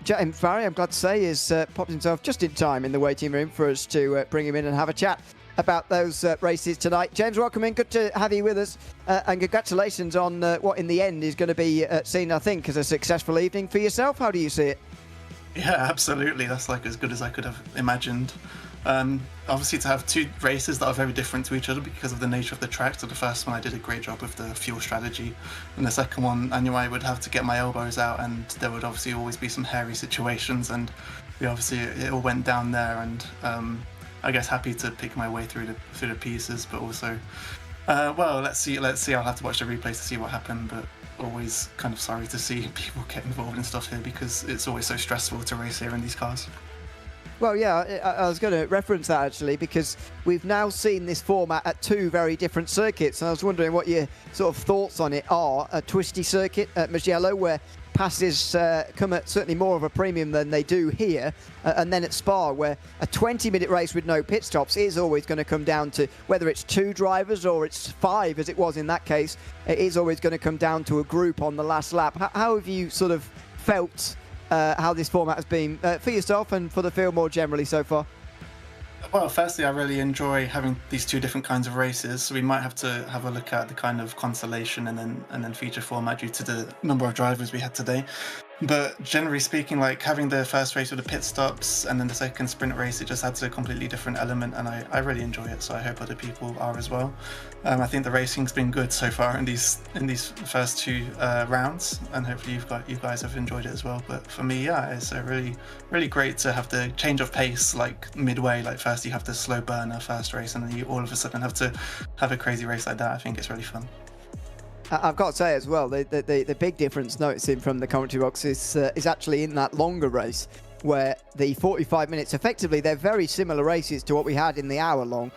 James Barry, I'm glad to say, has popped himself just in time in the waiting room for us to bring him in and have a chat about those races tonight. James, welcome in. Good to have you with us. And congratulations on what in the end is going to be seen, I think, as a successful evening for yourself. How do you see it? Yeah, absolutely. That's like as good as I could have imagined. Obviously, to have 2 races that are very different to each other because of the nature of the track. So the first one I did a great job with the fuel strategy, and the second one I knew I would have to get my elbows out, and there would obviously always be some hairy situations, and it all went down there, and I guess happy to pick my way through the pieces, but also let's see. I'll have to watch the replay to see what happened, but always kind of sorry to see people get involved in stuff here because it's always so stressful to race here in these cars. Well, yeah, I was going to reference that actually because we've now seen this format at 2 very different circuits, and I was wondering what your sort of thoughts on it are. A twisty circuit at Mugello where passes come at certainly more of a premium than they do here, and then at Spa where a 20-minute race with no pit stops is always going to come down to whether it's 2 drivers or it's 5 as it was in that case. It is always going to come down to a group on the last lap. How have you sort of felt how this format has been for yourself and for the field more generally so far? Well, firstly, I really enjoy having these 2 different kinds of races. So we might have to have a look at the kind of consolation and then feature format due to the number of drivers we had today. But generally speaking, like having the first race with the pit stops and then the second sprint race, it just adds a completely different element, and I really enjoy it. So I hope other people are as well. I think the racing's been good so far in these first two rounds, and hopefully you guys have enjoyed it as well. But for me, yeah, it's really great to have the change of pace like midway. Like first you have the slow burner first race, and then you all of a sudden have to have a crazy race like that. I think it's really fun. I've got to say as well, the big difference noticing from the commentary box is actually in that longer race, where the 45 minutes, effectively, they're very similar races to what we had in the hour-long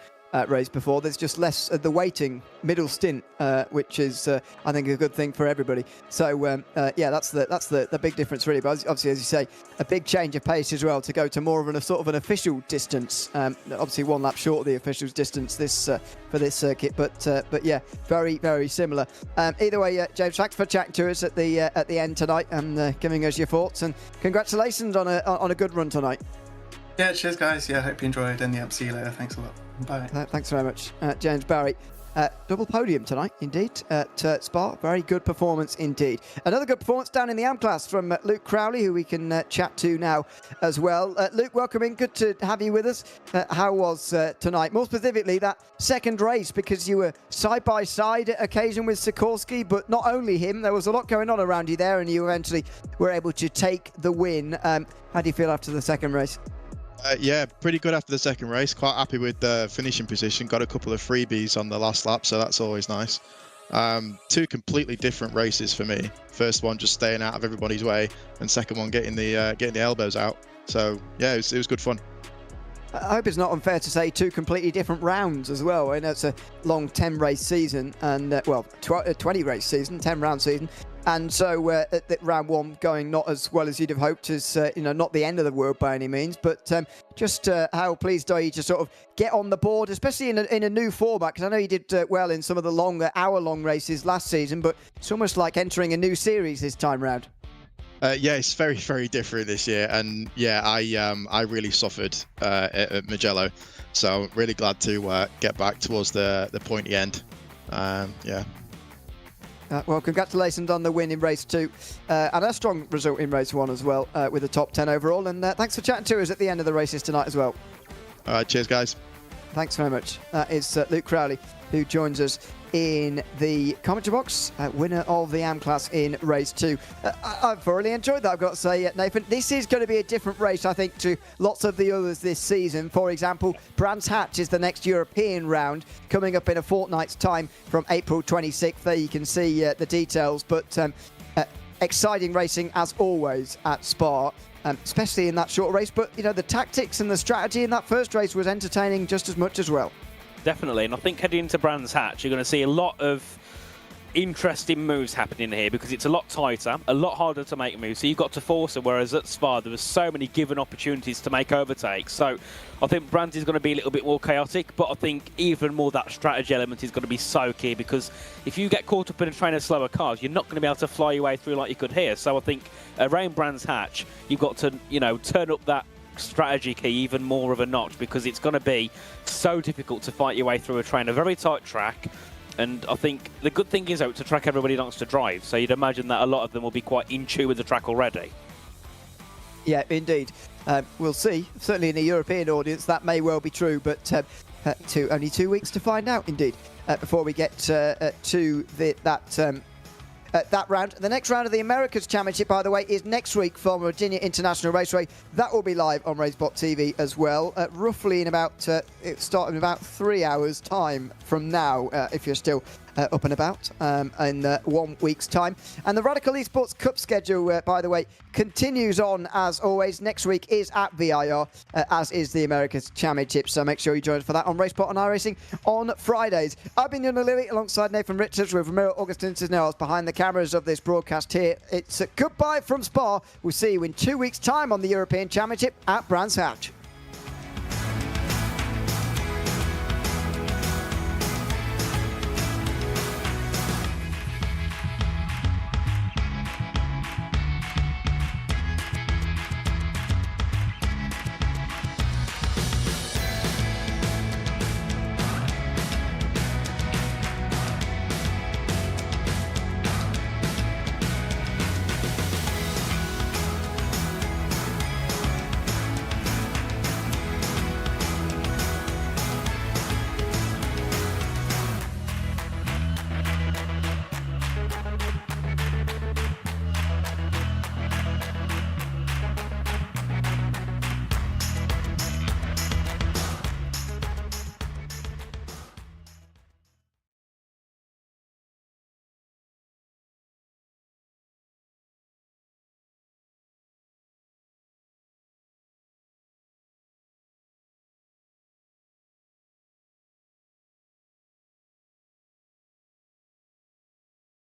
race before. There's just less of the waiting middle stint, which is, I think, a good thing for everybody. So, yeah, that's the big difference, really. But obviously, as you say, a big change of pace as well to go to more of a sort of an official distance. Obviously, one lap short of the official's distance for this circuit, but yeah, very, very similar. Either way, James, thanks for chatting to us at the end tonight and giving us your thoughts. And congratulations on a good run tonight. Yeah, cheers, guys. Yeah, hope you enjoyed. And yeah, see you later. Thanks a lot. Bye. Thanks very much, James Barry. Double podium tonight, indeed, at Spa. Very good performance indeed. Another good performance down in the AM class from Luke Crowley, who we can chat to now as well. Luke, welcome in. Good to have you with us. How was tonight? More specifically, that second race, because you were side-by-side at occasion with Sikorsky, but not only him. There was a lot going on around you there, and you eventually were able to take the win. How do you feel after the second race? Yeah, pretty good after the second race. Quite happy with the finishing position. Got a couple of freebies on the last lap, so that's always nice. Two completely different races for me. First one just staying out of everybody's way, and second one getting the elbows out. So yeah, it was good fun. I hope it's not unfair to say two completely different rounds as well. I know it's a long 10-race season, and 20-race season, 10-round season. And so at round one going not as well as you'd have hoped is, not the end of the world by any means, but just how pleased are you to sort of get on the board, especially in a new format? Because I know you did well in some of the longer hour-long races last season, but it's almost like entering a new series this time round. Yeah, it's very, very different this year, and yeah, I really suffered at Mugello, so I'm really glad to get back towards the pointy end. Yeah. Well, congratulations on the win in race 2 and a strong result in race 1 as well, with a top 10 overall. And thanks for chatting to us at the end of the races tonight as well. All right, cheers, guys. Thanks very much. That is Luke Crowley, who joins us in the commentary box, winner of the AM class in race 2. I've thoroughly enjoyed that, I've got to say, Nathan. This is going to be a different race, I think, to lots of the others this season. For example, Brands Hatch is the next European round, coming up in a fortnight's time from April 26th. There you can see the details, but exciting racing as always at Spa. Especially in that short race, but the tactics and the strategy in that first race was entertaining just as much as well. Definitely, and I think heading into Brands Hatch, you're going to see a lot of interesting moves happening here because it's a lot tighter, a lot harder to make moves, so you've got to force it, whereas at Spa there was so many given opportunities to make overtakes. So I think Brands is going to be a little bit more chaotic, but I think even more that strategy element is going to be so key, because if you get caught up in a train of slower cars, you're not going to be able to fly your way through like you could here. So I think around Brands Hatch, you've got to turn up that strategy key even more of a notch, because it's going to be so difficult to fight your way through a train, a very tight track. And I think the good thing is, it's a track everybody likes to drive, so you'd imagine that a lot of them will be quite in tune with the track already. Yeah, indeed. We'll see. Certainly in the European audience, that may well be true, but only 2 weeks to find out, indeed, before we get to that round. The next round of the Americas Championship, by the way, is next week from Virginia International Raceway. That will be live on RaceSpotTV as well, roughly in about, it starts in about 3 hours' time from now, if you're still up and about in 1 week's time. And the Radical Esports Cup schedule, by the way, continues on as always. Next week is at VIR, as is the Americas Championship. So make sure you join us for that on Racespot and iRacing on Fridays. I've been Yuna Lilly alongside Nathan Richards with Ramiro Augustin Cisneros behind the cameras of this broadcast here. It's a goodbye from Spa. We'll see you in 2 weeks' time on the European Championship at Brands Hatch.